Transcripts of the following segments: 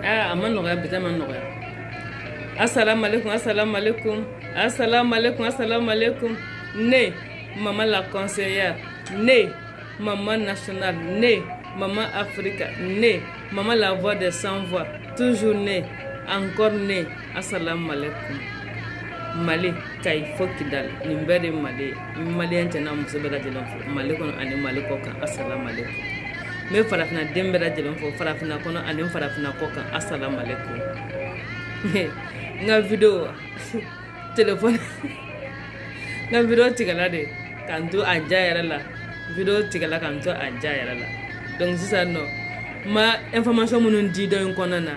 Ah, a ma nɔgɔya bi ta ma nɔgɔya. Assalamu alaikum, assalamu alaikum. Assalamu alaikum, assalamu alaikum. Né, maman la conseillère. Né, maman nationale. Né, maman Africa. Né, maman la voix des sans voix. Toujours né, encore né. Assalamu alaikum. Mali, kay fo Kidal. Nin bɛɛ de Mali. Maliyɛn cɛ n'a muso bɛɛ lajɛlen fo. Mali kɔnɔ ani Mali kɔ kan. Assalamu alaikum. N bɛ farafina den bɛɛ lajɛlen fo. Farafina kɔnɔ ani farafina kɔ kan. Assalamu alaikum. N ka video téléphone n ka video tigɛla de k'an to a ja yɛrɛ la. Video tigɛla k'an to a ja yɛrɛ la. Donc sisan nɔ n ma information minnu di dɔ in kɔnɔna na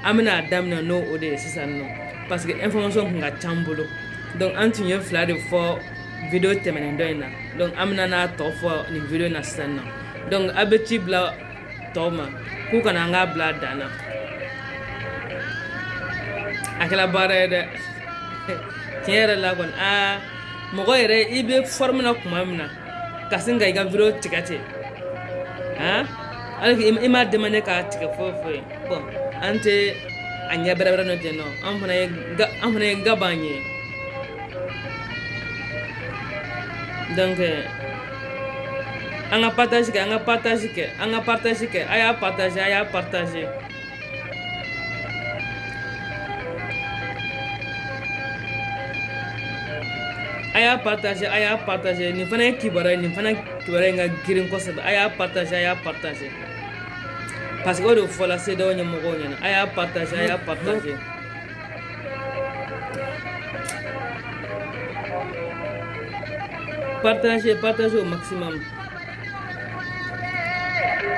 an bɛna a daminɛ n'o o de ye sisan nɔ parce que information kun ka ca n bolo. Donc an tun ye fila de fɔ video tɛmɛnen dɔ in na. Donc an bɛna n'a tɔ fɔ nin video in na sisan nɔ. Donc a bɛ ci bila tɔw ma k'u kana an k'a bila a dan na. A kɛla baara ye dɛ. Tiɲɛ yɛrɛ la kɔni mɔgɔ yɛrɛ i bɛ forme na tuma min na ka sin ka i ka video tigɛ ten hali i m'a demandé k'a tigɛ foyi foyi. Bon an tɛ a ɲɛ bɛrɛbɛrɛ nɔ ten nɔ an fana ye ga b'an ye. Donc an ka partage kɛ, an ka partage kɛ, an ka partage kɛ. A y'a partager, a y'a partager. A y'a partager, a y'a partager. Nin fana ye kibaruya ye, nin fana kibaruya in ka girin kosɛbɛ. A y'a partager, a y'a partager. Parce que o de fɔla CEDEAO ɲɛmɔgɔw ɲɛna. A y'a partager, a y'a partager. Partagez au maximum.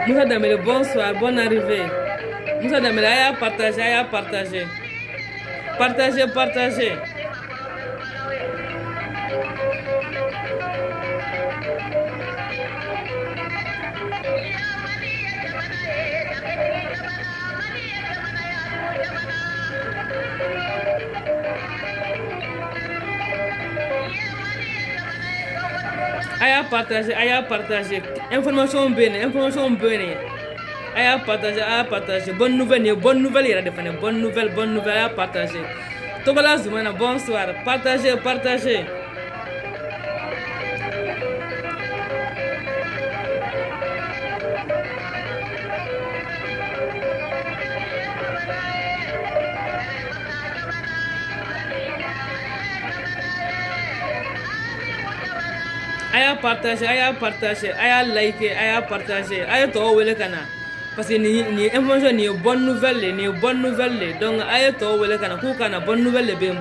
Moussa Dembélé, bonsoir, bonne arrivée. Moussa Dembélé, a y'a partager, a y'a partager. Partagez. A y'a partagé. Information bene. A y'a partagé. Bonne nouvelle yɛrɛ de fana. Bonne nouvelle. A y'a partagé. Togola Zumana, bonsoir. Partagez. A y'a partagé, a y'a liké, a y'a partagé. A ye tɔgɔ wele ka na parce que nin information nin ye bonne nouvelle le. Donc a ye tɔgɔ wele ka na k'u kana bonne nouvelle le bɛ yen.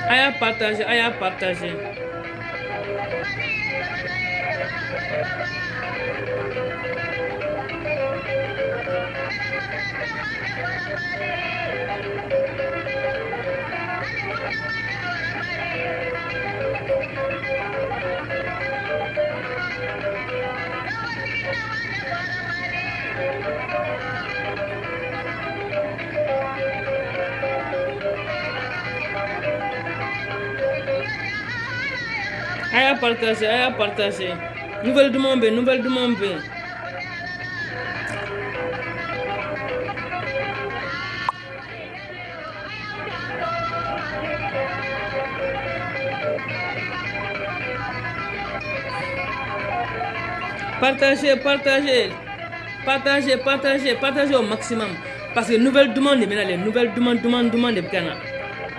A y'a partagé. A y'a partagé. Nouvelle demande. Partagez au maximum. Parce que nouvelle demande de les nouvelles demande de Ghana.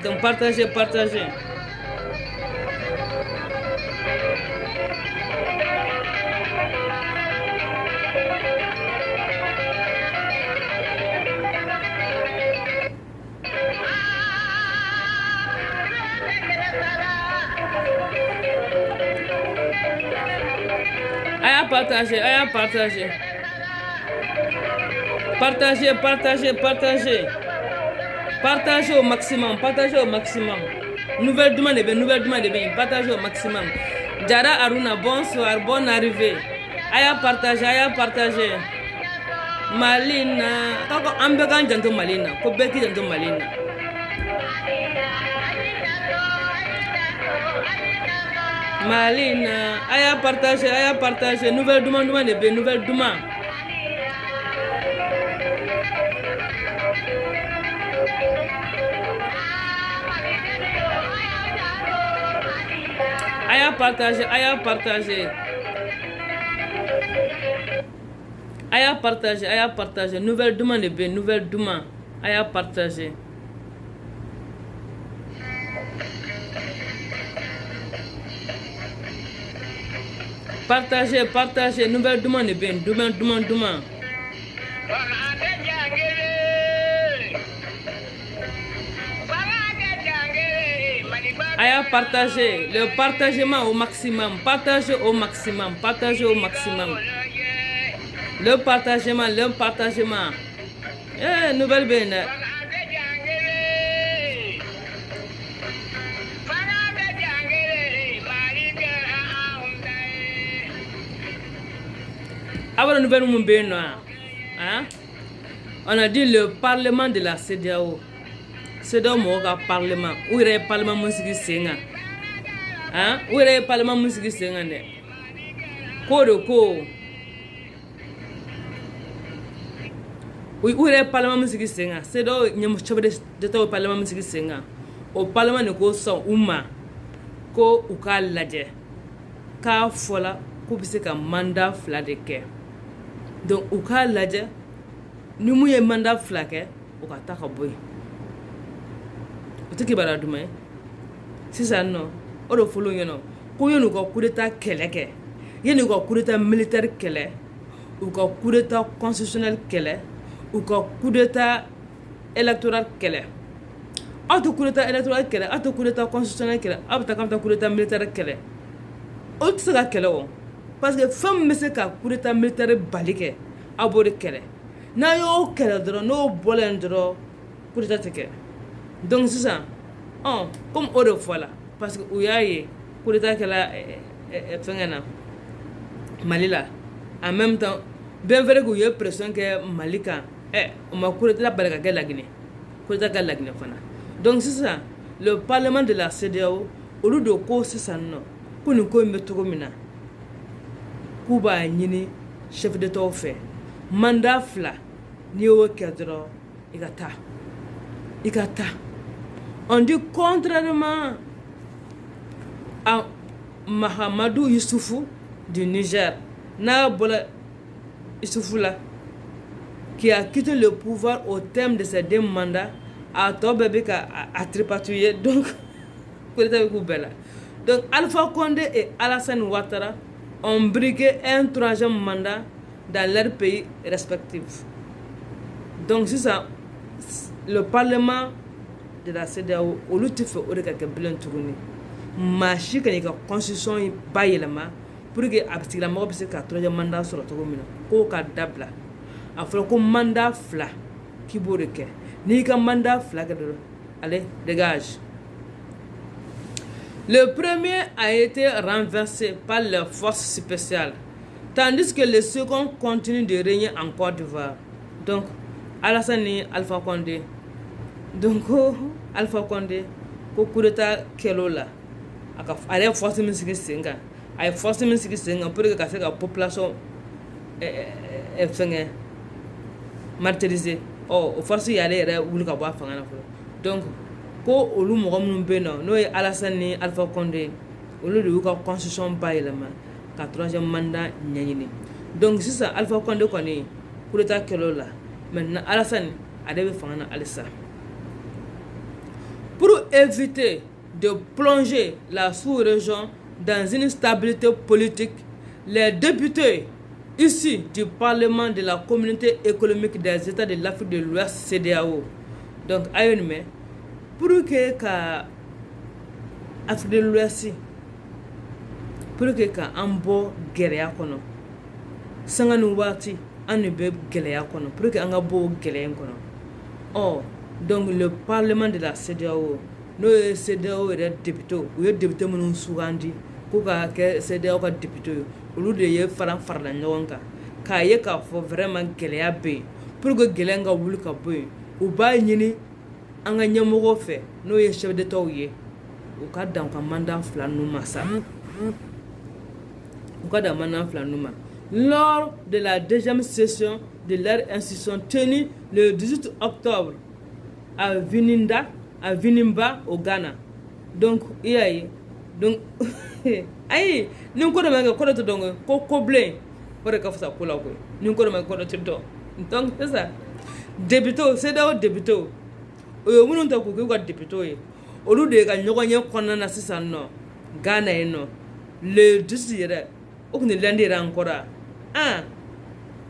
Donc partagez. A y'a partagé. Partagez au maximum. Nouvelle demande de bien. Partagez au maximum. Jara Aruna, bonsoir, bonne arrivée. Aya partagé. Malina, kako ambegan janto Malina, ko beki janto Malina. Malina, aya partagé, nouvelle demande, nouvelle demande. Aya partagé, nouvelle demande, aya partagé. Partagez, nouvelle demande, demande. Aya partager, le partagement au maximum, partagez au maximum. Le partagement. Nouvelle benne. Avant nouvelle benne, hein? On a dit le parlement de la CEDEAO. CEDEAO moga parlement. Où est le parlement musiki senga? Hein? Où est le parlement musiki senga ne? Ko. Oui, où est le parlement musiki senga? CEDEAO nyam chabade de to parlement musiki senga. Au parlement ne ko son umma ko uka laje. Ka fola ko bise ka mandat fla de ke. Donc uka laje ni mu ye mandat fla ke uka ta ka boy. Otu ki bara dumay. Sisa no, odo folo yeno. Ko yenu ko coup d'état keleke. Yenu ko coup d'état militaire kele. Ou ko coup d'état constitutionnel kele. Ou ko coup d'état électoral kele. Auto coup d'état électoral kele, auto coup d'état constitutionnel kele, abta kamta coup d'état militaire kele. Otu saka kele o. Parce que femme me se ka coup d'état militaire balike abode kele. Na yo kele dro no bolen dro coup d'état teke. Donc c'est ça. Comme autre fois là, parce que où y a coup d'état que là Mali là, en même temps, bien vrai qu'il y a pression que Malika, on m'a coup d'état la barrière que la Guinée, coup d'état que la Guinée fana. Donc c'est ça. Le parlement de la CEDEAO, au lieu de quoi c'est ça non, pour nous quoi mettre comme ça, Kuba ni chef d'État fait mandat fla, ni au cadre, igata. On dit contrairement à Mahamadou Issoufou du Niger, Issoufou là, qui a quitté le pouvoir au terme de ses 2 mandats, a tripatouillé, donc, donc Alpha Condé et Alassane Ouattara ont brigué un 3e mandat dans leurs pays respectifs. Donc c'est ça, le Parlement de la CEDEAO, au lieu de faire des bilan tourné, marcher que la constitution est baillée pour que la mort puisse être 3e mandat sur le tourné. Au cas d'abla, il faut que mandat fla qui bourque, ni qu'un mandat fla allez dégage. Le premier a été renversé par les forces spéciales, tandis que le second continue de régner en Côte d'Ivoire. Donc Alassane Alpha Condé. Donc, Alpha Condé, coup d'état kelola, a forcé me senga, a forcé me senga pour que la population est martyrisée. Au force y aller ou le cabois fangana. Donc, ko olu mogom beno, no Alassane Alpha Condé, au lieu de la constitution baillement, 3e mandat nyanyini. Donc, c'est ça, Alpha Condé connaît, coup d'état kelola. Maintenant, Alassane a dû fangana alissa. Pour éviter de plonger la sous-région dans une stabilité politique, les députés issus du Parlement de la Communauté économique des États de l'Afrique de l'Ouest, CEDEAO, donc ayonime, pour que l'Afrique de l'Ouest, pour que l'Ambo Guéréa kono, Sanganouati, Anube Guéréa kono, pour que l'Angabo Guéréa kono. Donc le Parlement de la CEDEAO, nous CEDEAO est député, ou est député mon sougandi, ko ka kɛ CEDEAO ka député ye olu de ye farala ɲɔgɔn kan k'a ye k'a fɔ vraiment gɛlɛya bɛ yen pour que gɛlɛya ka wuli ka bɔ yen u b'a ɲini an ka ɲɛmɔgɔ fɛ n'o ye chef d'état ye u ka dan ka mandat 2 n'u ma sa u ka dan mandat 2 n'u ma. Lors de la deuxième session de leur institution tenue le 18 octobre à Vinimba au Ghana. Donc, il y a donc ayi ni ko de ma ko de donc ko blé pour que ça ko la ko ni ko de ma ko de to donc c'est ça député c'est d'ao député o yo munu ta ko ko député e olu de ka nyogonye konna na sisan no Ghana e no le 18 yere o kuni lundi era encore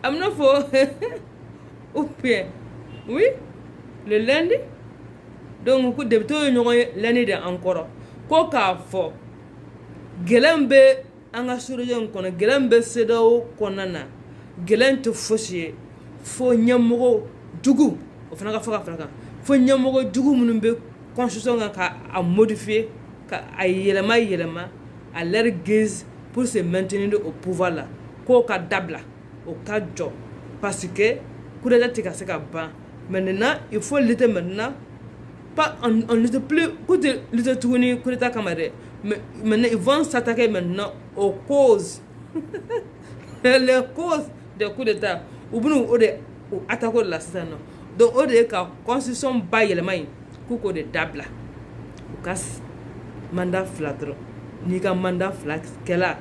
I'm not for ou bien oui le lundi donc ko député nyogonye lundi de encore ko ka fo gɛlɛn bɛ an ka sous-région kɔnɔ gɛlɛn bɛ CEDEAO kɔnɔna na gɛlɛn tɛ fosi ye fo ɲɛmɔgɔ jugu o fana ka fɔ ka fara kan fo ɲɛmɔgɔ jugu minnu bɛ constitution kan ka a modifier ka a yɛlɛma à leur guise pour se maintenir au pouvoir là k'o ka dabila o ka jɔ parce que coup d'état tɛ ka se ka ban maintenant il faut lutter maintenant pas on lutte plus coup de lutter tuguni coup d'état kama dɛ. Mais maintenant, ils vont s'attaquer maintenant aux causes. Les causes des coups d'État. Ou bien, on attaque la situation. Donc, on dit que la constitution baille le main. Coucou de dabla. Ou casse mandat flatro. Ni ka mandat flat. Kela.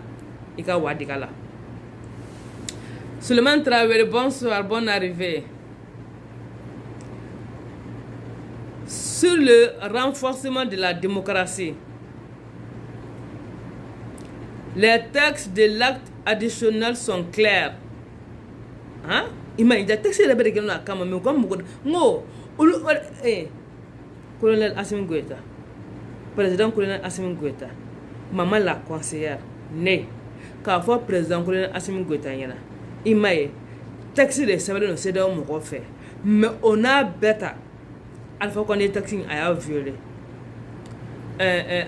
Ika wadikala. Suleiman Traoré, bonsoir, bonne arrivée. Sur le renforcement de la démocratie. Les textes de l'acte additionnel sont clairs. Hein? Imagine, les textes de l'acte additionnel sont clairs. Non, colonel Assimi Goïta, président colonel Assimi Goïta, maman la conseillère, né, quand fois président colonel Assimi Goïta, imagine, texte de CEDEAO ne CEDEAO m'a fait. Mais on a bêta, alpha qu'on est texte a violé.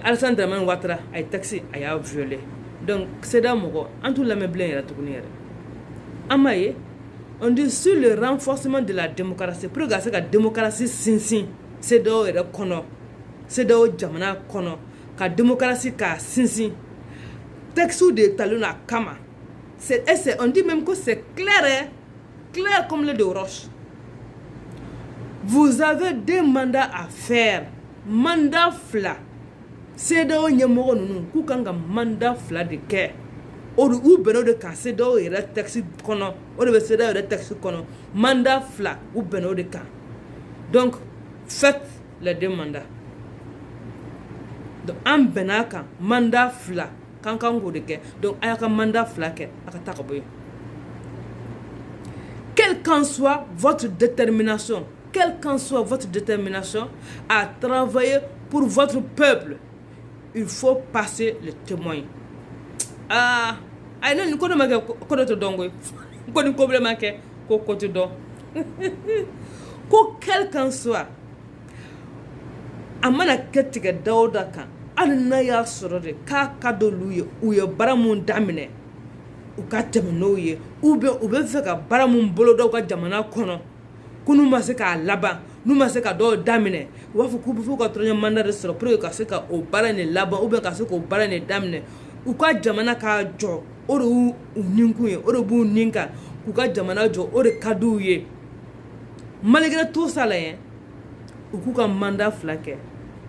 Alassane Dramane Ouattara a texte a violé. Donc, c'est dans mon en tout la meuble et la tournure. Amaye, on dit sur le renforcement de la démocratie. Pour que la démocratie sinsin, c'est dans le kono, c'est dans le jamana kono, que la démocratie ka sinsin. Texte de taluna kama. On dit même que c'est clair, clair comme le de roche. Vous avez 2 mandats à faire. Mandat fla. CEDEAO ɲɛmɔgɔ ninnu k'u kan ka mandat 2 de kɛ o u bɛn'o de kan CEDEAO yɛrɛ texte kɔnɔ o de bɛ CEDEAO yɛrɛ texte kɔnɔ mandat 2 u bɛn'o de kan donc faites les 2 mandats donc an bɛn'a kan mandat 2 k'an kan k'o de kɛ donc a y'a ka mandat 2 kɛ a ka taa ka bɔ yen quelle qu'en soit votre détermination à travailler pour votre peuple. Il faut passer le témoin. Non, ko ma ko to dongo. Ko ni problème ke ko to do. Ko quelqu'un soit. Amana ketiga dawda kan. Alna ya sorode ka kadolu u ye baramun damine. U ka temno ye. U be fe ka baramun bolo do ka jamana kono. Kunu ma se ka laban. Nous ma se ka do damine wa fu ku fu ka tronya mandat de soro pour ka se ka o bara ne laban ou bien ka se ko bara ne damine u ka jamana ka jo o do ninku ye o do bu ninka ku ka jamana jo o de kadu ye malgré tout ça là u ku ka mandat 2 kɛ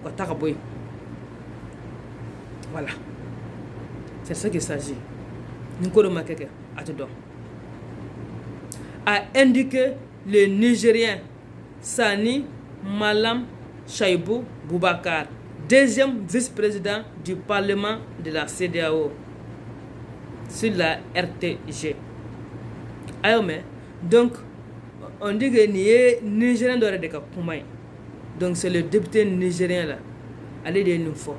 ka ta ka boy voilà c'est ce qu'il s'agit niko do makeke atodo a indiqué le Nigérien Sani Malam Chaibou Boubacar, deuxième vice-président du Parlement de la CEDEAO sur la RTG. Donc, on dit que les Nigériens doivent être Koumaï. Donc, c'est le député nigérien là. Allez de nous faut.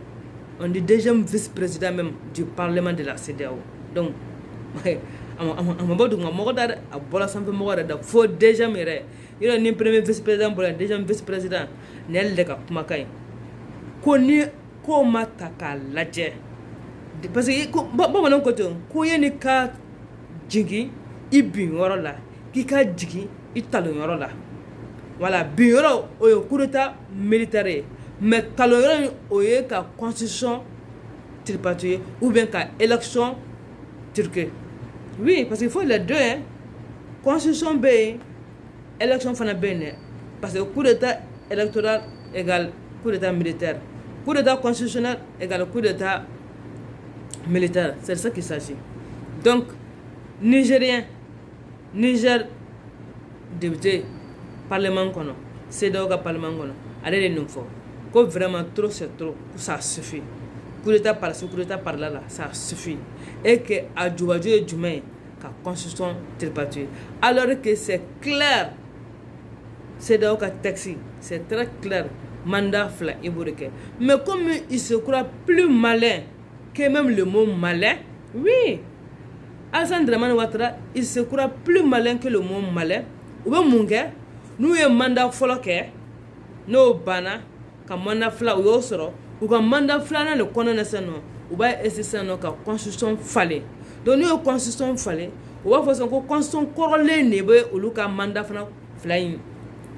On dit deuxième vice-président même du Parlement de la CEDEAO. Donc, faut déjà me il y a un premier vice-président pour un deuxième vice-président. Nel de Kumakai. Koni Koma Taka Ladje. parce que bamanan ko ten ko yani ka jigi i bin yɔrɔ la k'i ka jigi i talon yɔrɔ la voilà bin yɔrɔ o ye coup d'état militaire ye mais talon yɔrɔ o ye ka constitution tripatouiller ou bien ka élection truquer oui parce qu'il faut les deux hein constitution bɛ yen élection fana bɛ yen dɛ parce que coup d'état électoral égale coup d'état militaire coup d'état constitutionnel égale coup d'état militaire c'est de ça qu'il s'agit donc Nigérien Niger député parlement kɔnɔ CEDEAO ka parlement kɔnɔ ale de nin fɔ ko vraiment trop c'est trop ça suffit coup d'état par ci coup d'état par là ça suffit et que a jubaju ye jumɛn ye ka constitution tripatouiller alors que c'est clair CEDEAO ka texte c'est très clair mandat fila i b'o de kɛ mais comme il se croit plus malin que même le mot malin oui Alassane Dramane Ouattara il se croit plus malin que le mot malin u bɛ mun kɛ n'u ye mandat fɔlɔ kɛ n'o banna ka mandat fila u y'o sɔrɔ u ka mandat filanan de kɔnɔna sisan nɔ u b'a essayer sisan nɔ ka constitution falen donc n'u ye constitution falen u b'a fɔ sisan ko constitution kɔrɔlen de bɛ olu ka mandat fana fila in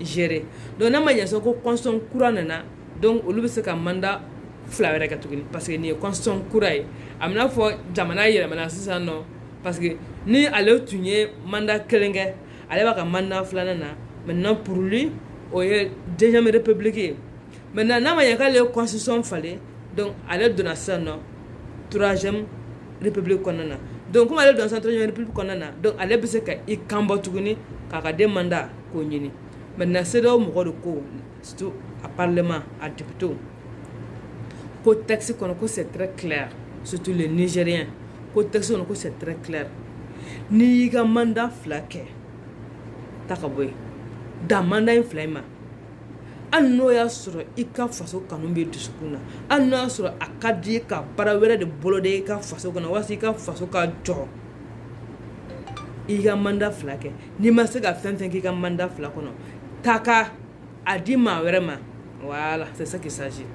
gérer donc n'a ma ɲɛ sɔn ko constitution kura nana donc olu bɛ se ka mandat fila wɛrɛ kɛ tuguni parce que nin ye constitution kura ye a bɛna fɔ jamana yɛlɛmana sisan nɔ parce que ni ale tun ye mandat kelen kɛ ale b'a ka mandat filanan na maintenant pour lui o ye deuxième république ye maintenant n'a ma ɲɛ k'ale ye constitution falen donc ale donna sisan nɔ troisième république kɔnɔna na donc comme ale donna sisan troisième république kɔnɔna na donc ale bɛ se ka i kanbɔ tuguni k'a ka den mandat k'o ɲini maintenant CEDEAO mɔgɔ de ko surtout à parlement à député ko texte kɔnɔ ko c'est très clair surtout les Nigériens ko texte kɔnɔ ko c'est très clair n'i y'i ka mandat fila kɛ ta ka bɔ yen dan mandat in fila in ma hali n'o y'a sɔrɔ i ka faso kanu bɛ dusukun na hali n'o y'a sɔrɔ a ka di ye ka baara wɛrɛ de boloda i ka faso kɔnɔ walasa i ka faso ka jɔ i ka mandat fila kɛ n'i ma se ka fɛn fɛn k'i ka mandat fila kɔnɔ ta ka a di maa wɛrɛ ma voilà c'est ça qu'il s'agit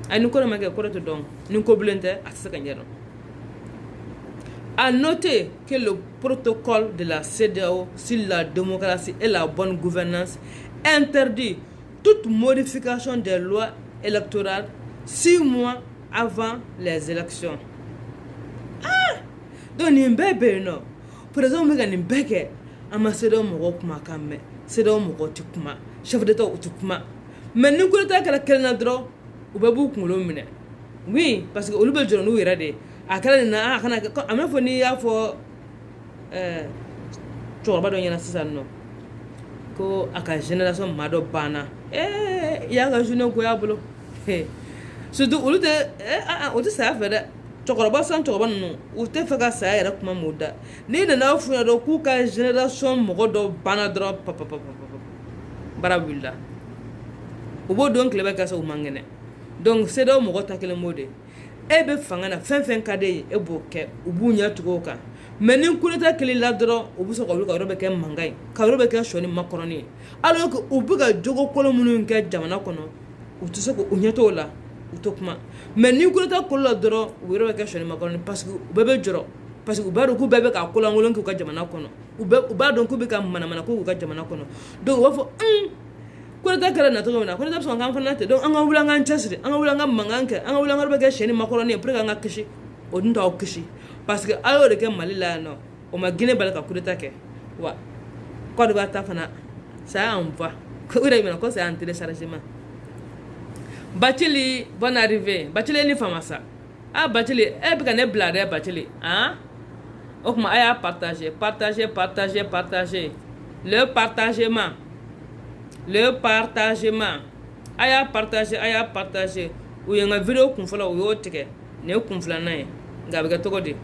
a ni ko dɔ ma kɛ ko dɔ tɛ dɔn ni ko bilen tɛ a tɛ se ka ɲɛ dɔn. À noter que le protocole de la CEDEAO sur la démocratie et la bonne gouvernance interdit toute modification des lois électorales 6 mois avant les élections. Ah! Donc, nin bɛɛ bɛ yen nɔ président bɛ ka nin bɛɛ kɛ an ma CEDEAO mɔgɔw kumakan mɛn CEDEAO mɔgɔw tɛ kuma chef d'État u tɛ kuma mais ni coup d'état kɛra kelen na dɔrɔn u bɛɛ b'u kunkolo minɛ oui parce que olu bɛ jɔrɔ n'u yɛrɛ de ye a kɛra nin na a kana kɛ a bɛna fɔ n'i y'a fɔ cɛkɔrɔba dɔ ɲɛna sisan nɔ ko a ka génération maa dɔ banna i y'a ka journée goya a bolo surtout olu tɛ o tɛ saya fɛ dɛ cɛkɔrɔba san cɛkɔrɔba ninnu u tɛ fɛ ka saya yɛrɛ kuma m'o da n'i nana f'u ɲɛna dɔrɔn k'u ka génération mɔgɔ dɔ banna dɔrɔn baara wulila u b'o don tile bɛ kɛ sɔrɔ u man kɛnɛ donc CEDEAO mɔgɔ ta kelen b'o de e bɛ fanga na fɛn fɛn ka d'e ye e b'o kɛ u b'u ɲɛ tugu o kan mais ni coup d'état kɛli la dɔrɔn u bɛ sɔn ka wuli ka yɔrɔ bɛ kɛ mankan ye ka yɔrɔ bɛ kɛ sɔni makɔrɔni ye alors que u bɛ ka jogo kolon minnu kɛ jamana kɔnɔ u tɛ se k'u ɲɛ t'o la u tɛ kuma mais ni coup d'état kɛli la dɔrɔn u yɔrɔ bɛ kɛ sɔni makɔrɔni parce que u bɛɛ bɛ jɔrɔ parce que u b'a dɔn k'u bɛɛ bɛ ka kolonkolon k'u ka jamana kɔnɔ u b'a dɔn k'u bɛ ka manamana k'u ka jamana kɔnɔ donc u b'a fɔ coup d'état kɛra nacogo min na coup d'état bɛ sɔn k'an fana tɛ donc an ka wuli an k'an cɛsiri an ka wuli an ka mankan kɛ an ka wuli an ka yɔrɔ bɛ kɛ sɛni makɔrɔni ye pour que an ka kisi o dun t'aw kisi parce que a y'o de kɛ Mali la yan nɔ o ma Guinée bali ka coup d'état kɛ wa Côte d'Ivoire ta fana ça y'en va o de bɛna ko c'est en téléchargement. Bathily bonne arrivée Bathily ni fama sa Bathily e bɛ ka ne bila dɛ Bathily o kuma a y'a partager le partagement a y'a partager u ye n ka vidéo kun fɔlɔ u y'o tigɛ nin ye kun filanan ye nka a bɛ kɛ cogo di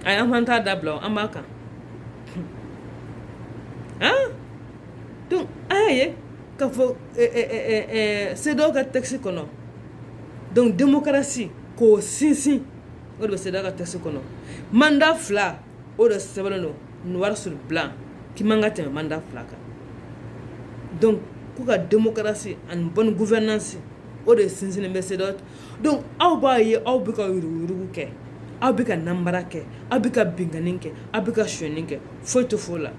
a y'an fana t'a dabila an b'a kan donc a y'a ye k'a fɔ CEDEAO ka texte kɔnɔ donc démocratie k'o sinsin o de bɛ CEDEAO ka texte kɔnɔ mandat fila o de sɛbɛnnen don noir sur blanc k'i man ka tɛmɛ mandat fila kan donc k'u ka démocratie ani bonne gouvernance o de sinsinnen bɛ CEDEAO donc aw b'a ye aw bɛ ka yuruguyurugu kɛ aw bɛ ka namara kɛ aw bɛ ka bingani kɛ aw bɛ ka sonyani kɛ foyi tɛ foyi la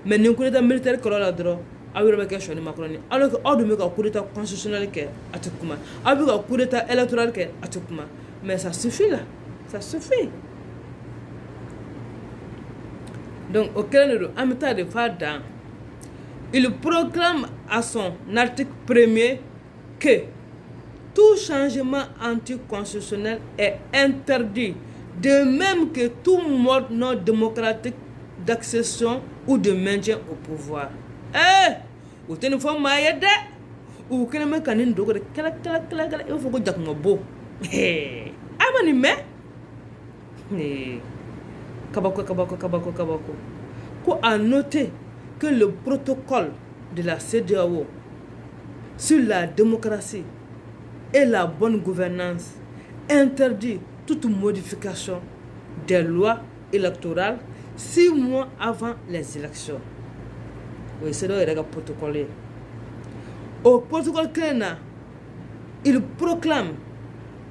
mais nin coup d'état militaire kɛra la dɔrɔn aw yɛrɛ bɛ kɛ sɔni makɔrɔni alors que aw dun bɛ ka coup d'état constitutionnel kɛ a tɛ kuma aw bɛ ka coup d'état électoral kɛ a tɛ kuma mais ça suffit là ça suffit donc au kɛlen de don an bɛ taa de f'a dan il proclame à son article 1er que tout changement anticonstitutionnel est interdit, de même que tout mode non démocratique d'accession ou de maintien au pouvoir. Ou t'es une fois maïe de ou que le mec a une dogue de kala il faut que tu aies un beau. Amani me kabako. Qu'on a noté que le protocole de la CEDEAO sur la démocratie et la bonne gouvernance interdit toute modification des lois électorales 6 mois avant les élections. Oui, c'est le protocole. Au protocole Kena, il proclame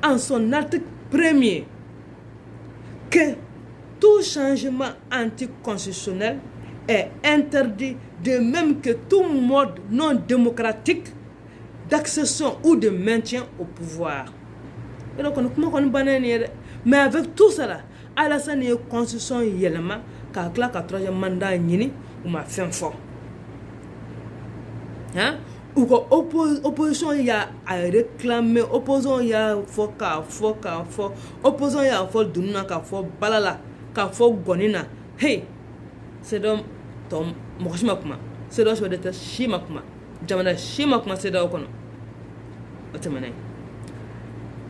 en son article 1er que tout changement anticonstitutionnel est interdit, de même que tout mode non démocratique d'accession ou de maintien au pouvoir. Et donc, mais avec tout cela, Alassane est constitution yelema ka kla ka troisième mandat nyini ou ma fin fort. Hein? Ou que opposition y a à réclamer, opposition y a fort, opposition y a fort dunna ka fort balala ka fort gonina. Hey, c'est donc tom moshima kuma. C'est donc de shima kuma. Jamana shima kuma c'est donc kono.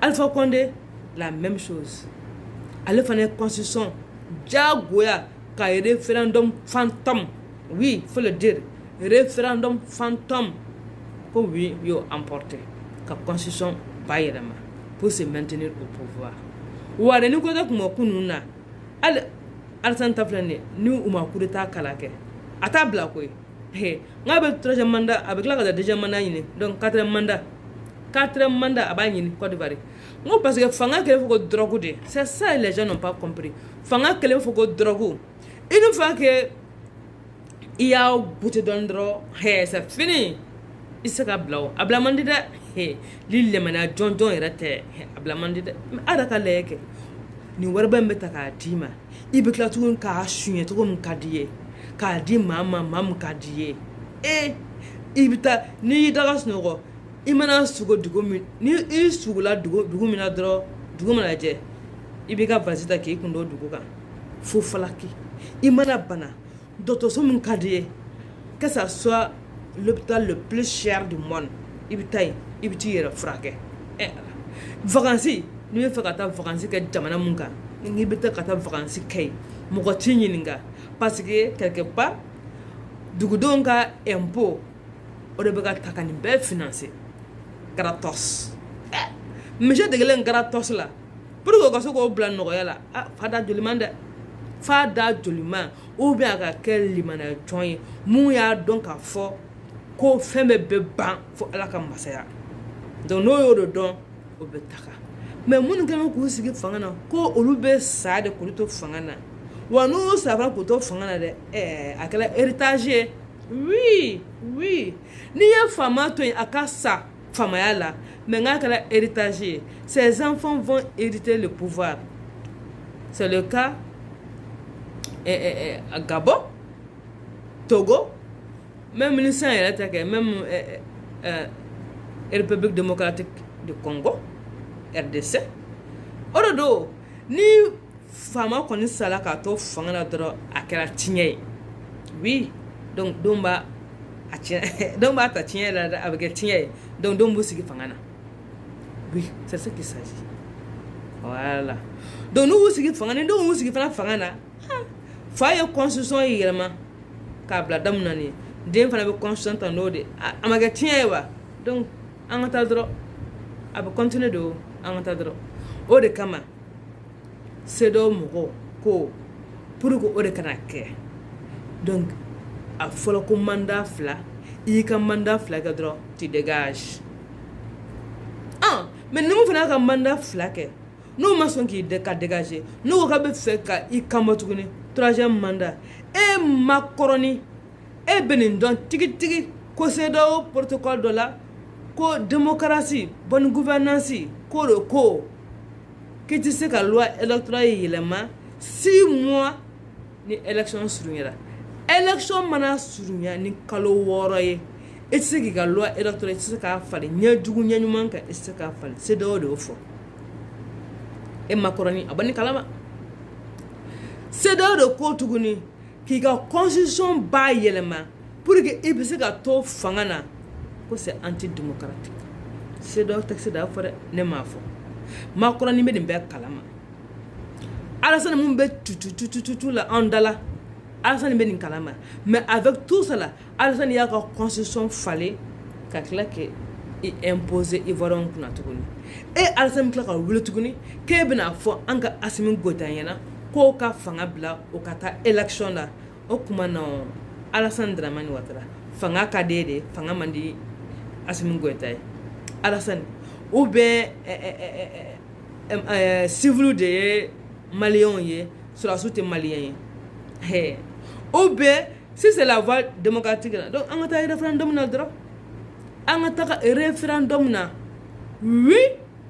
Alpha Condé, la même chose. Elle fait une constitution. Diagoya, un référendum fantôme. Oui, il faut le dire. Référendum fantôme. Pour oui, il a emporté. La constitution pour se maintenir au pouvoir. Ou à nous connaissons comme Kununa. Alassane Taflane, nous ou ma coup d'état Kalake. À table là, quoi. Hey, nous avons le troisième mandat avec la deuxième mandat. Donc, quatrième mandat. 4 mandats à Bagni, Côte d'Ivoire. Non, parce que Fanga qu'il faut que drogue. C'est ça les gens n'ont pas compris. Fanga qu'il faut que drogue. Une fois que il y a bouté d'un drap, c'est fini. Il se cabla. Ablamandida, l'île mana John John est raté. Ablamandida, mais à la calèque. Ni warba metaka dima. Il veut que la tourne ka chouine, tout comme kadie. Kadi mam kadie. Il veut ni dagas noro. Imana sugo dugumi ni sugula dugumina dro dugumina je ibika vasita ke kundo duguka fo falaki imana bana docteur somun kadie que ça soit l'hôpital le plus cher du monde ibiti yera frake vacances ni fe kata vacances ke jamana munka ni bita kata vacances kai moko tinyininga parce que quelque part dugudonga impôt o de beka takani be financer gratos. Mais j'ai dégueulé un gratos là. Pour que ce soit blanc noir là, fada joliment ou bien à quel limana joint mouya donc à fort ko femme beban fo ala kambasaya. Donc no yo don obetaka. Mais mon gars ko sigi fangana ko olube sa de ko to fangana. Wa no savra ko to fangana de akala héritage. Oui. Ni ya fama to akasa Famayala, mais héritage. Ces enfants vont hériter le pouvoir. C'est le cas à Gabon, Togo, même même République démocratique du Congo, RDC. Orodo, ni fama koni salaka to fangana dro akela tinye. Oui, donc domba donc bah ta tiens là avec tiens donc musique fangana. Oui, c'est ce qu'il s'agit. Voilà. Donc nous musique fangana donc musique fangana. Faya constitution yirama kabla damnani dem fana be constitution tanode amaga tiens wa donc angata dro ab continuer do angata dro o de kama c'est do mo ko pour que o de kanake. Donc a folo ko mandat fla i ka mandat fla ka dro tu dégages mais nous faisons un mandat flaqué. Nous maçons qui dégager. Nous avons fait qu'il y troisième mandat. Et Macroni, et Benindon, tiki, ko CEDEAO protocole de la, ko démocratie, bonne gouvernance, ko le ko. Qui tu sais que la loi électorale est 6 mois ni élection surunira. Élection mana surunya ni kalo woro ye. Et tu sais que la loi électorale, tu sais qu'à faire, nya dugu nya nyuman ka, et tu sais qu'à faire, c'est dehors de fond. Et Macroni, abani kalama. C'est dehors de quoi tuguni, qui a constitution ba yelema, pour que il puisse que to fangana, que c'est antidémocratique. C'est dehors texte d'affaire ne m'a fait. Macroni me d'imbe kalama. Alassane mumbe tout la andala. Alassane me kalama. Mais avec tout cela, Alassane y a une constitution fallait que il imposer Ivoirian kuna tuguni. Et Alassane klaka wule tuguni, ke bena fo anga Assimi Goïta yana ko ka fanga bla o kata election la. O kuma na Alassane Dramane Ouattara. Fanga kadede, fanga mandi Assimi Goïta. Alassane ou bien civil de Maliens ye sur la soute malien. Ou bien si c'est la voie démocratique donc on a un référendum na droit. On a un référendum na oui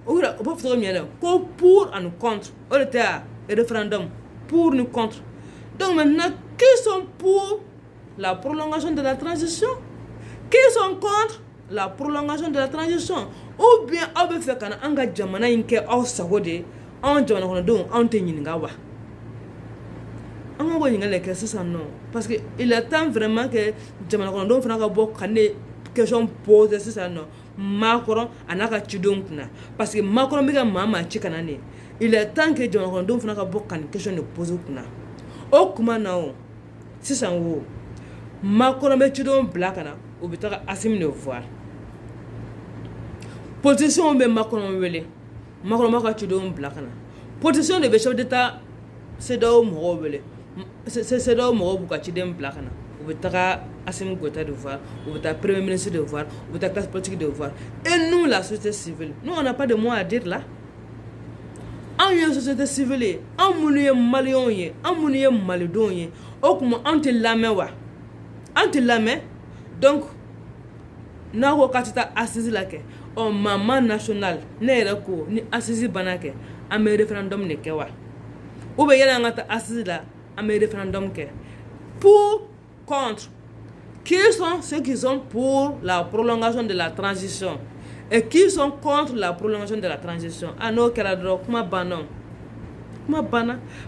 ou pas faut bien pour ou contre. On était un référendum pour ou contre. Donc maintenant qui sont pour la prolongation de la transition? Qui sont contre la prolongation de la transition? Ou bien on veut faire qu'on anga jamana inke au sagode on jamana kono don on te nyinga wa on va nyinga les ça non parce que il attend vraiment que jamana kono don fana ka bo kané question posée c'est ça non Macron anaka tudon kuna parce que Macron biga mama chikana ne il attend que jamana kono don fana ka bo kan question ne pose kuna o kuma na o c'est ça wo Macron be tudon blakana o bitaka Assimi ne voir position be Macron wele Macron maka tudon blakana position de chef d'état CEDEAO mo wele c'est CEDEAO mo buka tudon blakana o bitaka Assimi Goïta de voir o bitaka premier ministre de voir o bitaka classe politique de voir et nous la société civile nous on n'a pas de mot à dire là en une société civile en mounie malien ye en mounie malidon ye o kuma ante lamewa ante lame donc na ko katita assise la ke o maman national ne yɛrɛ ko ni assise bana kɛ an bɛ référendum de kɛ wa ou bien yɛlɛ an ka taa assise la an bɛ référendum kɛ pour contre qui sont ceux qui sont pour la prolongation de la transition et qui sont contre la prolongation de la transition ah non kɛra dɔrɔn kuma banna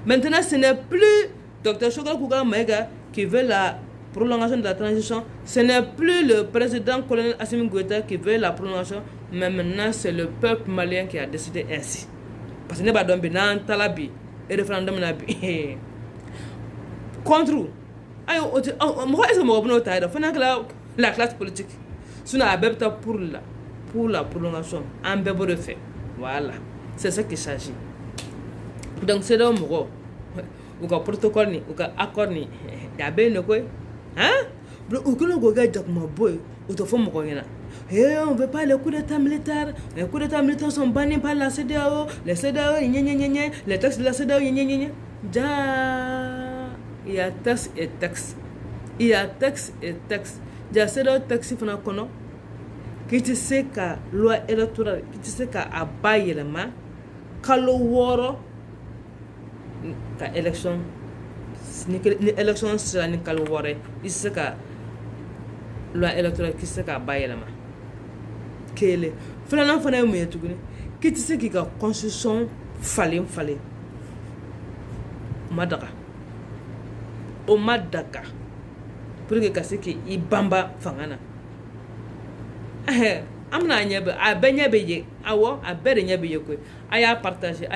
maintenant ce n'est plus Dr Choguel Koukara Maïga qui veut la prolongation de la transition, ce n'est plus le président colonel Assimi Goïta qui veut la prolongation, mais maintenant c'est le peuple malien qui a décidé ainsi. Parce que nous avons dit talabi et référendum nabi contre. Ayo, moi est-ce que moi bonne taille. Faut que la classe politique, sinon abebta pour la prolongation, un bébé de fait. Voilà, c'est ça qu'il s'agit. Donc c'est donc moi, ou ka protocole ni, ou ka accord ni, ya ben quoi. Hein? Ou que nous regarde ma boy, ou te faut me connaître. Eh, on veut pas les coups d'état militaires. Les coups d'état militaires sont bannis par la CEDEAO. Les CEDEAO, les textes de la CEDEAO, il y a texte et texte. Il y a texte et texte. Il y a CEDEAO texte qui font qu'on qui te sait qu'à loi électorale, qui te sait qu'à abayer les mains, qu'à l'ouoro, qu'à élection. L'élection sera ni calwore il se ka loi électorale qui se ka bayelama kele fana fana mu yetuguni qui te se ki ka constitution fallait madaka o madaka pour que kasi ki ibamba fangana amna nyabe a benya beye awo a bere nyabe yeko aya partager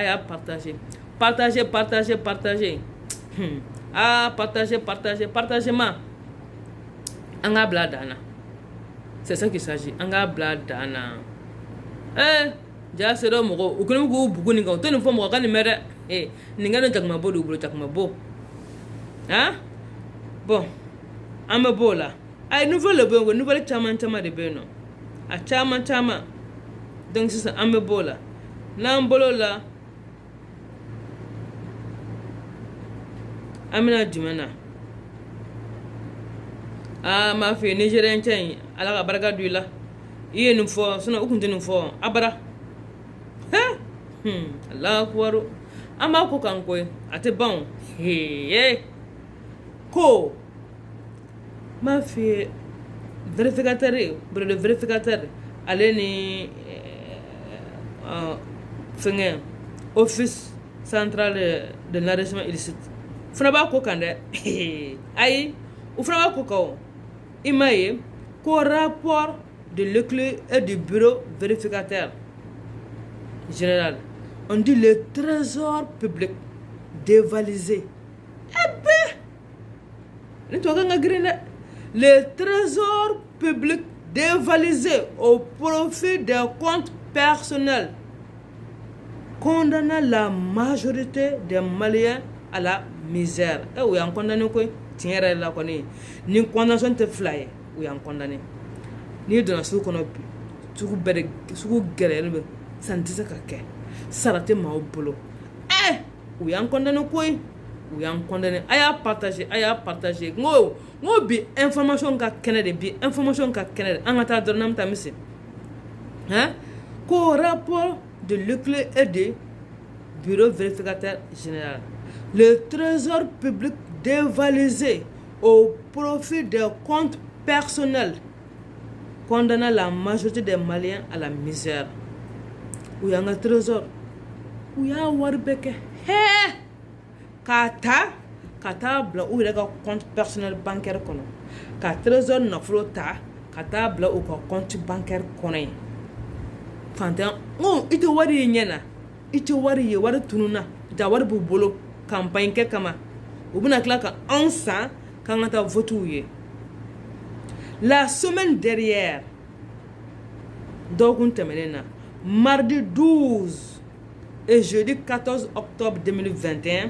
ah partagement anga bladana c'est ça qu'il s'agit anga bladana ja sero mogo ukunu go buguni ga to ni fo mogo kan mere ni ngana jakma bo do jakma bo hein bon amba bola ay nouvelle bongo nouvelle chama de beno a chama donc sisan an bɛ b'o la n'an bolo la an bɛna jumɛn na m'a f'i ye nigérien cɛ in ala ka barika don i la i ye nin fɔ sinon u tun tɛ nin fɔ abada Allahu akbar an b'a ko kan koyi a tɛ ban ko m'a f'i ye vérificateur bureau de vérificateur ale ni fɛngɛ office central de l'enrichissement illicite fana b'a ko kan dɛ ayi u fana b'a ko kan o i m'a ye ko rapport de l'école et du bureau vérificateur général on dit le trésor public dévalisé ni to kan ka girin dɛ le trésor public dévalisé au profit des comptes personnels condamnant la majorité des Maliens à la misère. O y'an condamné koyi tiɲɛ yɛrɛ la kɔni ni condamnation tɛ fila ye o y'an condamné n'i donna sugu kɔnɔ bi sugu bɛɛ de sugu gɛlɛyalen bɛ sanni tɛ se ka kɛ sara tɛ maaw bolo o y'an condamné koyi o y'an condamné a y'a partager n ko bi information ka kɛnɛ de bi information ka kɛnɛ de an ka taa dɔrɔn n'an bɛ taa misi ko rapport de l'école et du bureau vérificateur général le trésor public dévalisé au profit des comptes personnels condamnant la majorité des Maliens à la misère u y'an ka trésor u y'a wari bɛɛ kɛ ka taa bila u yɛrɛ ka compte personnel bancaire kɔnɔ ka trésor nafolo ta ka taa bila u ka compte bancaire kɔnɔ yen fantan i tɛ wari ye ɲɛ na i tɛ wari ye wari tununa ja wari b'u bolo campagne kɛ kama u bɛna tila ka anw san k'an ka taa vote ye la semaine dernière dɔgɔkun tɛmɛnen na mardi 12 et jeudi 14 octobre 2021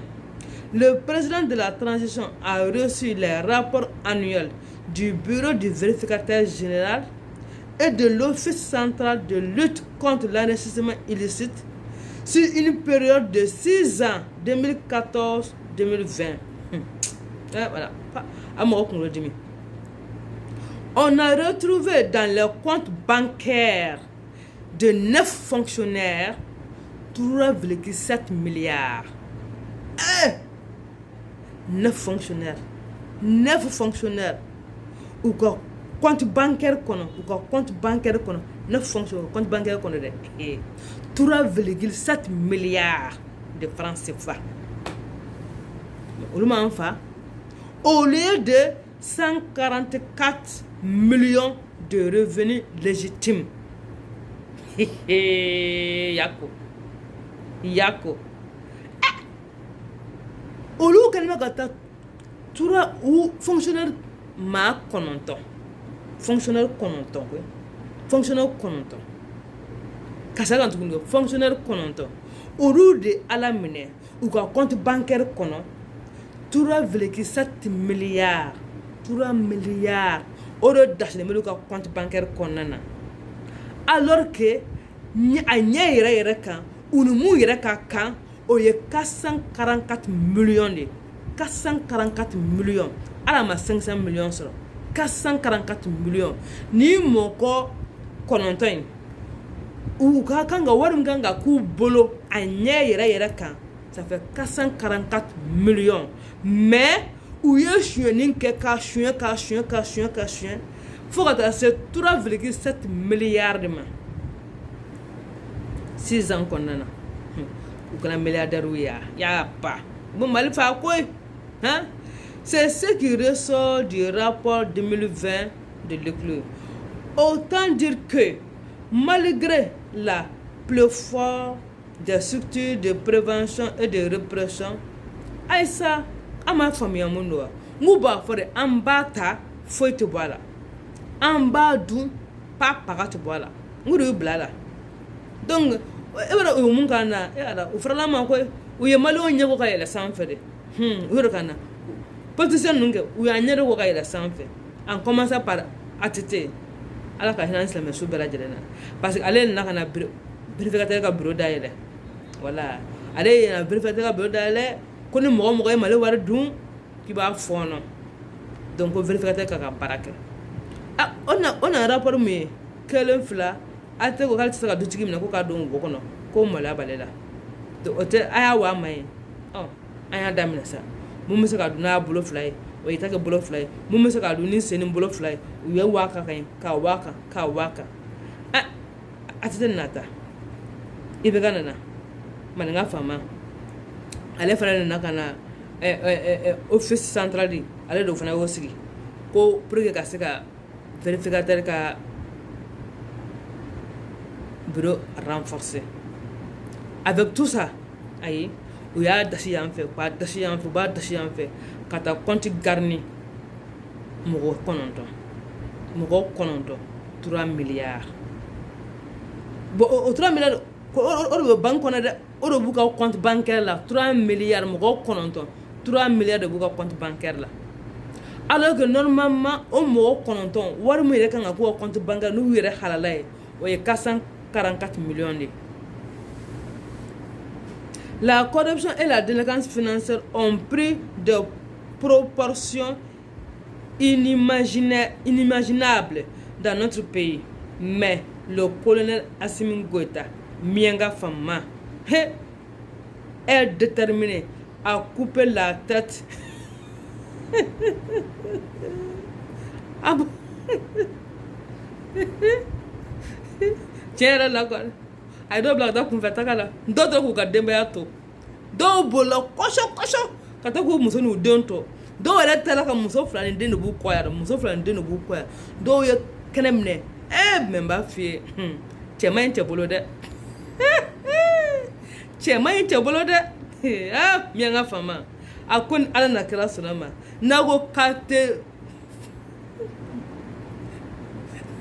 le président de la transition a reçu les rapports annuels du bureau du vérificateur général et de l'office central de lutte contre l'enrichissement illicite sur une période de 6 ans 2014-2020. Voilà. On a retrouvé dans les comptes bancaires de 9 fonctionnaires 3,7 milliards. 9 fonctionnaires ou quoi compte bancaire kono ou quoi compte bancaire kono 9 fonctionnaires compte bancaire kono de 3,7 milliards de francs CFA au lieu de 144 millions de revenus légitimes. Yako olu kalima ka taa tura ou fonctionnaire ma kɔnɔntɔn fonctionnaire kɔnɔntɔn kasa kan tuguni fonctionnaire kɔnɔntɔn olu de ala minɛ u ka compte bancaire kɔnɔ 3,7 milliards 3 milliards o de dasilen bɛ ka compte bancaire kɔnɔna na alors que a ɲɛ yɛrɛ kan u ni mun yɛrɛ ka kan o ye 444 millions de 444 millions ala ma 500 millions sɔrɔ 444 millions ni mɔgɔ kɔnɔntɔn in u ka kan ka wari min kan ka k'u bolo a ɲɛ yɛrɛ kan ça fait 444 millions mais u ye suyɛni kɛ ka suyɛn fo ka taa se 3,7 milliards de ma 6 ans kɔnɔna na u kana milliardaire y'a pas bon Mali fa koyi c'est ce qui ressort du rapport 2020 de l'ECLU. Autant dire que malgré la pléthore des structures de prévention et de répression Aïssa ama faamuya mun do wa ngu b'a fɔ de an b'a ta foyi tɛ bɔ a la an b'a dun paga tɛ bɔ a la ngu de y'u bila a la donc e b'a dɔn u ye mun k'an na u farala ma koyi u ye maliyɛnw ɲɛbɔ ka yɛlɛ sanfɛ de u y'o de ka na politicien ninnu kɛ u y'an ɲɛ de bɔ ka yɛlɛ sanfɛ en commençant par ATT ala ka hinɛ silamɛ su bɛɛ lajɛlen na parce que ale nana ka na vérificateur ka bureau dayɛlɛ voilà ale yɛlɛna vérificateur ka bureau dayɛlɛ ko ni mɔgɔ ye mali wari dun k'i b'a fɔɔnɔ donc ko vérificateur ka ka baara kɛ o na rapport min ye 1 2 a tɛ ko k'ale tɛ se ka dutigi minɛ ko k'a don wo kɔnɔ ko maloya b'ale la o tɛ a y'a wa ma ye an y'a daminɛ sa mun bɛ se ka dun n'a bolo 2 ye o ye ta kɛ bolo 2 ye mun bɛ se ka dun ni sen ni bolo 2 ye u ye waa kan ye k'a waa kan a tɛ nin nata i bɛ ka nana maninka faama ale fana nana ka na office central ale de fana y'o sigi ko pour que ka se ka vérificateur ka bureau renforcer avec tout ça ayi u y'a dasi yan fɛ k'a dasi yan fɛ u b'a dasi yan fɛ ka taa compte garni mɔgɔ 9 3 milliards bon o 3 milliards o de bɛ banque kɔnɔ dɛ o de b'u ka compte bancaire la 3 milliards mɔgɔ 9 3 milliards de b'u ka compte bancaire la alors que normalement o mɔgɔ 9 wari min yɛrɛ kan ka k'u ka compte bancaire n'u yɛrɛ halala ye o ye 444 millions de. La corruption et la délinquance financière ont pris des proportions inimaginables dans notre pays. Mais le colonel Assimi Goïta, Mienga Fama, est déterminé à couper la tête. Ah bon? Tiens, là, quoi. Ay dɔw bila ka taa kunfɛ taga la dɔw tora k'u ka denbaya to dɔw bolila kɔsɔ ka taa k'u muso n'u den to dɔw yɛrɛ taara ka muso 2 ni den de b'u kɔ yan dɔw ye kɛnɛ minɛ mɛ n b'a f'i ye cɛ man ɲi cɛ bolo dɛ Mienga Fama a ko ni ala na kɛra sɔnna ma n'a ko k'a tɛ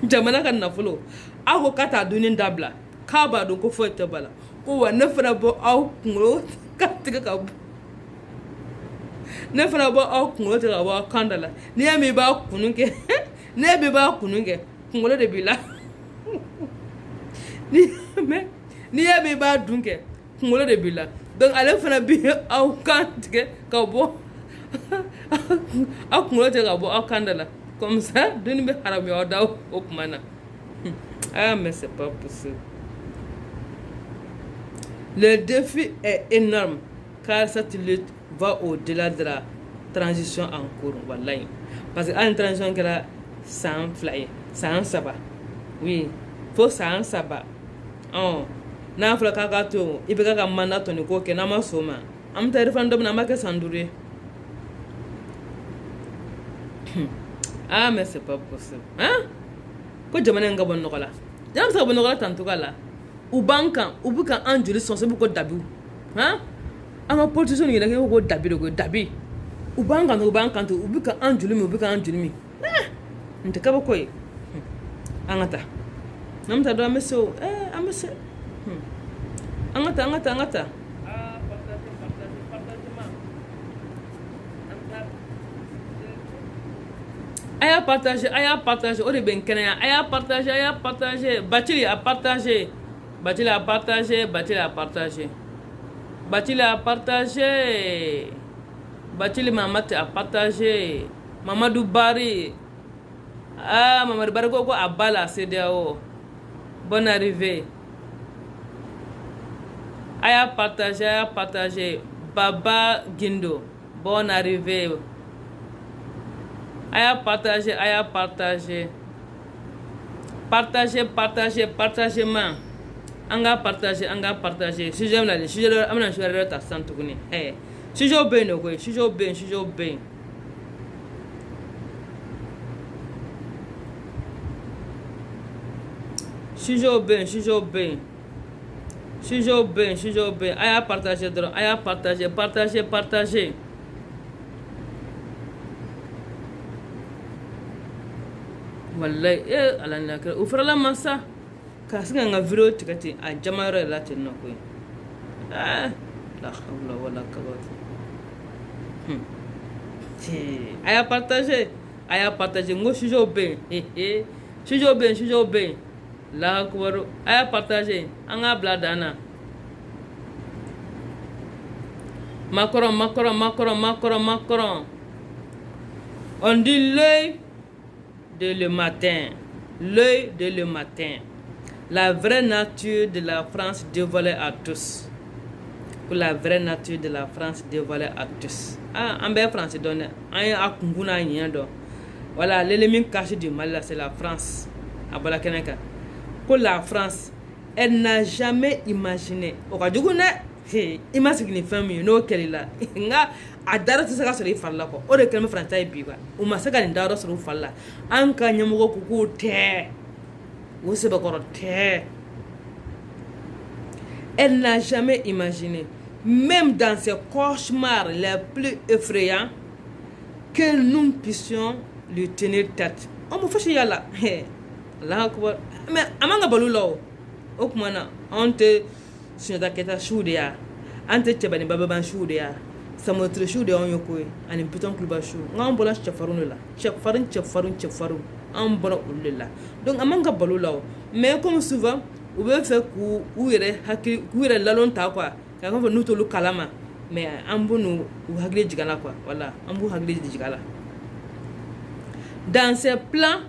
jamana ka nafolo aw ko k'a t'a dunni dabila k'a b'a dɔn ko foyi tɛ ba la ko wa ne fana bɔ aw kunkolo ka tigɛ ka bɔ aw kan da la n'i y'a mɛn i b'a kunu kɛ kunkolo de b'i la n'i y'a mɛn i b'a dun kɛ kunkolo de b'i la donc ale fana bi aw kan tigɛ ka bɔ aw kunkolo tigɛ ka bɔ aw kan da la comme ça dunni bɛ haramuya aw da o kuma na mais c'est pas possible. Le défi est énorme car cette lutte va au-delà de la transition en cours. Wallahi. Parce que une transition qui est sans flyer, sans sabbat. Oui, faut sans sabbat. Oh, n'a pas kakato, il peut pas mandat ton ko ke na masoma. Am ta référendum na make sandure. Mais c'est pas possible. Hein? Ko jamana nga bon nokola. Jam sa bon nokola tantuka la. U bankan u bɛ ka an joli sɔn ko dabi an ka politiciens yɛrɛ kɛ ko dabi u b'an kan u bɛ ka an joli min u bɛ ka an joli min n tɛ kabako ye an ka taa n'an bɛ taa dɔrɔn an bɛ se o an bɛ se an ka taa a y'a partager o de bɛ n kɛnɛya a y'a partager Bathily a partager Bathily a partagé. Bathily Mahamat a partagé. Mamadou Bari. Mamadou Bari ko a ba la CEDEAO. Bonne arrivée. A y'a partagé. Baba Guindo. Bonne arrivée. A y'a partagé. Partagement. An ka partager sujet la sujet amna sujet ta san tuguni sujet bɛ yen koyi sujet bɛ yen a y'a partager dɔrɔn a y'a partager wallahi ala na kɛ o farala masa ka se ka n ka video tigɛ ten a jama yɔrɔ de la ten nɔ koyi la hawla wala quwwata a y'a partager n ko sujet bɛ yen Sujo ben. La Akbar. Aya partager. Anga bladana. Macron. On dit l'œil de le matin. L'œil de le matin. La vraie nature de la France dévoilée à tous. Pour la vraie nature de la France dévoilée à tous. Ah, en bel français donné. Voilà, l'ennemi caché du mal là, c'est la France. Pour la France, elle n'a jamais imaginé. Imagine famille, no kelila. Nga adara tsaka sori falla ko. O de kelme français biwa. O masaka ni daro sori falla. Anka nyamugo kuku te. Wo se bakoro te. Elle n'a jamais imaginé, même dans ses cauchemars les plus effrayants, que nous puissions lui tenir tête. On me fait yalla. Allah akbar. Mais amanga balulo. Okumana, on te Sunjata Keita shudia, ante Tchebani Bababan shudia, Samotre shudia on yokoi, and in Piton Kluba shu, Nambola Chafarunula, Chafarun, Ambora Ulilla. Donc amanga balula, mais comme souvent, ou veut faire courir lalon takwa, car on veut nous le kalama, mais ambonu ou hagli jigala quoi, voilà, ambu hagli jigala. Dans ses plans,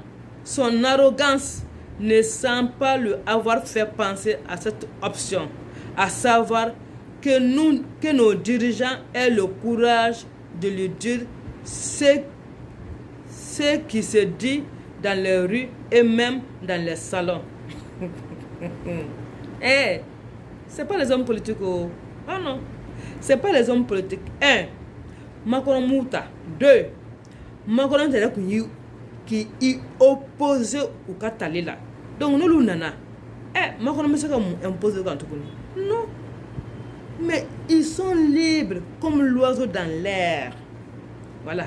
son arrogance ne semble pas lui avoir fait penser à cette option, à savoir que nos dirigeants aient le courage de lui dire ce qui se dit dans les rues et même dans les salons. Eh, c'est pas les hommes politiques. Oh non, c'est pas les hommes politiques. 1. Macron Mouta. 2. Macron qui est opposé au Catalina. Donc nous nana. Macron me sait imposer quand tout. Non. Mais ils sont libres comme l'oiseau dans l'air. Voilà.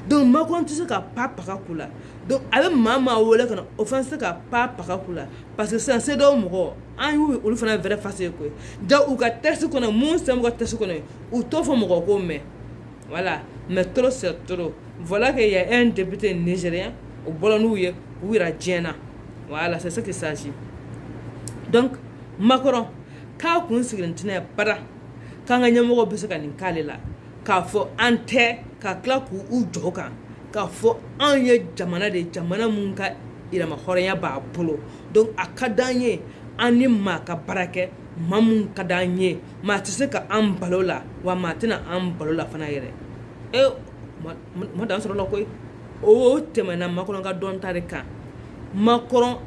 Donc Macron tu sais qu'à pas parakula. Donc avec maman ou là quand offense qu'à pas parakula parce que c'est d'homme gros. Ah oui, on fait un vrai face quoi. Donc ou ka test qu'on a mon c'est mon test qu'on a ou toi faut me comme voilà. Mais trop c'est trop. Voilà qu'il y a un député nigérien au Bolonouye où il a Djena. Voilà, c'est ça qu'il s'agit. Donc Macron quand on se grantina para quand on mo be saka nin kalela ka fo ante ka kla ku u joka ka fo anye jamana de jamana mun ka ira ma horenya ba polo donc akadanye ani ma ka barake mamun kadanye ma tse ka ambalola wa matina ambalola fana yere mo dan soro lokoy o temana Macron ka don tarika Macron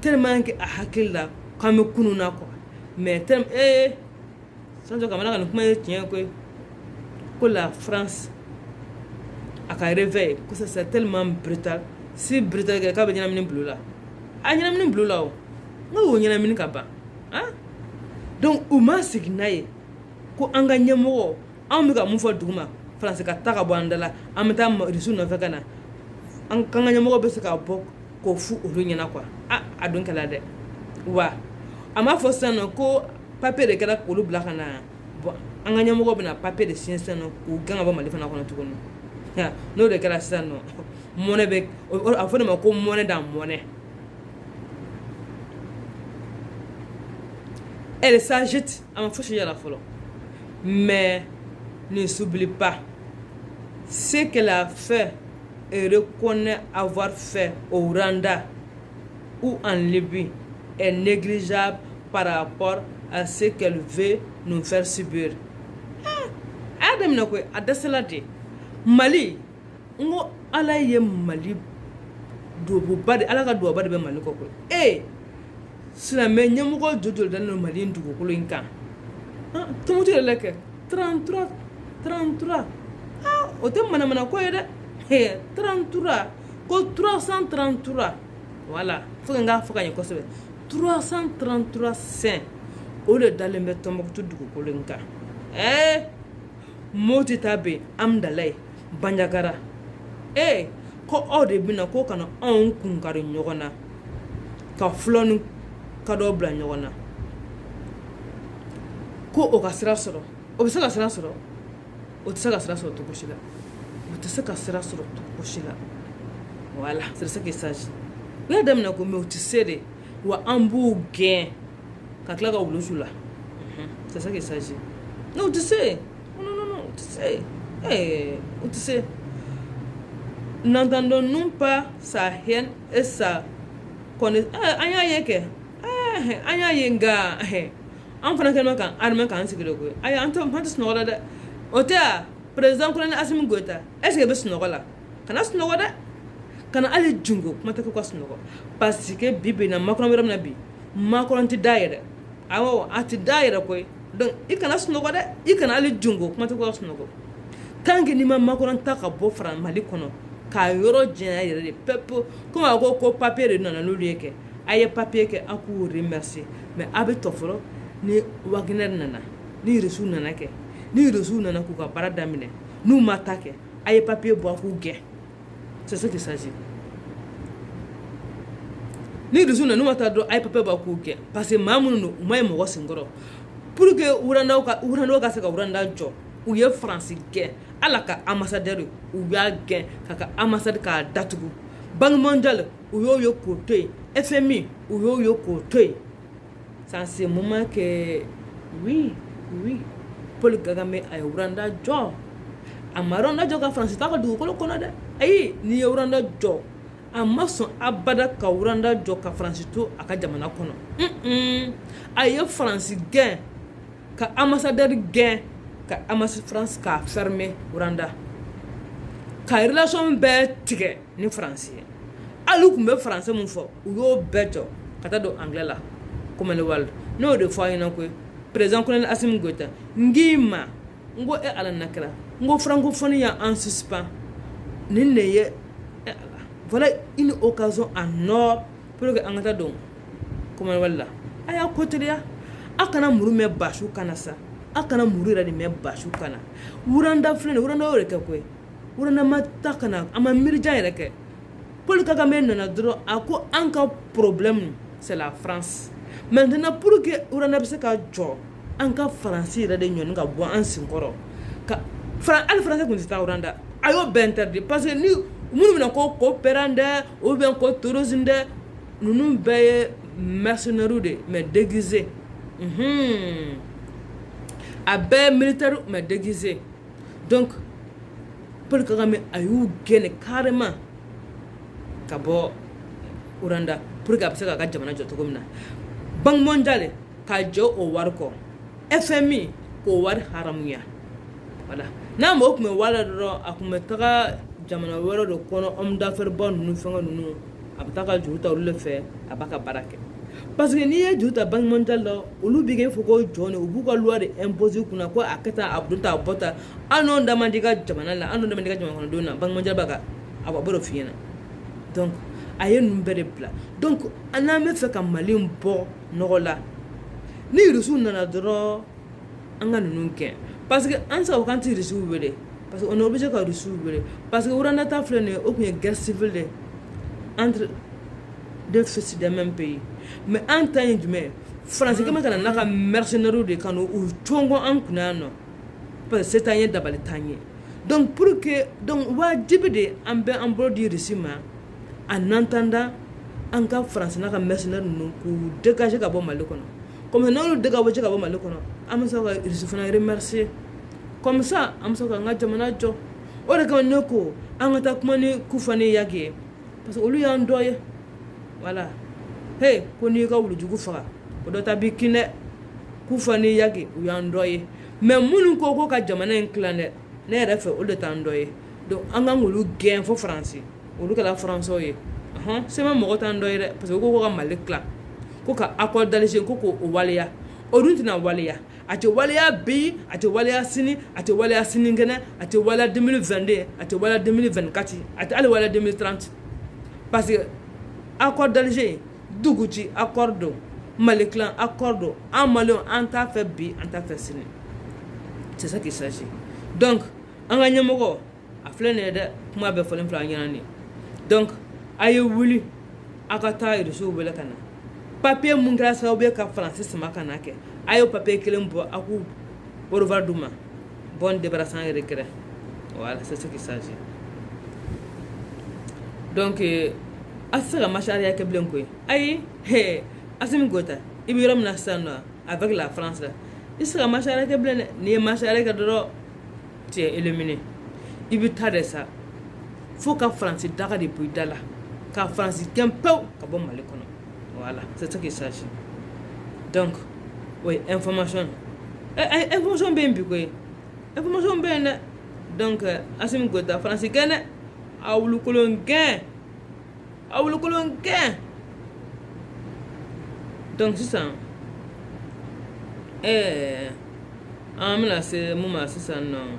tellement que a hakilla comme kununa ko mais tellement sans que kamana kan kuma tien ko la France a ka réveil que ça c'est tellement brutal si brutal que ka banyana min blue là a nyana min blue là o ngo nyana min ka ba hein donc o ma signaye ko anga nyamo an bi ka mu fo duguma France ka taka bandala amta risu no fe kana an kan nyamo be se ka bok ko fu o nyana quoi a don kala de wa ama fo sano ko papier de kala ko lu bla kana bon an ganya mo bina papier de science no ko ganga ba mali fana ko na tukono ha no de kala sano monnaie be a fo de ma ko monnaie dans monnaie elle s'agite ama fo chez la folo mais ne s'oublie pas ce qu'elle a fait et reconnaît avoir fait au Rwanda ou en Libye est négligeable par rapport à ce qu'elle veut nous faire subir. Adam na ko adasalade Mali ngo ala ye Mali do bo bade ala ka do bade be Mali ko sila me nyamo ko dodol dan Mali ndugo ko linka tumuti leke 33 o tem mana ko yede 33 ko 333 voilà faut nga faut ka ko sebe 333 saints au lieu d'aller mettre Tombouctou du Kokolenka. Moti tabe amdalay banjagara. Ko ode bina ko kana on kunkari nyogona. Ka flonu ka dobla nyogona. Ko o kasira soro. O bisa kasira soro. O tisa kasira soro to koshila. O tisa kasira soro to koshila. Voilà, c'est ça qu'il s'agit. u y'a daminɛ ko mais u tɛ se de wa an b'u gɛn ka tila ka wulu su la c'est ça qu'il s'agit. Non, tu sais. Non, tu sais. Tu sais. N'entendons-nous pas sa haine et sa connaissance. Anya yeke. Anya yenga. On fana kɛnɛ kan armée kan sigi de koyi. Ayi an tɛ sunɔgɔ la dɛ. O tɛ a président kolonɛli Asimi Goyita. Est-ce que i bɛ sunɔgɔ la? Kana sunɔgɔ dɛ. Kana hali jungo kuma tɛ kɛ ka sunɔgɔ. Parce que bi bi in na Macron bɛ yɔrɔ min na bi, Macron tɛ da yɛrɛ. Awɔ a tɛ da yɛrɛ koyi. Donc i kana sunɔgɔ dɛ. I kana hali jungo kuma tɛ kɛ ka sunɔgɔ. Tant que ni ma Macron ta ka bɔ fara Mali kɔnɔ k'a yɔrɔ jɛnya yɛrɛ de pepe comme a ko papier de nana n'olu ye kɛ. A ye papier kɛ a k'u remercier mais a bɛ tɔ fɔlɔ ni Wagner nana ni reçu nana kɛ ni reçu nana k'u ka baara daminɛ n'u ma ta kɛ a ye papier bɔ a k'u gɛn. C'est ce qu'il s'agit. Ni reçu nana n'u ma ta dɔrɔn a ye papier bɔ a k'u gɛn parce que maa minnu don u ma ye mɔgɔ senkɔrɔ pour que wurandaw ka se ka wuranda jɔ u ye Faransi gɛn ala ka ambassadeur u y'a gɛn ka ambassade k'a datugu Banque mondiale u y'o ye k'o to yen FMI u y'o ye k'o to yen. C'est ce moment que oui Paul Kagame a ye wuranda jɔ a ma wuranda jɔ ka Faransi ta ka dugukolo kɔnɔ dɛ ayi n'i ye wuranda jɔ a ma sɔn abada ka wuranda jɔ ka Faransi to a ka jamana kɔnɔ a ye Faransi gɛn ka ambassadeur gɛn ka ambassade France k'a fermer wuranda ka relation bɛɛ tigɛ ni Faransi ye hali u tun bɛ français mun fɔ u y'o bɛɛ jɔ ka taa don anglais la Commonwealth n'o de fɔ a ɲɛna koyi président colonel Assimi Goïta n k'i ma n ko ala na kɛra n ko francophonie ya en suspens nin de ye voilà une occasion en or pour que an ka taa don Commonwealth la a y'a ko teliya a kana muru mɛn basiw kana sa a kana muru yɛrɛ de mɛn basiw kana wuranda filɛ nin wuranda y'o de kɛ koyi wuranda ma ta kana a ma miirijan yɛrɛ kɛ Paul Kagame nana dɔrɔn a ko an ka problème c'est la France. Maintenant pour que wuranda bɛ se ka jɔ an ka Faransi yɛrɛ de ɲɔni ka bɔ an senkɔrɔ ka hali Faransi tun tɛ taa wuranda a y'o bɛɛ interdit parce que ni minnu bɛna ko coopérant dɛ ou bien ko tourisme dɛ ninnu bɛɛ ye mercenaires de mais déguisés a bɛɛ militaire mais déguisés donc Paul Kagame a y'u gɛnɛ carrément ka bɔ wuranda pour que a bɛ se k'a ka jamana jɔ cogo min na Banque mondiale ka jɔ o wari kɔ FMI k'o wari haramuya voilà n'a mɔgɔ tun bɛ wari la dɔrɔn a tun bɛ taga jamana wɛrɛ de kɔnɔ homme d'affaires ba ninnu fɛngɛ ninnu a bɛ taa ka juru ta olu de fɛ a b'a ka baara kɛ parce que n'i ye juru ta Banque mondiale la olu b'i kɛ fɔ ko jɔn de u b'u ka loi de imposer kunna ko a kɛ tan a don tan a bɔ tan an n'o da man di ka jamana la an n'o da man di ka jamana kɔnɔdenw na Banque mondiale b'a ka a bɔ dɔ f'i ɲɛna donc a ye ninnu bɛɛ de bila donc n'an bɛ fɛ ka Mali bɔ nɔgɔ la ni Rusiw nana dɔrɔn an ka ninnu gɛn parce que an sago k'an tɛ Rusiw wele parce que on est obligé ka Rusiw wele parce que wuranda ta filɛ nin ye o tun ye guerre civile de entre deux fils d'un même pays mais an ta ye jumɛn ye Faransi kɛmɛ ka na n'a ka mercenaires de ka n'u cɔngɔ an kunna yan nɔ parce que se t'an ye dabali t'an ye donc pour que donc wajibi de an bɛ an bolo di Rusi ma en attendant an ka Faransi n'a ka mercenaires ninnu k'u dégager ka bɔ Mali kɔnɔ comme n'olu dégager ka bɔ Mali kɔnɔ an bɛ se ka Rusi fana remercier comme ça an bɛ se ka an ka jamana jɔ o de kama ne ko an ka taa kuma ni Kufa ni Yaki ye parce que olu y'an dɔ ye voilà hey ko n'i ka wulujugu faga o dɔ ta b'i kin dɛ Kufa ni Yaki u y'an dɔ ye mais minnu ko ko ka jamana in tilan dɛ ne yɛrɛ fɛ olu de t'an dɔ ye donc an kan k'olu gɛn fo Faransi olu kɛra Faransɛw ye sema mɔgɔ t'an dɔ ye dɛ parce que ko ka Mali tilan ko ka accord d'Alger ko k'o waleya o dun tɛna waleya a tɛ waleya bi a tɛ waleya sini a tɛ waleya sinikɛnɛ a tɛ waleya 2022 a tɛ waleya 2024 a tɛ hali waleya 2030 parce que accord d'Alger dugu ci accord don Mali tilan accord don an Maliens an t'a fɛ bi an t'a fɛ sini c'est ça qu'il s'agit donc an ka ɲɛmɔgɔ a filɛ nin ye dɛ kuma bɛɛ fɔlen filɛ an ɲɛna nin donc a ye wuli a ka taa Rusiw wele ka na papier mun kɛra sababu ye ka Faransi sama ka na kɛ a y'o papier kelen bɔ a k'u au revoir d'u ma bonne débarrassant et regret voilà c'est ce qu'il s'agit donc Asaka machari ke blen koy. Ayi, Assimi Goïta, il y a avec la France là. Il sera machari ke blen ni machari ke doro tu es éliminé. Il veut t'arrêter ça. Faut que France daga de puis dala. Ka France qu'un peu ka bon mal kono. Voilà, c'est ça qu'il s'agit. Donc, oui, information. Information bien bi koy. Information bien. Donc, Assimi Goïta France gagne. Awulu kolon gagne. Awulu kolon gagne. Donc, c'est ça. C'est moi, c'est ça, non.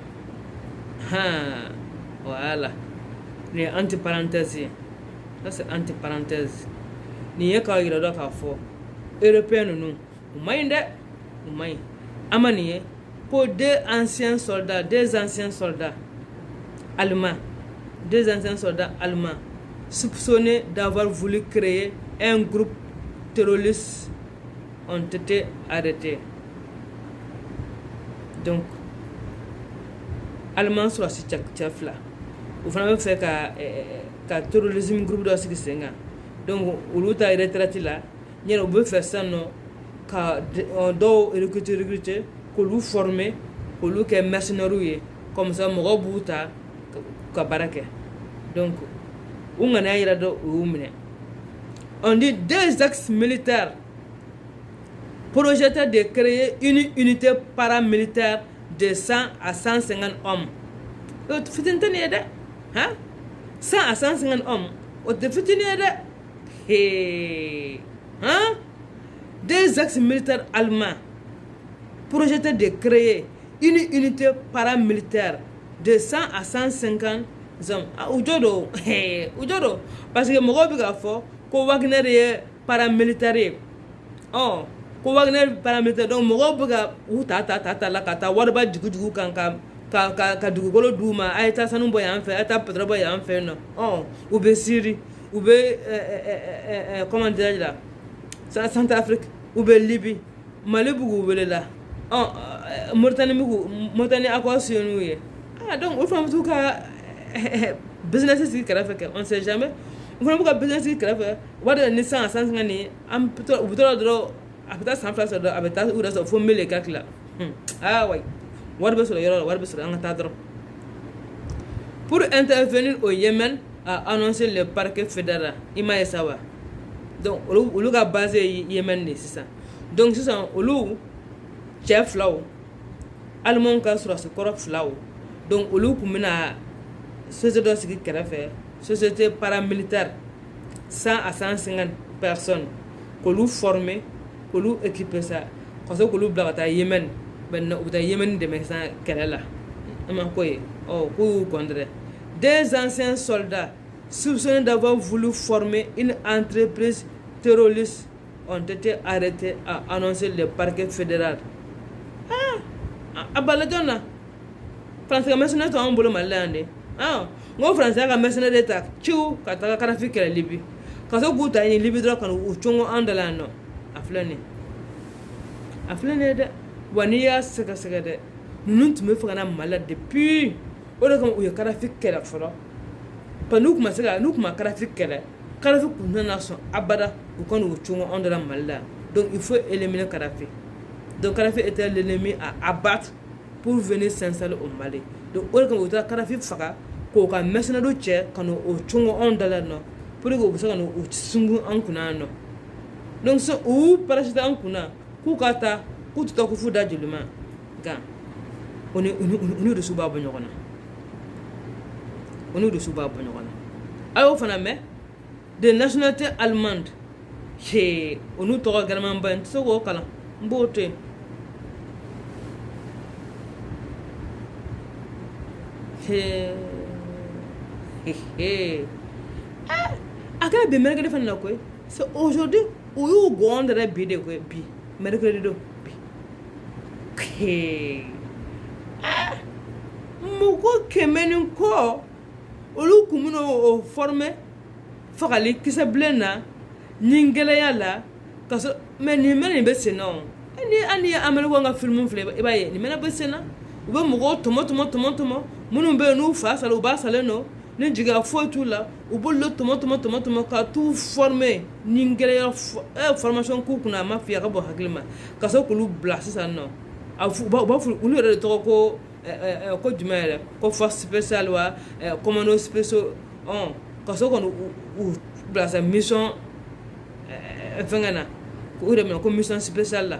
Voilà. Les entre-parenthèses. Ça, c'est entre-parenthèses. Ni ye ka yira do ka fo. Européens, nous. Oumaï. Amaniye. Pour deux anciens soldats allemands. Deux anciens soldats allemands soupçonnés d'avoir voulu créer un groupe terroriste ont été arrêtés. Donc, Allemands sur la chef là. Vous avez fait que terrorisme groupe de ce qui donc, au lieu de retraiter là, il on veut faire ça non, qu'on doit recruter, qu'on nous former, qu'on nous que mercenaires comme ça, mon robota, qu'abarake. Donc, on a eu on dit deux axes militaires projetaient de créer une unité paramilitaire de 100 à 150 hommes. Tu fais une idée, hein? 100 à 150 hommes. Tu fais une idée, hein? Deux axes militaires allemands projetaient de créer une unité paramilitaire de 100 à 150 hommes. Ujodo, parce que mon gars fort, que Wagner est paramilitaire. Oh, que Wagner paramilitaire. Donc mon gars ta la kata warba jugu ka dugukolo duma ayta sanu boy en fait ayta pedro boy en fait non. Oh, ou be Syrie, ou be comment dire là, Centrafrique, ou be Libye, Mali bugu wele là. Oh, Mauritanie à quoi sur nous? Ah donc on fait tout cas business qui fait on sait jamais. On fait beaucoup business qui fait. What the Nissan 150 ni am plutôt ou plutôt après 100 francs de avec ta ou ça faut 1000 calcul là. Ah ouais. What be sur yoro what be sur un tadro. Pour intervenir au Yémen, a annoncé le parquet fédéral Ima Sawa. Donc au lieu de basé Yémen c'est ça. Donc c'est ça au lieu chef là allemand ka sur ce corps là. Donc au lieu pour mener société ce qui fait société paramilitaire 100 à 150 personnes que nous former que nous équiper ça parce que nous blata Yémen ben au Yémen de médecins qu'elle là ama koy oh pour contre des anciens soldats soupçonnés d'avoir voulu former une entreprise terroriste ont été arrêtés, a annoncé le parquet fédéral. Abaladona France ka mercenaire to ambolo malande ngo France ka mercenaire ta chiu ka fikira Libye ka so guta ni Libye dro kan uchungo andala no aflane de waniya sega de nunun tume fana malade depuis o de comme o ka fikira foro panu kuma sega nu kuma ka fikira kunna so abada o kan uchungo andala malade. Donc il faut éliminer Kadhafi. Donc Kadhafi était l'ennemi à abattre pour venir s'installer au Mali. Donc on a dit Kadhafi faka ko ka mercenaire do che kanu o chungo on dala no pour que vous soyez o sungu an kuna no. Donc so ou parachute an kuna ku kata ku to ku fuda juluma ga on de suba bo nyokona. On de suba bo nyokona. Ayo fana me de nationalité allemande. He onu to garman ban so go kala mbote. Akala be mercredi fan la koy. C'est aujourd'hui où you go on the bide koy bi mercredi do bi. Moko kemenin ko olu kumuno o former fakali kisa blena ningele yala kaso mais ni mena be sena ani amel ko nga film fle e baye ni mena be sena ube mugo tomo munu be no fa sala uba sala no ni jiga foyi t'u la u bolo tɔmɔ ka t'u former ni gɛlɛya formation k'u kunna a ma f'i ye a ka bɔ hakili ma ka sɔrɔ k'olu bila sisan nɔ u b'a fɔ olu yɛrɛ de tɔgɔ ko jumɛn yɛrɛ ko force spéciale wa commando spéciaux ka sɔrɔ kɔni u bila sa mission fɛngɛ na k'u yɛrɛ minɛ ko mission spéciale la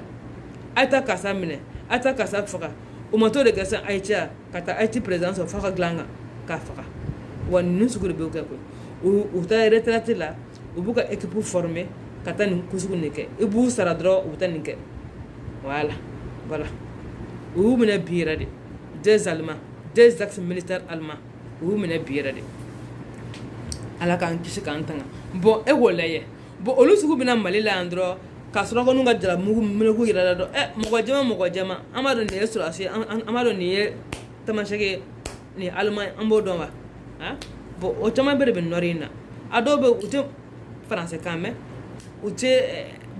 a ye taa karisa minɛ a ye taa karisa faga o ma to de kɛ sisan a ye caya ka taa Haïti président sɔrɔ f'a ka dilan kan k'a faga wa ninnu sugu de b'o kɛ koyi u taa retraite la u b'u ka équipe former ka taa nin ko sugu nin kɛ i b'u sara dɔrɔn u bɛ taa nin kɛ voilà u y'u minɛ bi yɛrɛ de des Allemands des ex-militaires allemands u y'u minɛ bi yɛrɛ de ala k'an kisi k'an tanga bon e k'o lajɛ bon olu sugu bɛna Mali la yan dɔrɔn ka sɔrɔ ko n'u ka jalamugu minɛku yɛrɛ la dɔrɔn mɔgɔ jɛma an b'a dɔn nin ye sɔrɔsi an b'a dɔn nin ye tamasɛki nin Allemagne an b'o dɔn wa bon o caman bɛɛ de bɛ nɔri in na a dɔw bɛ u tɛ faransɛkan mɛn u tɛ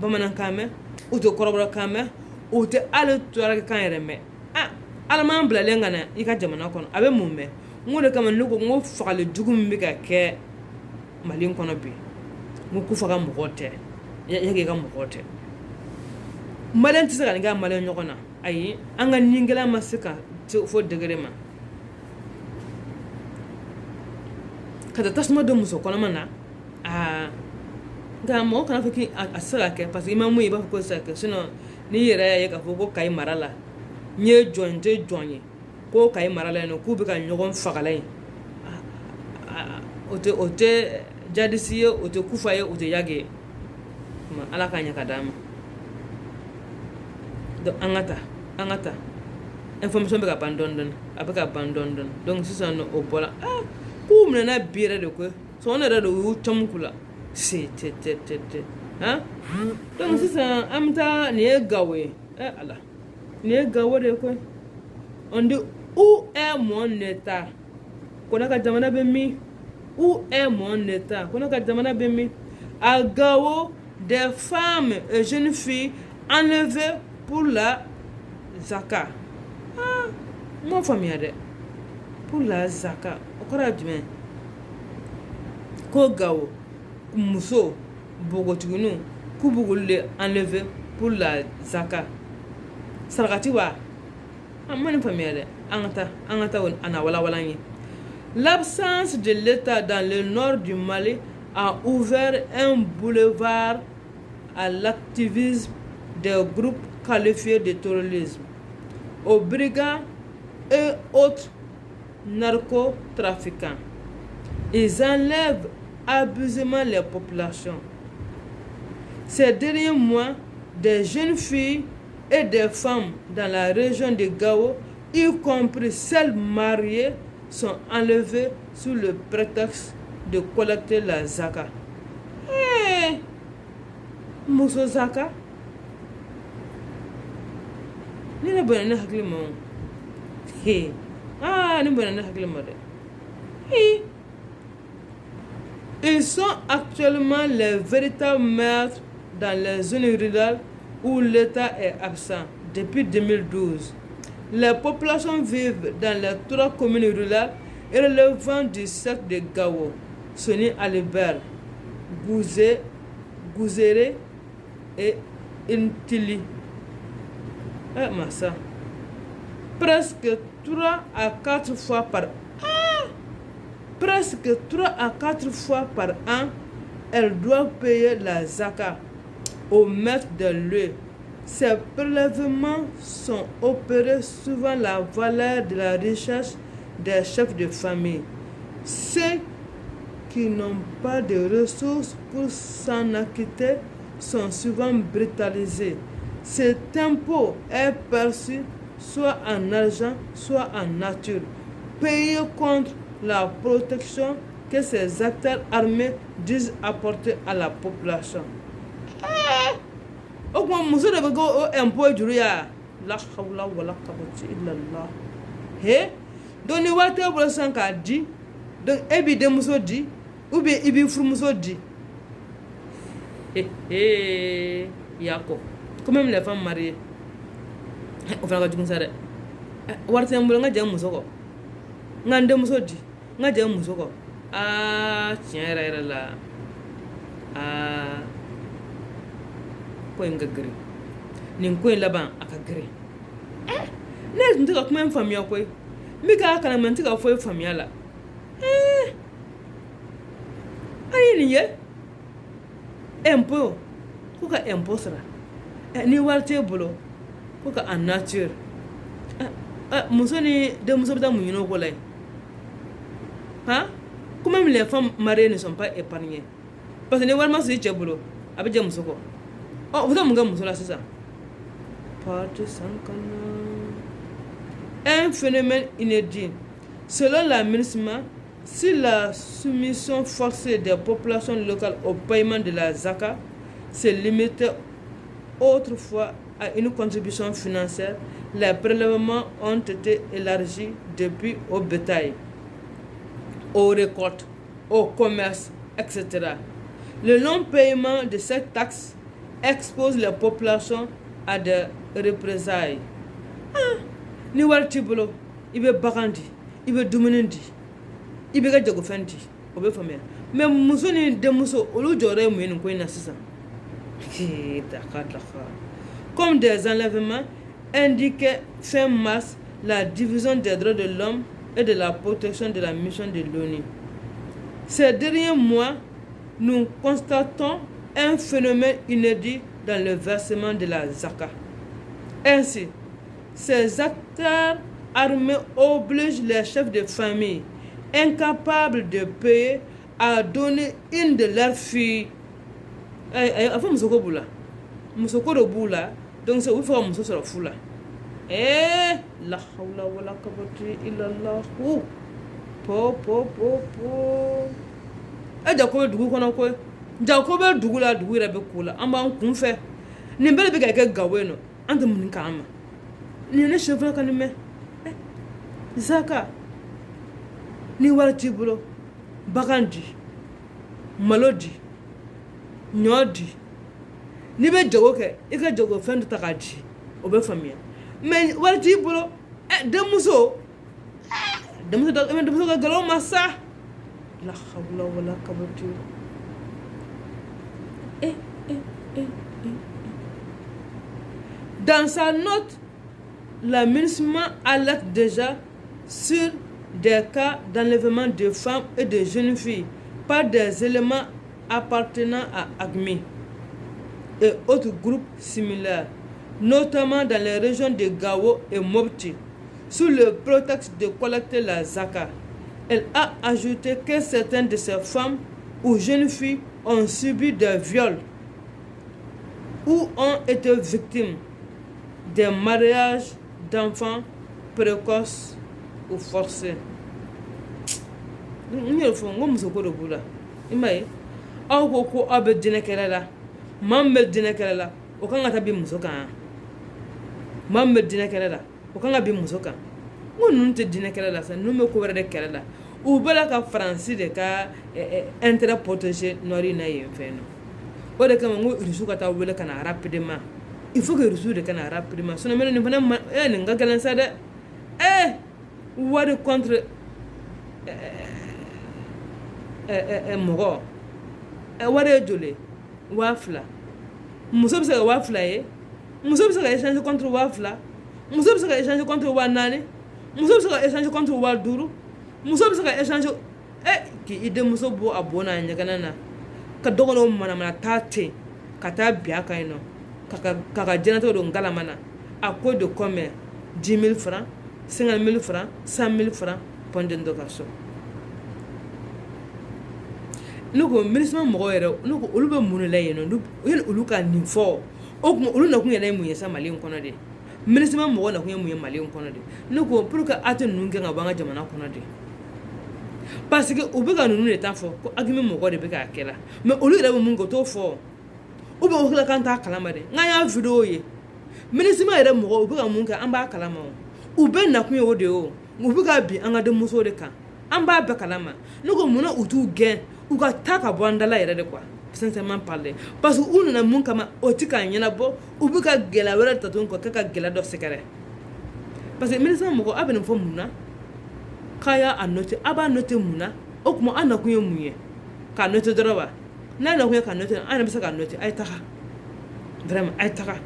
bamanankan mɛn u tɛ kɔrɔbɔrɔkan mɛn u tɛ hali tuarɛkan yɛrɛ mɛn Allemagne bilalen ka na i ka jamana kɔnɔ a bɛ mun mɛn n ko de kama ne ko n ko fagali jugu min bɛ ka kɛ Mali kɔnɔ bi n ko k'u faga mɔgɔw tɛ yaki ka mɔgɔw tɛ Maliyɛn tɛ se ka nin kɛ a Maliyɛn ɲɔgɔn na ayi an ka nigɛlɛya ma se ka fo degré ma ka taa tasuma don muso kɔnɔma na nka mɔgɔ kana fɔ k'a tɛ se ka kɛ parce que i ma mun ye i b'a fɔ ko tɛ se ka kɛ sinon n'i yɛrɛ y'a ye k'a fɔ ko Kayi mara la n ye jɔn n tɛ jɔn ye ko Kayi mara la yen nɔ k'u bɛ ka ɲɔgɔn fagala yen o tɛ jadisi ye o tɛ kufa ye o tɛ yage ye ala k'a ɲɛ ka d'an ma donc an ka taa information bɛ ka ban dɔɔni a bɛ ka ban dɔɔni donc sisan o bɔra k'u minɛna bi yɛrɛ de koyi sɔgɔn yɛrɛ de u y'u tɔmu k'u la se tɛ donc sisan an bɛ taa nin ye Gawo ye ala nin ye Gawo de koyi on dit où est mon état ko ne ka jamana bɛ min où est mon état ko ne ka jamana bɛ min à Gawo des femmes et jeunes filles enlevées pour la zaka m'o faamuya dɛ pour la zaka o kɔrɔ ye jumɛn ko Gawo muso bogotigininw k'u b'u k'olu de enlever pour la zaka sarakati wa an ma nin faamuya dɛ an ka taa a na walawala n ye. L'absence de l'État dans le nord du Mali a ouvert un boulevard à l'activisme des groupes qualifiés de terrorisme, aux brigands et autres narcotrafiquants. Ils enlèvent abusément les populations. Ces derniers mois, des jeunes filles et des femmes dans la région de Gao, y compris celles mariées, sont enlevées sous le prétexte de collecter la zaka. Muso zaka? Ni ne bɔra ne hakili ma o. Ni bɔra ne hakili ma dɛ. Ils sont actuellement les véritables maîtres dans les zones rurales où l'État est absent depuis 2012. Les populations vivent dans les 3 communes rurales relevant du secteur de Gao, Soni Alibert, Gouzéré et Intili. Massa. Presque 3 à 4 fois par an. Presque 3 à 4 fois par an, elles doivent payer la zaka au maître de lieu. Ces prélèvements sont opérés suivant la valeur de la richesse des chefs de famille. Ceux qui n'ont pas de ressources pour s'en acquitter sont souvent brutalisés. Cet impôt est perçu soit en argent, soit en nature, payé contre la protection que ces acteurs armés disent apporter à la population. O kuma muso de bɛ ko o impôt juru ya la hawla wala quwwata illa Allah. Donc ni wari t'e bolo sisan k'a di, donc e b'i denmuso di ou bien i b'i furumuso di. Yako. Comme même les femmes mariées. O fana ka jugu sa dɛ. Wari tɛ n bolo n ka jɛn muso kɔ. N ka n denmuso di. N ka jɛn muso kɔ. tiɲɛ yɛrɛ yɛrɛ la ko in ka girin nin ko in laban a ka girin ne tun tɛ ka kuma in faamuya koyi n bɛ k'a kalama n tɛ ka foyi faamuya la a ye nin ye impôt ko ka impôt sara ni wari t'e bolo ko ka en nature muso ni denmuso bɛ taa mun ɲini o ko la yen comment les femmes mariées ne sont pas épargnées parce que ni wari ma sɔrɔ i cɛ bolo a bɛ jɛ muso kɔ o bɛ taa mun kɛ muso la sisan partie sankana un phénomène inédit selon la MINUSMA. Si la soumission forcée des populations locales au paiement de la ZACA se limitait autrefois à une contribution financière, les prélèvements ont été élargis depuis au bétail, aux récoltes, au commerce, etc. Le non-paiement de cette taxe expose les populations à des représailles. Ni wari t'i bolo i bɛ bagan di i bɛ dumuni di i bɛ ka jagofɛn di o bɛ faamuya mais muso ni denmuso olu jɔyɔrɔ ye mun ye nin ko in na sisan comme des enlèvements indiquait fin mars la division des droits de l'homme et de la protection de la mission de l'ONU. Ces derniers mois, nous constatons un phénomène inédit dans le versement de la ZACA. Ainsi, ces acteurs armés obligent les chefs de famille incapables de payer à donner une de leurs filles. Enfin, musoko bula, musoko de bula, donc c'est où faut muso sera fula. La hawla wala quwwata illa Allah. Po. Jakobe dugu kono ko, Jakobe dugu la dugu yɛrɛ bɛ ko la, an b'an kun fɛ. Nin bɛɛ de bɛ ka kɛ gawo ye nɔ, an tɛ mun k'an ma. Nin ne chef ka nin mɛn. Zaka, ni wari t'i bolo, bagan di, malo di, ɲɔ di. N'i bɛ jago kɛ, i ka jago fɛn dɔ ta k'a di, o bɛ faamuya. Mais wari t'i bolo, denmuso ka galon ma sa. La hawla wala quwwata. Dans sa note, la MINUSMA alerte déjà sur des cas d'enlèvement de femmes et de jeunes filles par des éléments appartenant à AQMI et autres groupes similaires, notamment dans les régions de Gao et Mopti, sous le prétexte de collecter la ZACA. Elle a ajouté que certaines de ces femmes ou jeunes filles ont subi des viols ou ont été victimes des mariages d'enfants précoces ou forcés. Nous faut ngo musoko do bula. Imai aw ko abe dinekela la. Mambe dinekela la. O kan ta bi musoka. Mambe dinekela la. O kan bi musoka. Ngo nun te dinekela la sa nu me ko were de kela la. U bela ka français de ka intérêt protégé nori na yen feno. O de kama ngo risu ka ta wele kana rapidement. Il faut que risu de kana rapidement. Sinon mena ni fana ni ngakelen sa de. Wari contre mɔgɔ wari ye joli 2000 muso bɛ se ka 2000 ye muso bɛ se ka échanger contre 2000 muso bɛ se ka échanger contre 4000 muso bɛ se ka échanger contre 5000 muso bɛ se ka échanger k'i denmuso bɔ a bɔ n'a ɲɛgɛnɛ na ka dɔgɔnɔw manamana taa ten ka taa bin a kan yen nɔ ka jɛnɛtigɛ don ngalama na à cause de combien 10 000 francs 50 000 francs 100 000 francs pendant de ka so. Nous ko MINUSMA mɔgɔ yɛrɛ nous ko olu bɛ mun la yen nɔ olu ka nin fɔ o kuma olu na kun yɛrɛ ye mun ye sa Mali in kɔnɔ de MINUSMA mɔgɔ na kun ye mun ye Mali in kɔnɔ de nous ko pour que acte ninnu kɛ ka bɔ an ka jamana kɔnɔ de parce que u bɛ ka ninnu de ta fɔ ko AQMI mɔgɔ de bɛ k'a kɛ la mais olu yɛrɛ bɛ mun kɛ o t'o fɔ ou bien o kila kan t'a kalama de n y'a vidéo ye MINUSMA yɛrɛ mɔgɔ u bɛ ka mun kɛ an b'a kalama u bɛ na kun ye o de ye o u bɛ ka bin an ka denmuso de kan an b'a bɛɛ kalama ne ko mun na u t'u gɛn u ka taa ka bɔ an dala yɛrɛ de quoi sincèrement parler parce que u nana mun kama o ti k'a ɲɛnabɔ u bɛ ka gɛlɛya wɛrɛ ta tuguni k'a gɛlɛya dɔ sɛgɛrɛ parce que MINUSMA mɔgɔ a bɛ nin fɔ mun na k'a y'a noter a b'a noter mun na o kuma an na kun ye mun ye k'a noter dɔrɔn wa n'a na kun ye k'a noter an yɛrɛ bɛ se k'a noter a ye taga vraiment a ye taga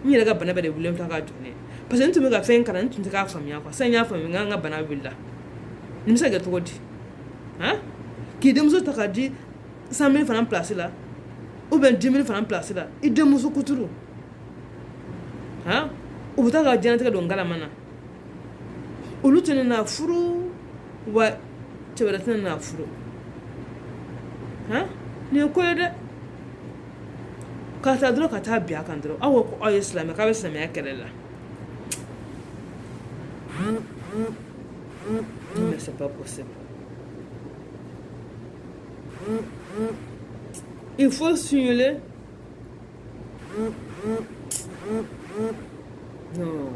n yɛrɛ ka bana bɛɛ de wuli n bɛ taa k'a jɔ ne ye parce que n tun bɛ ka fɛn kalan n tun tɛ k'a faamuya quoi sisan n y'a faamuya n ka bana wulila nin bɛ se ka kɛ cogo di han k'i denmuso ta k'a di 100 000 fana place la ou bien 10 000 fana place la i denmuso kuturu han u bɛ taa ka diɲɛlatigɛ don galama na olu tɛna n'a furu wa cɛ wɛrɛ tɛna n'a furu han nin ye ko ye dɛ k'a ta dɔrɔn ka taa bin a kan dɔrɔn aw ko aw ye silamɛ k'a bɛ silamɛya kɛlɛ la mais c'est pas possible. Il faut signaler. Non.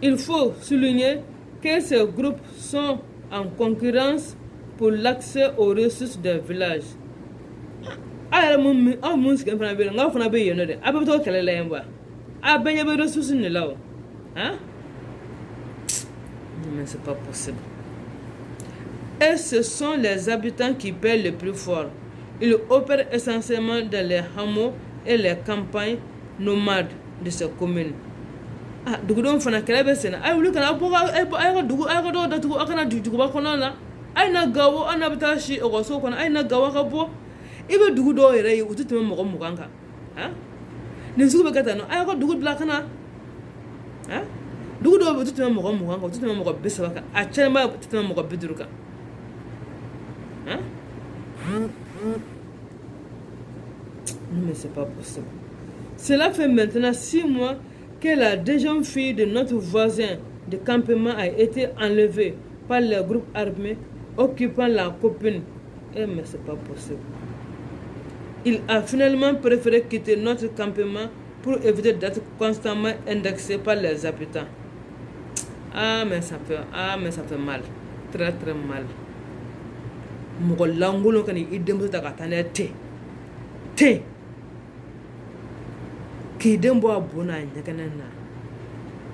Il faut souligner que ces groupes sont en concurrence pour l'accès aux ressources des villages. A mun sigi fana bɛ yen nka fana bɛ yen nɔ dɛ a bɛɛ bɛ to kɛlɛ la yen wa a bɛɛ ɲɛ bɛ ressources de la o hein mais c'est pas possible. Et ce sont les habitants qui paient le plus fort. Ils opèrent essentiellement dans les hameaux et les campagnes nomades de ces communes. Ah dugudenw fana kɛlɛ bɛ sen na a wuli kana bɔ a ka dugu a ka dɔw datugu a kana duguba kɔnɔ la a ye na Gawo a n'a bɛ taa si ekɔliso kɔnɔ a ye na Gawo ka bɔ. I bɛ dugu dɔw yɛrɛ ye u tɛ tɛmɛ mɔgɔ 20 kan han nin sugu bɛ kɛ tan nɔ a y'a ka dugu bila ka na han dugu dɔw bɛ u tɛ tɛmɛ mɔgɔ 20 kan u tɛ tɛmɛ mɔgɔ 30 kan a cɛnba tɛ tɛmɛ mɔgɔ 50 kan han non mais c'est pas possible. Cela fait maintenant 6 mois que la deuxième fille de notre voisin de campement a été enlevée par les groupes armés occupant la copine. Eh mais c'est pas possible. Il a finalement préféré quitter notre campement pour éviter d'être constamment indexé par les habitants. Ah mais ça fait mal. Très très mal. Mɔgɔ lankolon ka n'i denmuso ta ka taa n'a ye ten k'i den bɔ a bon n'a ɲɛgɛnɛ na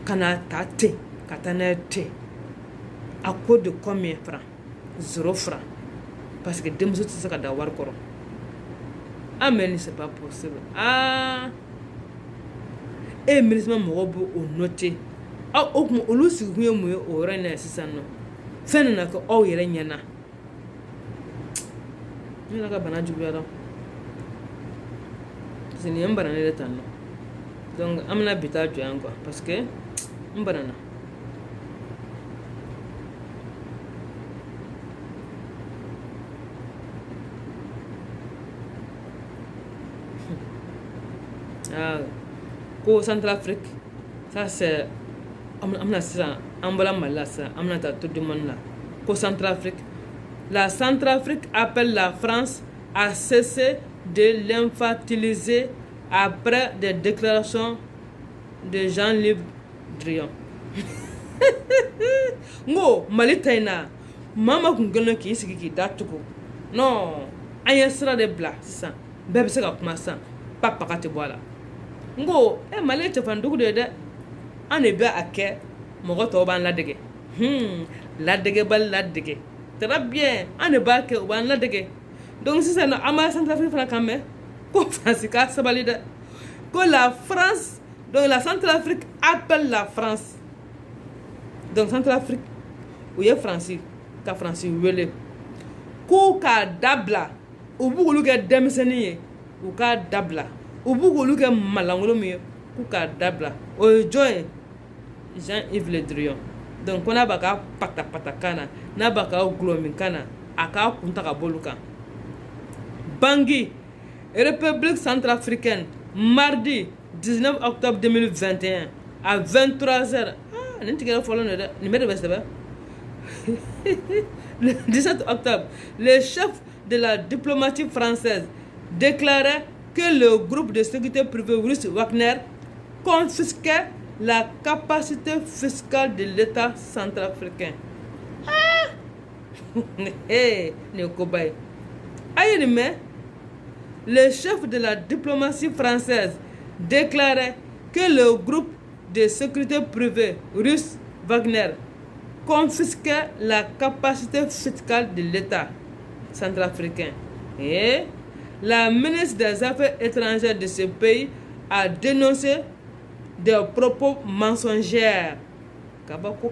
ka n'a ta ten ka taa n'a ye ten à cause de combien francs 0 francs parce que denmuso tɛ se ka da wari kɔrɔ. Ah mais c'est pas possible. Ah et ministre mɔgɔw bɛ o noter aw o kuma olu sigikun ye mun ye o yɔrɔ in na sisan nɔ fɛn nana kɛ aw yɛrɛ ɲɛna ne yɛrɛ ka bana juguyara parce que nin ye n bana ne de tan nɔ donc an bɛna bi taa jɔ yan quoi parce que n banana. Ko Centrafrique ça c'est amna sisan an bɔra Mali la sisan an bɛna taa tour du monde la ko Centrafrique la Centrafrique appelle la France à cesser de l'infantiliser après des déclarations de Jean-Yves Drian. Ngo Mali ta in na maa ma kun kɛlen k'i sigi k'i da tugu non an ye sira de bila sisan bɛɛ bɛ se ka kuma sisan papaga tɛ bɔ a la. Ngo Mali cɛfarindugu de ye dɛ an de bɛ a kɛ mɔgɔ tɔw b'an ladege ladegebali ladege très bien an de b'a kɛ u b'an ladege donc sisan nɔ an b'a Centrafrique fana kan mɛn ko France k'a sabali dɛ ko la France donc la Centrafrique appelle la France donc Centrafrique u ye Faransi ka Faransi wele k'u k'a dabila u b'u k'olu kɛ denmisɛnnin ye u k'a dabila. U b'u k'olu kɛ malangolo min ye k'u k'a dabila o ye jɔn ye Jean-Yves Le Drian donc ko n'a b'a ka patapatakan na n'a b'a ka gulɔminkan na a k'a kun ta ka bɔ olu kan. Bangui République centrafricaine mardi 19 octobre 2021 à 23h nin tigɛra fɔlɔ de dɛ nin bɛ de bɛ sɛbɛn le 17 octobre le chef de la diplomatie française déclarait que le groupe de sécurité privée russe Wagner confisquait la capacité fiscale de l'État centrafricain. Ah! Le chef de la diplomatie française déclarait que le groupe de sécurité privée russe Wagner confisquait la capacité fiscale de l'État centrafricain. Et la ministre des Affaires étrangères de ce pays a dénoncé des propos mensongers. Kabako.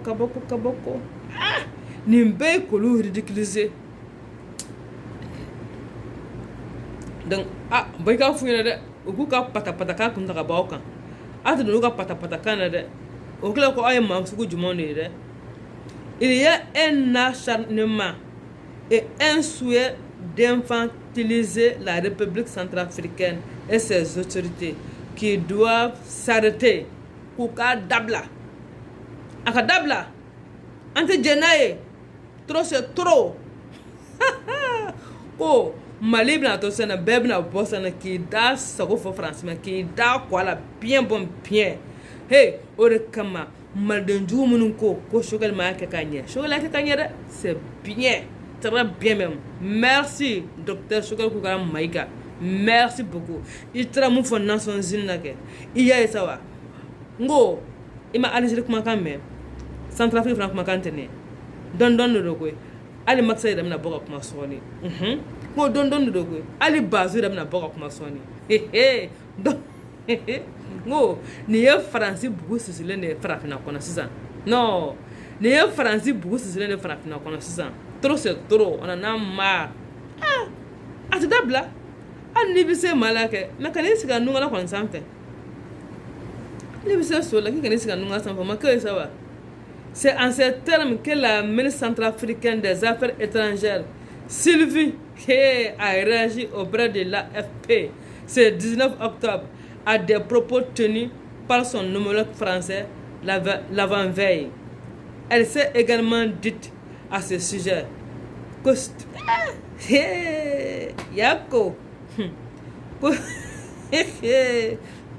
Ah! Nimbe kolu ridiculisé. Donc, boyka fouine de, okuka patapataka kuntaka baokan. Ate de patapataka na de, okla ko ay mamsuku du monde de. Il y a un acharnement et un souhait d'infantiliser la République centrafricaine et ses autorités qui doivent s'arrêter. Kuka dabla. Aka dabla. Ante jenaye. Trop c'est trop. Oh, Mali bna to sena bebna bossana qui da sago fo France mais qui da quoi la bien. Hey, ore kama maldenju munun ko shogal ma ka kanye. Shogal ka kanye de c'est bien. Très bien même. Merci docteur Shogal Kouka Maïga. Merci beaucoup. Il travaille pour nation zinake. Il y a ça va. Ngo, il m'a allégé comment quand même. Centrafrique franchement quand tenez. Don le quoi. Ali Maxay damna boka kuma soni. Ngo don le quoi. Ali Bazu damna boka kuma soni. Don. Ngo, ni français beaucoup c'est le frappe na connaissance. Non. Ni français beaucoup c'est le frappe na connaissance. Trop c'est trop, on en a marre. Ah, tu dabla. Ah, ni bise malake. Na kanisi ka nunga la konsante. Ni bise so la ki kanisi ka nunga sanfa ma que ça va. C'est en ces termes que la ministre centrafricaine des Affaires étrangères, Sylvie, a réagi auprès de l'AFP ce 19 octobre à des propos tenus par son homologue français l'avant-veille. Elle s'est également dite à ce sujet. Yako.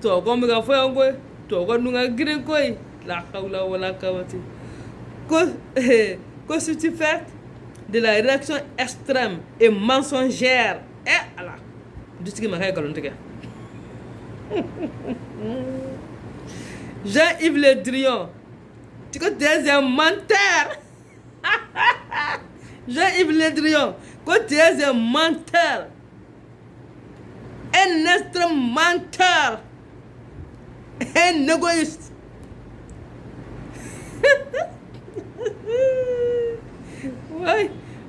Toi, comme tu as fait un peu, toi, comme tu as gris, la kaula ou la kawati. Qu'est-ce que tu fais de la réaction extrême et mensongère? Eh, Allah. Dis-tu que ma caille est Jean-Yves Le Drian, tu es un menteur. Jean-Yves Le Drian, tu es un menteur. Un extrême menteur. Un égoïste.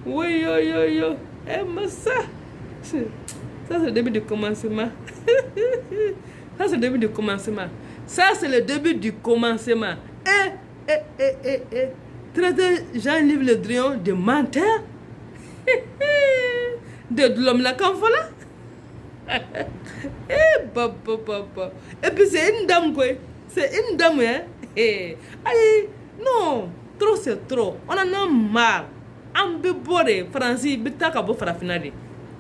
Oui, yo. Eh, ça. Ça, c'est le début du commencement. Ça, c'est le début du commencement. Ça, c'est le début du commencement. Traiter Jean-Yves Le Drian de menteur. De l'homme là, comme voilà. Et puis, c'est une dame, quoi. C'est une dame, hein. Aïe, non. Trop, c'est trop. On en a marre. On peut boire, Francis, Bitaka, Farafinade.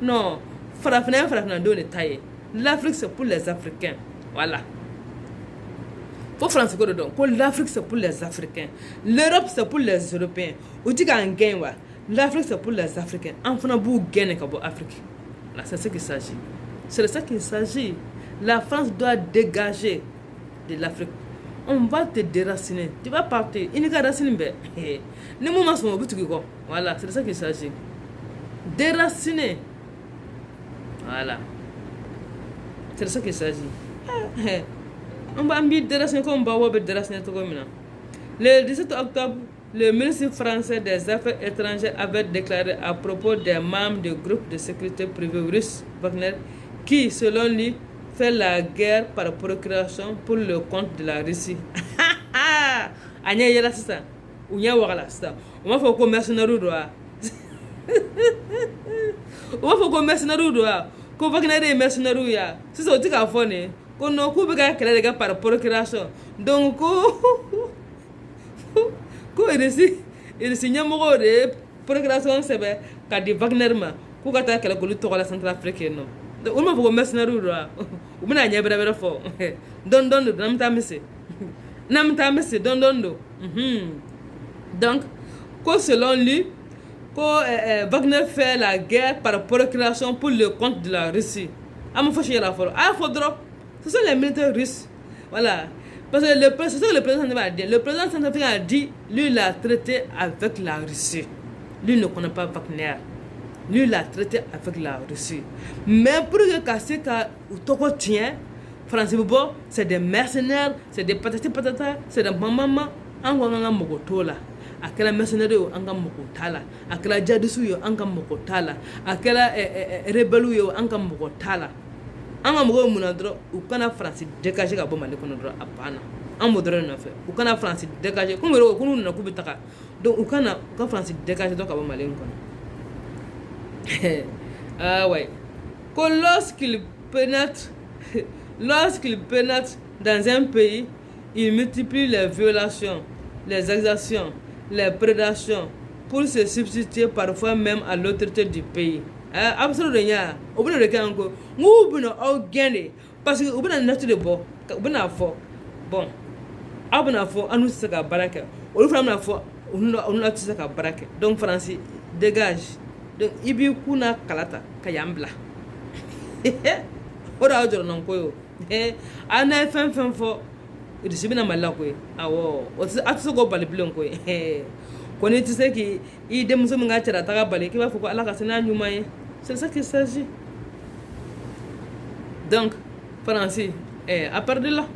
Non, Farafinade, on est taillé. L'Afrique, c'est pour les Africains. Voilà. Faut France ko don ko l'Afrique c'est pour les Africains, l'Europe c'est pour les Européens. O dit qu'en gagne wa l'Afrique c'est pour les Africains. En fana bou gagner ka bo Afrique. Là c'est ce qu'il s'agit. C'est de ça qu'il s'agit. La France doit dégager de l'Afrique. On va te déraciner. Tu vas partir. Il n'y a pas de racine. Ne moment sont au bout de quoi. Voilà, c'est de ça qu'il s'agit. Déraciner. Voilà. C'est de ça qu'il s'agit. On va déraciner comme on va déraciner tout comme ça. Le 17 octobre, le ministre français des Affaires étrangères avait déclaré à propos des membres du groupe de sécurité privée russe Wagner qui, selon lui, fait la guerre par procuration pour le compte de la Russie. Anya yela sasa. Unya wala sasa. On va faire mercenaire doa. On va faire mercenaire doa. Ko Wagner mercenaire ya. C'est ça tu ka fone. Ko no ku be ka kala par procuration. Donc ko irisi nyamoko de procuration sebe ka di Wagner ma. Ku ka ta kala ko lu to la Centrafricaine no. On m'a fait mercenaire doa. On m'a nya bera fo. Don namta messe. Namta messe don. Donc, selon lui, Wagner fait la guerre par procuration pour le compte de la Russie. Ah, mon frère, il y a la folle. Ah, faudra. Ce sont les militaires russes. Voilà. Parce que c'est ce que le président centrafricain a dit. Le président centrafricain a dit, lui, il a traité avec la Russie. Lui ne connaît pas Wagner. Lui, il a traité avec la Russie. Mais pour que casser ou toko tient, France Bobo, c'est des mercenaires, c'est des patata, c'est des maman, en wanga mogotola. Akela mercenaire yo anga mokotala. Akela jadisu yo anga mokotala. Akela rebelu yo anga mokotala. Anga mogo munadro, ou kana France dégager ka bomba lekono dro apana. En moderne na fait. Ou kana France dégager. Comme ro kunu na kubitaka. Donc ou kana ka France dégager donc ka bomba lekono. Ah ouais. Que lorsqu'il pénètre dans un pays, il multiplie les violations, les exactions, les prédations pour se substituer parfois même à l'autorité du pays. Absolument. Au bout de l'écran, nous avons gagné parce que nous avons nature de bon. Nous avons fait bon. Nous avons fait un outil de baraka. Nous avons fait un outil de baraka. Donc, Francis, dégage. Donc, ibi kuna kalata kayambla. Ora ajoro non koyo. Ana fem fo. Idi sibina malako. Awo, atu go baliblon koyo. Koni tu sais ki i de muso nga tira taga bali ki ba foko ala ka sena nyuma ye. C'est ça qu'il s'agit. Donc, Francis, à part de là,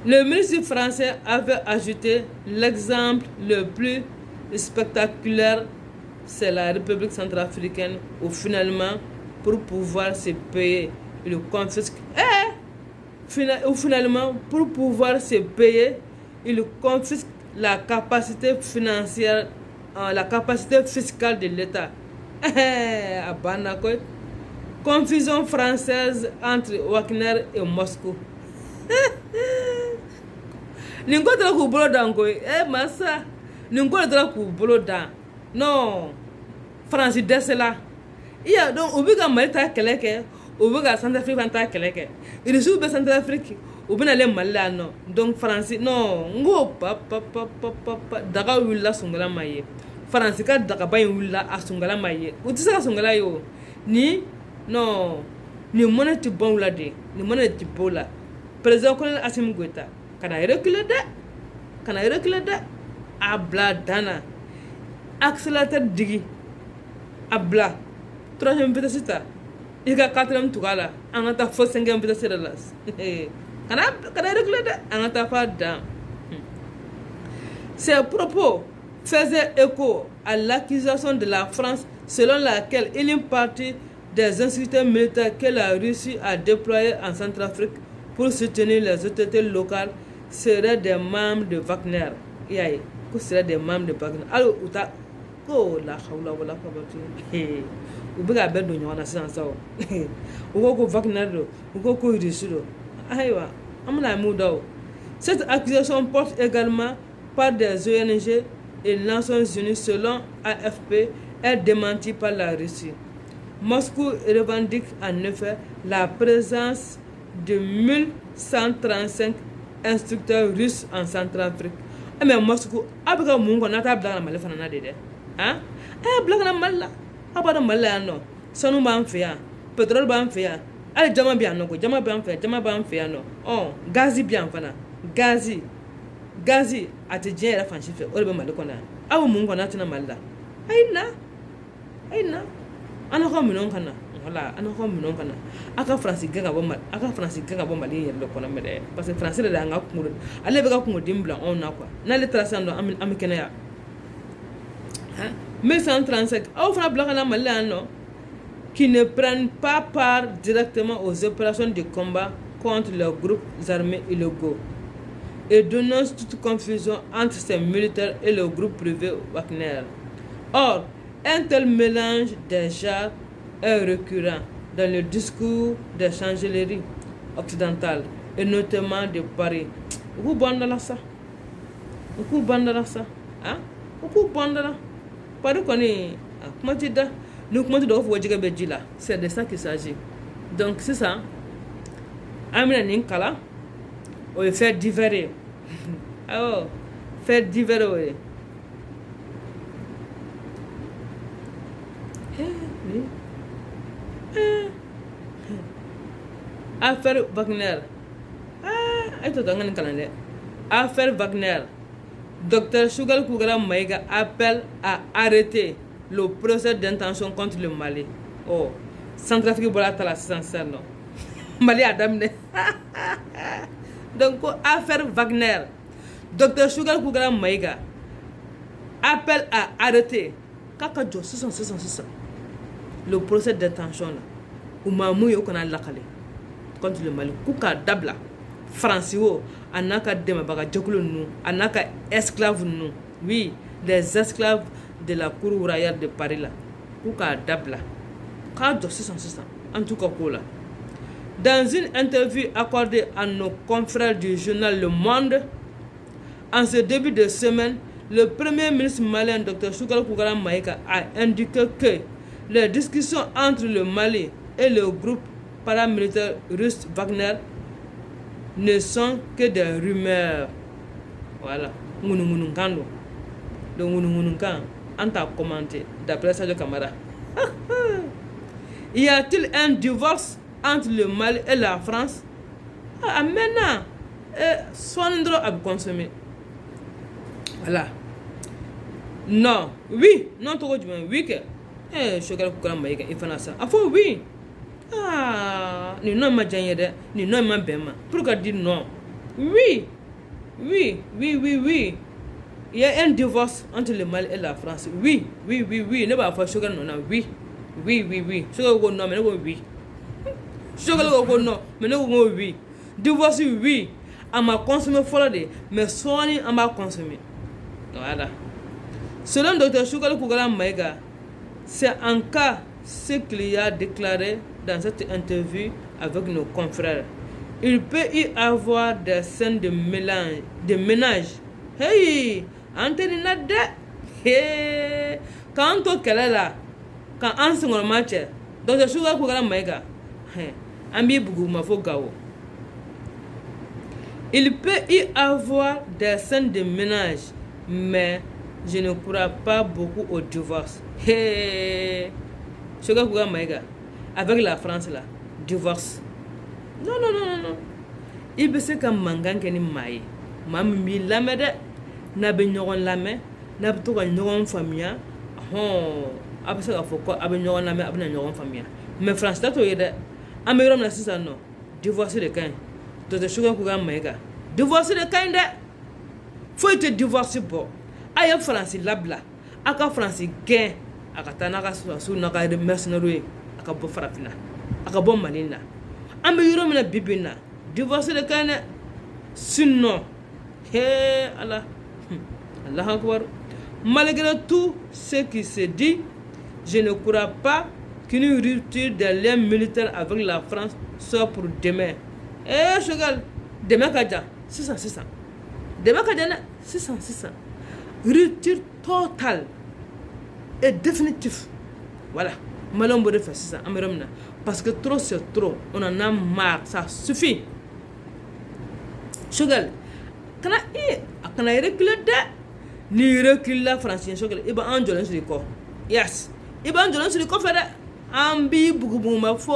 le ministre français avait ajouté l'exemple le plus spectaculaire, c'est la République centrafricaine où finalement, pour pouvoir se payer, il confisque. Finalement, pour pouvoir se payer, il confisque la capacité financière, la capacité fiscale de l'État. Confusion française entre Wagner et Moscou. Ningo tra ku bolo dan ko massa ningo tra ku bolo dan non France desela iya donc ubiga malta keleke ubiga Centrafrique ta keleke il sou be Centrafrique ubina le malla non donc France non ngo pa daga willa sungala maye France ka daga bayin willa asungala maye utisa sungala yo ni non ni monati bon la de ni monati bola président colonel Assimi Goïta kana reculer de abla dana accélérateur digi abla troisième vitesse ta ika quatrième tukala anata fo cinquième vitesse la kana reculer de anata fa dan. Ces propos faisaient écho à l'accusation de la France selon laquelle une partie des instructeurs militaires que la Russie a déployés en Centrafrique pour soutenir les autorités locales seraient des membres de Wagner. Yaye, que seraient des membres de Wagner. Alors, uta, oh la hawla wala quwwata. Ubiga bedo nyona sansa o. Ugo Wagner do, ugo ko Russie do. Aywa, amna mudo. Cette accusation porte également par des ONG et les Nations Unies selon AFP est démentie par la Russie. Moscou revendique en effet la présence de 1135 instructeurs russes en Centrafrique. Mais Moscou, abga mungo nata blaga male fana de hein? Blaga na malla. Abada malla no. Sonu ban fia, pétrole ban fia. Ale jama bien no, jama ban fia no. Oh, gazi bien fana. Gazi ati jera fanchi fe orbe male kona. Awu mungo nata na malla. Aina. Ana ko minon kana. Voilà, ana ko minon kana. Aka France gaga bomba li yelo kona mede parce que France da nga kungu ale be ga kungu dimbla on na quoi na le trasando am kena ya 1135 au fana blaka na mala no qui ne prennent pas part directement aux opérations de combat contre les groupes armés illégaux et dénoncent toute confusion entre ces militaires et le groupe privé Wagner. Or, un tel mélange des genres est récurrent dans le discours des chancelleries occidentales et notamment de Paris. Où bandala ça? Hein? Où bandala? Paris connaît. Comment tu dis? Nous comment tu dois voir du Bejila? C'est de ça qu'il s'agit. Donc c'est ça. Amina Ninkala. On va faire diverser. Oh, faire diverser. Affaire Wagner, Affaire Wagner. Dr Choguel Kougalama Maïga appelle à arrêter le procès d'intention contre le Mali. Oh, Centrafrique Bolatala, c'est sincère, non? Mali a damné. Donc, affaire Wagner. Dr Choguel Kougalama Maïga appelle à arrêter. Kakajo, 600. Le procès d'intention là. Ou mamou yo kona lakale. Contre le Mali. Kouka dabla. Francio, anaka demabaga djokulu nous, anaka esclaves nous. Oui, les esclaves de la cour royale de Paris là. Kouka dabla. Kakajo 600. En tout cas, là. Dans une interview accordée à nos confrères du journal Le Monde, en ce début de semaine, le premier ministre malien, Dr Choguel Kougalama Maïga, a indiqué que les discussions entre le Mali et le groupe paramilitaire russe Wagner ne sont que des rumeurs. Voilà. Le Ngounoungounounkan, on t'a commenté d'après Sadio Camara. Y a-t-il un divorce entre le Mali et la France? Ah, maintenant, Sondro a consommé. Voilà. Non, oui, non, trop du moins, oui que. Choguel Kougalama Maïga, il fait ça. Ah, faut oui. Ah, ni non ma janyede, ni non ma bema. Pourquoi dire non? Oui. Il y a un divorce entre le Mali et la France. Oui. Ne va pas Choguel non, oui. Choguel go non, mais non oui. Choguel go non, mais non oui. Divorce oui. On m'a consommé folle de, mais soigné on m'a consommé. Voilà. Selon Dr Choguel Kougalama Maïga, c'est en cas ce qu'il a déclaré dans cette interview avec nos confrères. Il peut y avoir des scènes de ménage. Hey, Anthony Nade. Hey, quand on est là, quand on se met en match, Dr Choguel Kougalama Maïga, Ambi Bougou Mafo Gao. Il peut y avoir des scènes de ménage, mais je ne crois pas beaucoup au divorce. Hey, Choguel Kougalama Maïga, avec la France là, divorce. Non. Il peut se comme mangan keni maï. Mammi lamede, na be nyogon lame, na be toga nyogon famia. Après ça, il faut quoi? Abe nyogon lame, abe na nyogon famia. Mais France, t'as tout yede. Amérom la sisa non. Divorce de quand? Dr Choguel Kougalama Maïga. Divorce de quand de? Faut te divorcer bon. Aïe France labla. Aka France gain. Aka tanaka sou naka de mercenaires. Aka bo farafina. Aka bo malina. Ambe yoro mina bibina. Divorce de quand? Sinon. Hé Allah. Allah Akbar. Malgré tout ce qui se dit, je ne crois pas qu'une rupture des liens militaires avec la France soit pour demain. Choguel, demain Kadja, 600. Demain Kadja, 600. Rupture totale et définitive. Voilà. Malombo de faire ça, Améramna. Parce que trop c'est trop. On en a marre. Ça suffit. Choguel, quand on a reculé ni recule la France, Choguel, il va en joler sur le corps. Yes. Il va en joler sur le corps. Ambi Bougouma Fo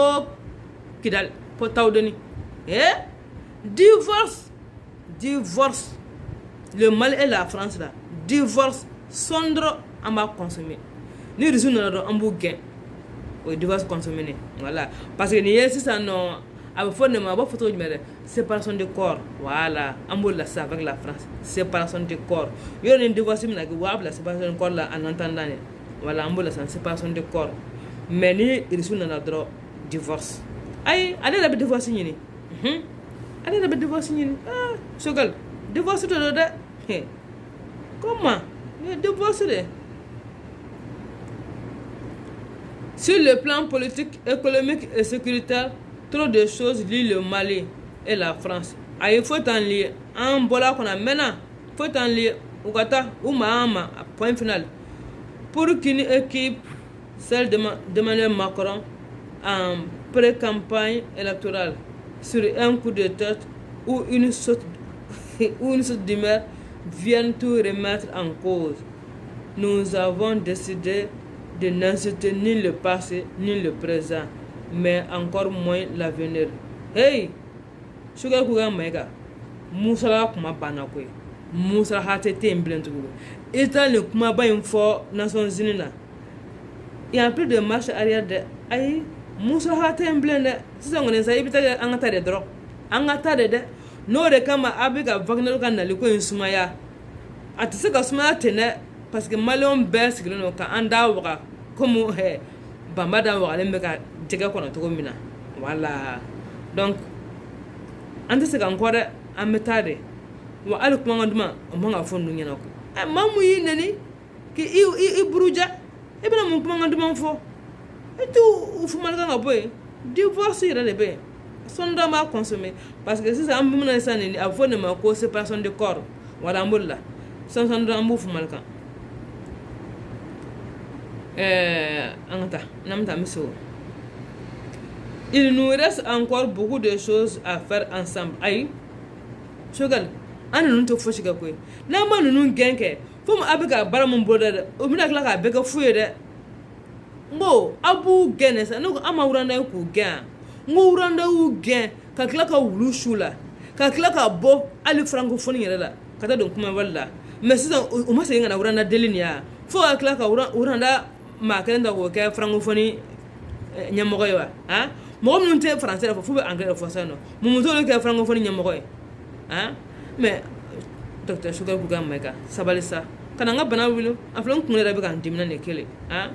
Kidal. Pour Taoudeni. Divorce. Le Mali et la France là. Divorce. Sondre à ma consommer. Ni raison n'a en bouquin. Au divorce consommé. Voilà. Parce que ni c'est ça non. Avec fond de ma photo de séparation de corps. Voilà. Amboul là ça avec la France. Séparation de corps. Il y a un divorce mais la séparation de corps là en entendant. Voilà. Amboul là c'est séparation de corps. Mais ni raison n'a droit divorce. Aïe, allez la divorce ni. Allez la divorce ni. Ah, Choguel. Divorce de l'autre. Comment? Divorce de. Sur le plan politique, économique et sécuritaire, trop de choses lient le Mali et la France. Il faut en lire. En bola qu'on a maintenant, faut en lire. Ougata ou Mahama, point final. Pour qu'une équipe, celle d'Emmanuel Macron, en pré-campagne électorale, sur un coup de tête ou une saute d'humeur, viennent tout remettre en cause. Nous avons décidé de n'insulter ni le passé ni le présent, mais encore moins l'avenir. Hey, Choguel Kougalama Maïga, musala kuma banna koyi musala hate te bilen tugu eta le kuma ba info Nations Unies na il y a plus de marche arrière de ay musala hate bilen de sisan ngone sa ibita an ta de dro an ta de no de kama abiga Wagner kan na liko insumaya atise ka sumaya tene parce que malon bes gilo ka anda waka comme bamba da waka le ka jega kono to mina wala donc ante se kan kwada ametade wa al kuma nganduma manga fondu nyana ko mamu yi nani ki i buruja e bena mun kuma nganduma fo e tu ufu malga ngaboy divorce ira de be sonda ma consommer parce que si ça amuna sanni a fo ne ma ko séparation de corps wala mbulla sonda ambu fu malka angata namta miso. Il nous reste encore beaucoup de choses à faire ensemble. Aïe, Chogal, an nous te fouche quoi. Na ma nous genke. Faut abeka baramon boda. O mina kla ka beka fuye de. Ngo abu genes no ama uranda ku gen. Ngo uranda u gen ka kla ka wulu shula. Ka kla ka bo ali francophone yere la. Kata don kuma walla. Mais sisan o ma se ngana uranda delinia. Faut ka kla ka uranda ma kenda ko ka francophone nyamogo yo ha. Moi je suis français, il faut anglais il faut ça non. Mon tour que francophone nyamoko hein mais docteur Sugar Buga mega sabalisa kana nga bana wilu aflan kunere be kan dimna ne kele hein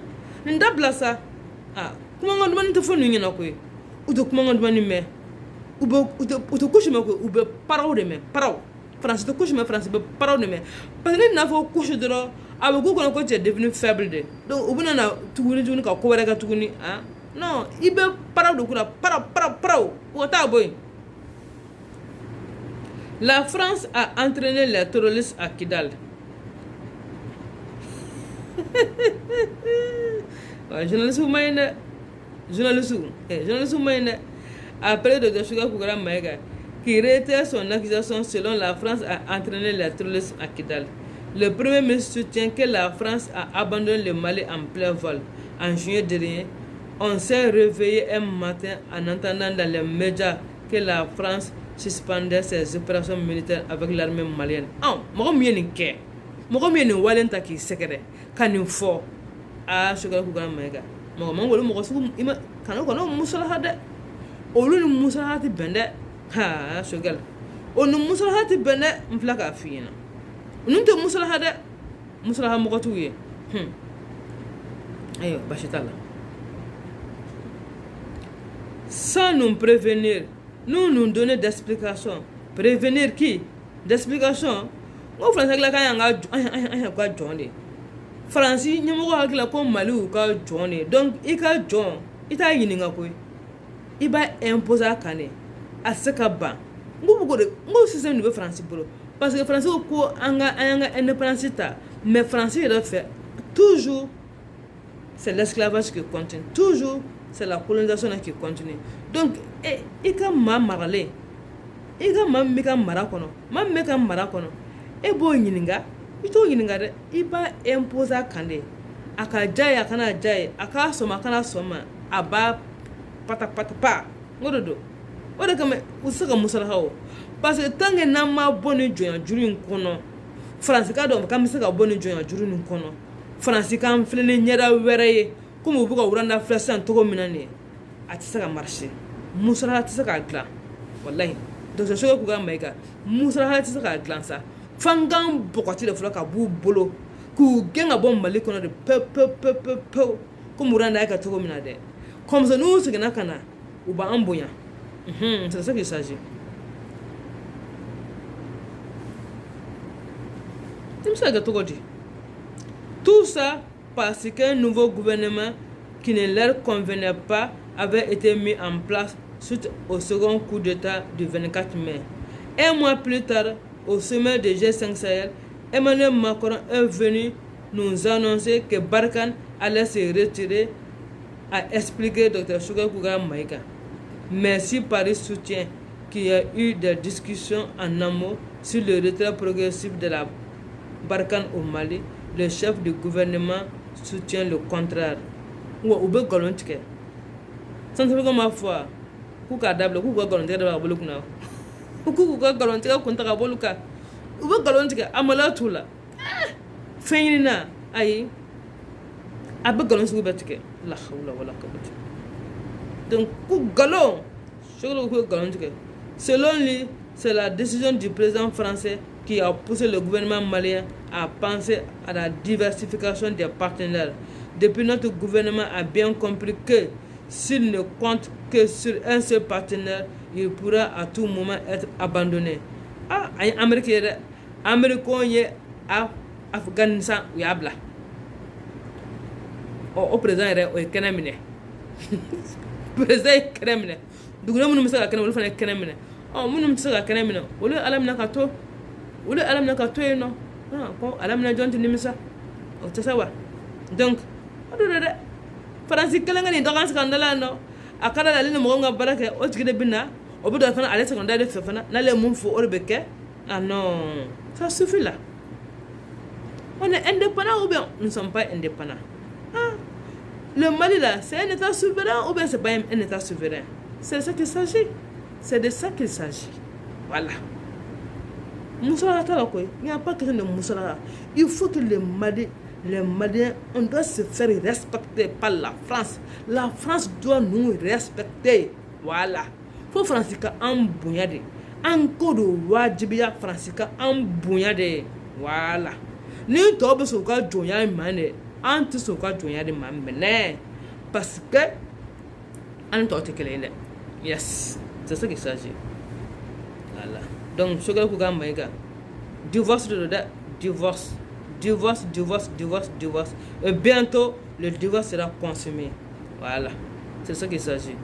nda blasa ah kuma nga dman te fonu nyina ko uto kuma nga dman me ubo uto kushima ko ube parao de me parao français to kushima français be parao de me parce que na fo kushu dro abo ko ko je devenu faible de donc ubuna na tuguni juni ka ko wera ka tuguni hein. Non, il veut parler de quoi? Parle. La France a entraîné les terroristes à Kidal. Journaliste Oumaïne, après Dr. Sugar Kougara Maïga, qui réitère son accusation selon la France a entraîné les terroristes à Kidal. Le Premier ministre soutient que la France a abandonné le Mali en plein vol en juillet dernier. On s'est réveillé un matin en entendant dans les médias que la France suspendait ses opérations militaires avec l'armée malienne. Ah, moi je suis inquiet. Moi je suis walenta qui secret. Quand il faut, ah, je suis un peu mega. Moi je suis un peu quand on musala hade. Olu ni musala hati bende. Ha, shogal. Onu musala hati bende mflaka fina. Nunte musala hade. Musala ha mo tuye. Ayo, bashitala. Sans nous prévenir, nous donner d'explications. Prévenir qui? D'explications. Nous Français la kaya ka journée. Français ni mo ka ko Mali ka journée. Donc i ka John, ita yininga ko. I ba imposer kané. Asaka ba. Ngo système nouveau français bro. Parce que français ko anga indépendance ta, mais français il a fait toujours c'est l'esclavage qui continue. Toujours c'est la colonisation qui continue. Donc, il ka marale. Il ka meka marakono. Meka marakono. E bo yininga, ito yininga de, iba imposa kande. Aka jaya kana jaya, aka soma kana soma, aba pata pa. Ngododo. Oda kame usaka musala hawo. Parce que tangue na ma boni joya juri nkono. France ka do kam saka boni joya juri nkono. France ka mflene nyera wereye. Comme vous pouvez vous flasher en tout minane a tisaka marché musara tisaka glan wallahi donc je suis ko ga maika musara tisaka glan sa fangam bokoti de floka bu bolo ku genga bom mali kono de pe comme randa ka tout minade comme ça nous ce que kana uba amboya c'est ça qu'il s'agit. Tout ça parce qu'un nouveau gouvernement qui ne leur convenait pas avait été mis en place suite au second coup d'État du 24 mai. Un mois plus tard, au sommet de G5 Sahel, Emmanuel Macron est venu nous annoncer que Barkhane allait se retirer, a expliqué Dr. Sugar Kougara Maïga. Merci Paris soutient qu'il y a eu des discussions en amont sur le retrait progressif de la Barkhane au Mali. Le chef du gouvernement soutient le contraire. Ou ube golontique. Sans savoir comment faire. Kuka dable, kuka golontique de la bolukuna. Uku ka galon tigɛ kun taga bolu ka. U bɛ galon tigɛ a maloya t'u la. Fɛn ɲini na ayi. A bɛ galon sugu bɛɛ tigɛ. La hawla wala quwwata. Donc ku galon. Chogolo ku galon tigɛ. Selon lui, c'est la décision du président français qui a poussé le gouvernement malien à penser à la diversification des partenaires. Depuis, notre gouvernement a bien compris que s'il ne compte que sur un seul partenaire, il pourra à tout moment être abandonné. Ah, Américain est à Afghanistan ou Yabla. Au président, il est Kenamine. Président est Kenamine. Du coup, nous sommes à Kenamine. Oh, nous sommes à Kenamine. Ou le Alam Nakato. Ou le Alam Nakato, non. Ah, bon, Alam Najon Nimisa. Oh, tu sais quoi? Donc, Francis Kalangani dogan skandala no akala la lene mo nga baraka o tigide bina o bu do fana ale secondaire de fana na le mun fo orbeke ah non ça suffit là on est indépendant ou bien nous ne sommes pas indépendants ah le Mali là c'est un état souverain ou bien c'est pas un état souverain c'est de ça qu'il s'agit c'est de ça qu'il s'agit voilà Moussala ta la quoi il n'y a pas question de Moussala il faut que les Maliens, on doit se faire respecter par la France. La France doit nous respecter. Voilà. Faut Franciska en bouillade. Encore de wajibia Franciska en bouillade. Voilà. Ni tobe soka joya mane. Anti soka joya de mamene. Parce que on t'ote kelene. Yes. C'est ça qu'il s'agit. Voilà. Donc, ce que vous avez divorce de divorce. Divorce. Et bientôt, le divorce sera consommé. Voilà. C'est ça qu'il s'agit.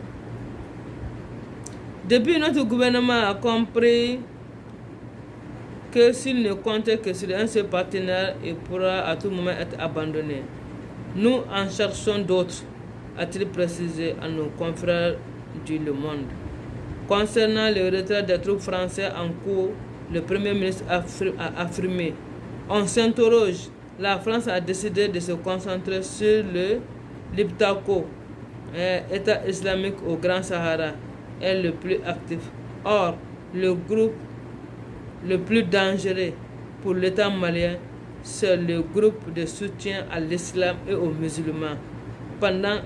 Depuis, notre gouvernement a compris que s'il ne compte que sur un seul partenaire, il pourra à tout moment être abandonné. Nous en cherchons d'autres, a-t-il précisé à nos confrères du Le Monde. Concernant le retrait des troupes françaises en cours, le Premier ministre a affirmé: on s'interroge. La France a décidé de se concentrer sur le Liptako, État islamique au Grand Sahara, est le plus actif. Or, le groupe le plus dangereux pour l'État malien, c'est le groupe de soutien à l'islam et aux musulmans. Pendant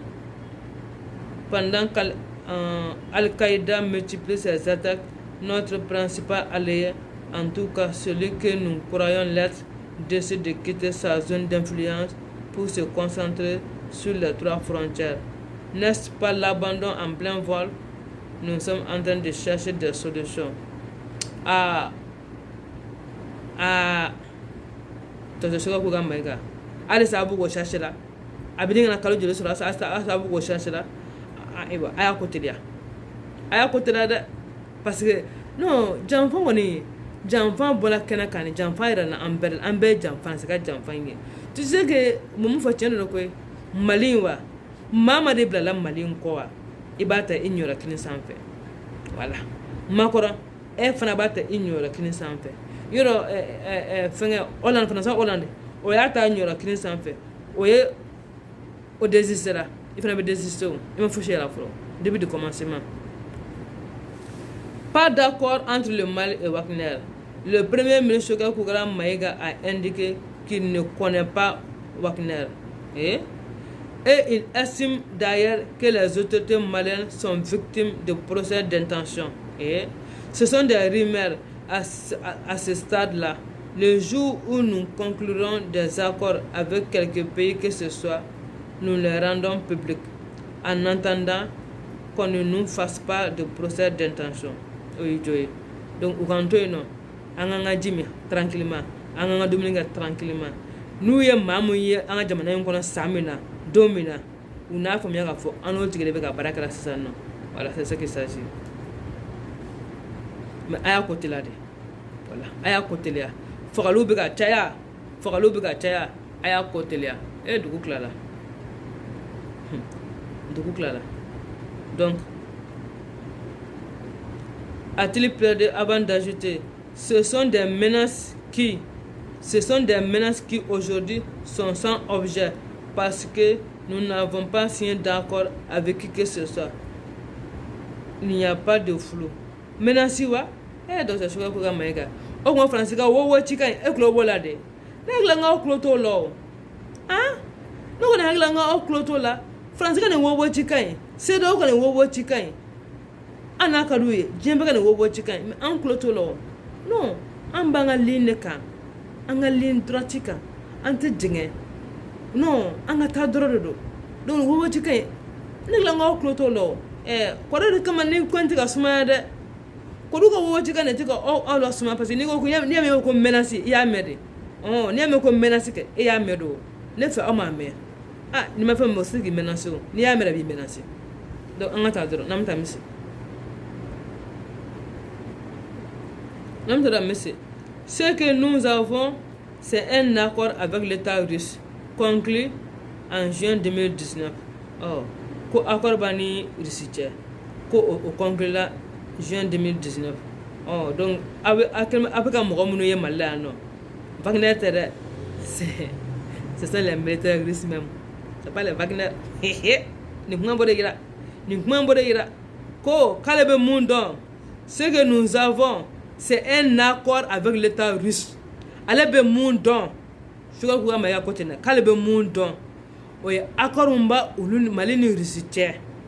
qu'Al-Qaïda multiplie ses attaques, notre principal allié, en tout cas celui que nous croyons l'être, décide de quitter sa zone d'influence pour se concentrer sur les 3 frontières. N'est-ce pas l'abandon en plein vol? Nous sommes en train de chercher des solutions. Toto soga ko gamba ga ale sabu go chercher abidin na kalo jelo sura sa sabu go chercher là eba aya ko telia de parce que non janfan woni janfan bola kana kan janfan ira na amber janfan saka janfan ye tu sais que mumu fa tiendo ko Mali wa mama de blala Mali ko wa ibata ignora kin sanfe voilà makora e fana bata ignora kin sanfe yoro fenge Hollande fana sa Hollande o ya ta ignora kin sanfe o ye o désistera il fana be désister il me faut chercher la fro depuis le commencement. Pas d'accord entre le Mali et Wagner. Le premier ministre Kougra Maïga a indiqué qu'il ne connaît pas Wagner. Et il estime d'ailleurs que les autorités maliennes sont victimes de procès d'intention. Et ce sont des rumeurs à ce stade-là. Le jour où nous conclurons des accords avec quelques pays que ce soit, nous les rendons publics. En attendant qu'on ne nous fasse pas de procès d'intention. Donc, non, on Jimmy tranquillement, on a Dominica tranquillement. Nous y avons un Jamana, on a Samina, Domina, on a fait un peu, on a tiré avec la baraka. Voilà, c'est ce qu'il s'agit. Mais à côté là, voilà, à côté là, Fogalou Bega Chaya, à côté là, et du coup là. Donc, a-t-il plaidé avant d'ajouter, ce sont des menaces qui aujourd'hui sont sans objet parce que nous n'avons pas signé d'accord avec qui que ce soit. Il n'y a pas de flou. Menace wa docteur Sugar Kuga Maïga. O mo Francisca wo chicken e klo bola de. Ne nga o klo to lo. Ah? No ko na nga o klo to la. Francisca ne wo chicken. Se do ko ne wo chicken. Ana kaduye, jembe ka ne wo chicken. An klo to lo. No, an banga ligne kan. An ga ligne droite kan. An te dinge. No, an ga ta dorodo. Don wo chicken. Ne nga o klo to lo. Ko de kama ni kwenti ka suma de. Ko du ko wo chicken ne tika o lo suma parce ni ko ni me ko menasi ya mede. Oh, ni me ko menasi ke e ya medo. Ne fa o ma me. Ah, ni ma fa mo sigi menasi o. Ni ya mede bi menasi. Donc an ga ta doro, nam ta misi. Ce que nous avons, c'est un accord avec l'État russe, conclu en juin 2019. Oh, ko accord bani Russie, ko au conclu là juin 2019. Oh, donc avec un mouroumounou yé malade non. Wagner c'est ça les militaires russes même. C'est pas les Wagner. Ni kumambo de ira. Ko kalebe mundo. Ce que nous avons, c'est un accord avec l'État russe. Allez be mundo. Sugar Kuga Maïga kotena. Kalebe mundo. Oye accord mba ulun malini Russie.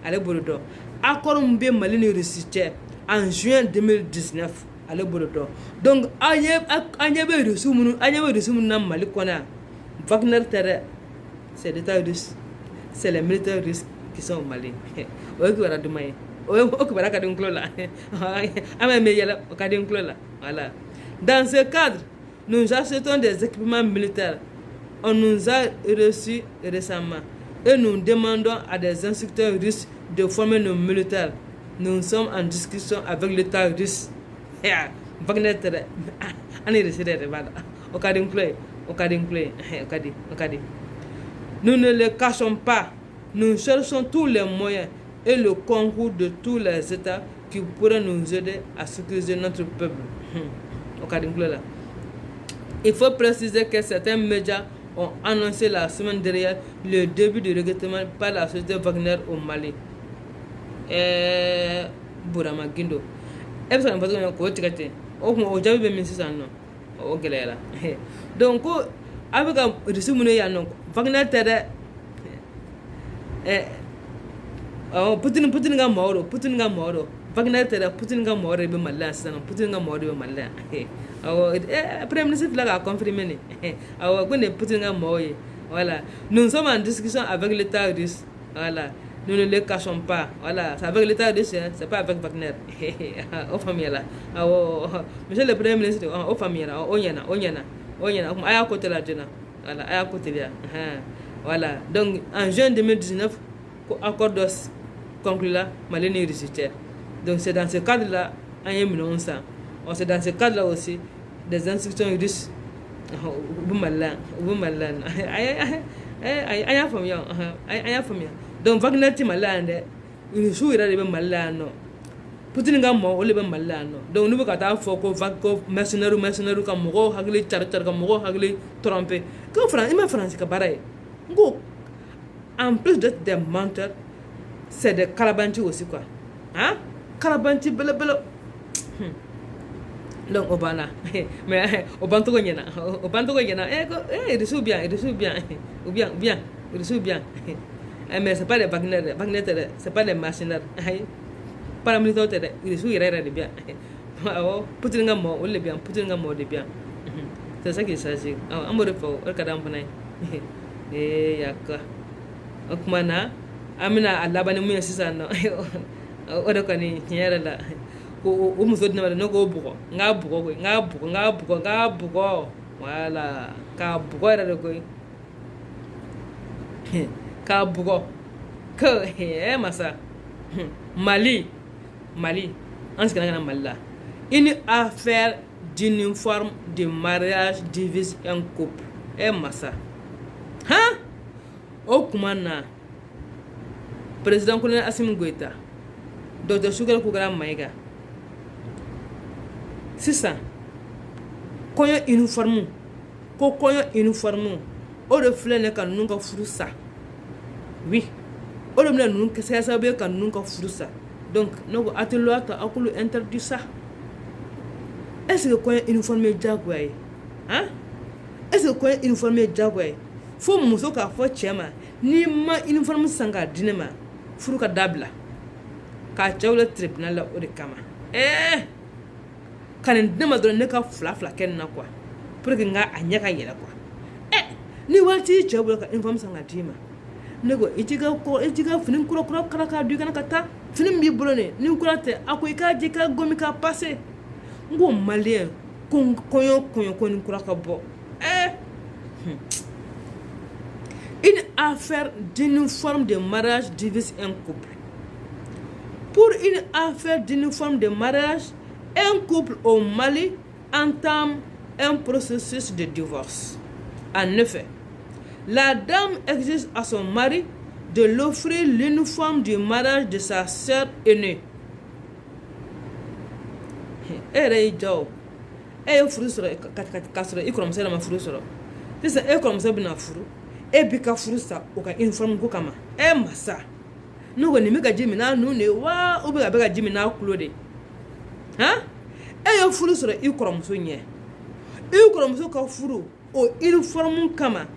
Allez bolodo. Accord mbe malini Russie en juin 2019. Allez bolodo. Donc anye be Russie munu na Mali kona. Wagner tere. C'est l'État russe. C'est les militaires russes qui sont au Mali. Oye ki wara dumaye. Voilà. Dans ce cadre, nous achetons des équipements militaires. On nous a reçus récemment et nous demandons à des instructeurs russes de former nos militaires. Nous sommes en discussion avec l'État russe. Nous ne le cachons pas. Nous cherchons tous les moyens et le concours de tous les États qui pourraient nous aider à sécuriser notre peuple. Il faut préciser que certains médias ont annoncé la semaine dernière le début du recrutement par la société Wagner au Mali. Burama Gindo. Donc, avec un résumé, Wagner Putin ga moro Wagner tere Putin ga moro be malla sana Putin ga moro be malla premier ministre là a confirmé Putin ga moro voilà nous sommes en discussion avec l'État russe voilà nous ne le cachons pas voilà c'est avec l'État russe c'est pas avec Wagner au famille là monsieur le premier ministre au famille là onyana comme aya côté là voilà aya côté là voilà donc en juin 2019 accord d'os conclu là malini Russie. Donc c'est dans ce cadre là c'est dans ce cadre là aussi des instructions russes donc Wagner ti malande une souira de malano Putin ga mo ole be malano donc nous ka ta fo ko mercenaire ka mo hagli char ka mo hagli tromper ko France ka baray go. En plus d'être des menteurs, c'est des calabantis aussi quoi. Hein? Calabantis bele. Donc Obana, mais Obanto Gonyana, il reçoit bien, ou bien, il reçoit bien. Mais c'est pas les Wagner, c'est pas les mercenaires. Paramilitaires, il reçoit bien. Poutine Gamo, ou les bien, Poutine Gamo de bien. C'est ça qu'il s'agit. Amoureux pour le cadavre. Eh, yaka. Okumana amina alabani mu yasisa no odo kani nyere la o musodi na no go bugo nga bugo wala ka bugo ra ko ka bugo ko masa Mali en ce qu'on a Mali une affaire d'uniforme de mariage divise un couple masa hein. Au Kumana, président colonel Assimi Goïta, docteur Sugar Kuga Maïga. C'est ça. Koyo uniforme. Au reflet ne kan nunga furusa. Oui. Au reflet nunga c'est ça bien kan nunga furusa. Donc, nous atelo ata akulu interdit ça. est-ce que quand uniforme jaguar hein est-ce que quand uniforme jaguar faut muso ka fo chema ni ma uniforme sanga dinema furu ka dabla ka chawla tribunal la o de kama kanin dinema don ne ka fla ken na kwa pour que nga anya ka yela kwa ni wati chawla ka uniforme sanga dima nego ijiga finin kuro kala ka du kana kata finin bi bolone ni kurate akoy ka jika gomi ka passer ngo malien konyo ni kura ka bo une affaire d'uniforme de mariage divise un couple. Pour une affaire d'uniforme de mariage, un couple au Mali entame un processus de divorce. En effet, la dame exige à son mari de l'offrir l'uniforme du mariage de sa sœur aînée. E bika furusa o ka uniforme ko kama masa no go ni mega jimi na nu ne wa o bega jimi na kulo de yo furusa i kromso nye i kromso ka furu o uniforme kama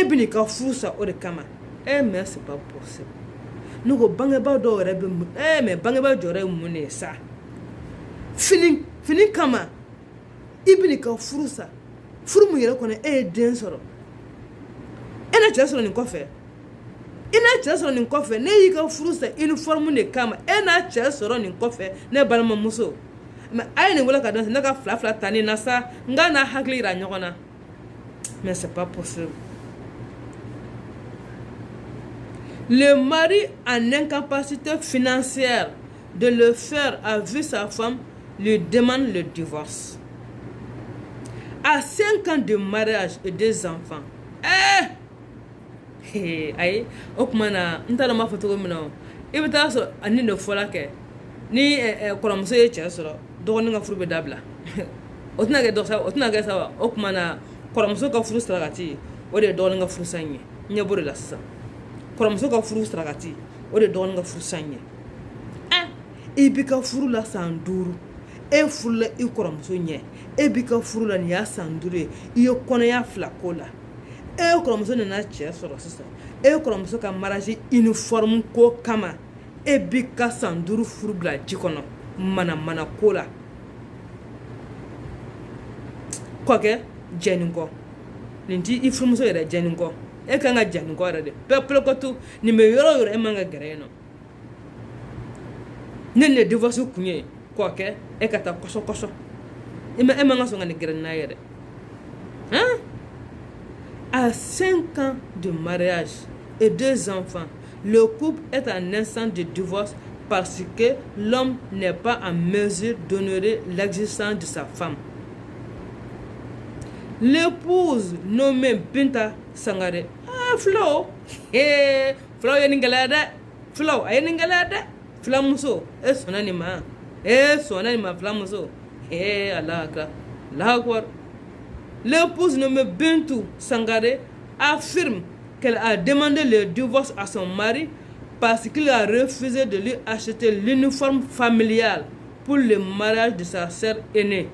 bini ka furusa o de kama mais c'est pas possible no go bange ba do rebe mais bange ba jore mu ne sa fini kama ibini ka furusa furu mu yere ko ne den soro ina chesoro ni kofe ne yi ka furusa uniforme ne kama ina chesoro ni kofe ne balma muso mais ay ne wala ka danse na ka fla tani na sa ngana hakli ra nyokona mais c'est pas possible. Le mari en incapacité financière de le faire avec sa femme lui demande le divorce. À 5 ans de mariage et 2 enfants. Ay okmana ntala ma foto mina ibita so ani no fola ke ni koramso ye chesoro do nga furbe dabla otna ge sawa okmana koramso ka furu stragati o de do nga furu sanye nyabore la sa koramso ka furu stragati o de do nga furu sanye ibika furu la sanduru furu la I koramso nye ibika furu la ni ya sandure iyo kono ya flakola koramso na chesoro sisa koramso ka mariage uniforme ko kama bika sanduru furubla jikono mana kola koke jeningo ninti ifurumuso yere jeningo kanga jeningo yere de peuple ko tu ni me yoro manga gereno nene divorce kunye koke kata koso emanga so ngani gerena yere À 5 ans de mariage et 2 enfants, le couple est en instance de divorce parce que l'homme n'est pas en mesure d'honorer l'existence de sa femme. L'épouse nommée Binta Sangare, Flo, Flo yeningalada, Flo yeningalada, Flamuso, son anima, Flamuso, Allah akbar. L'épouse nommée Bintou Sangare affirme qu'elle a demandé le divorce à son mari parce qu'il a refusé de lui acheter l'uniforme familial pour le mariage de sa sœur aînée.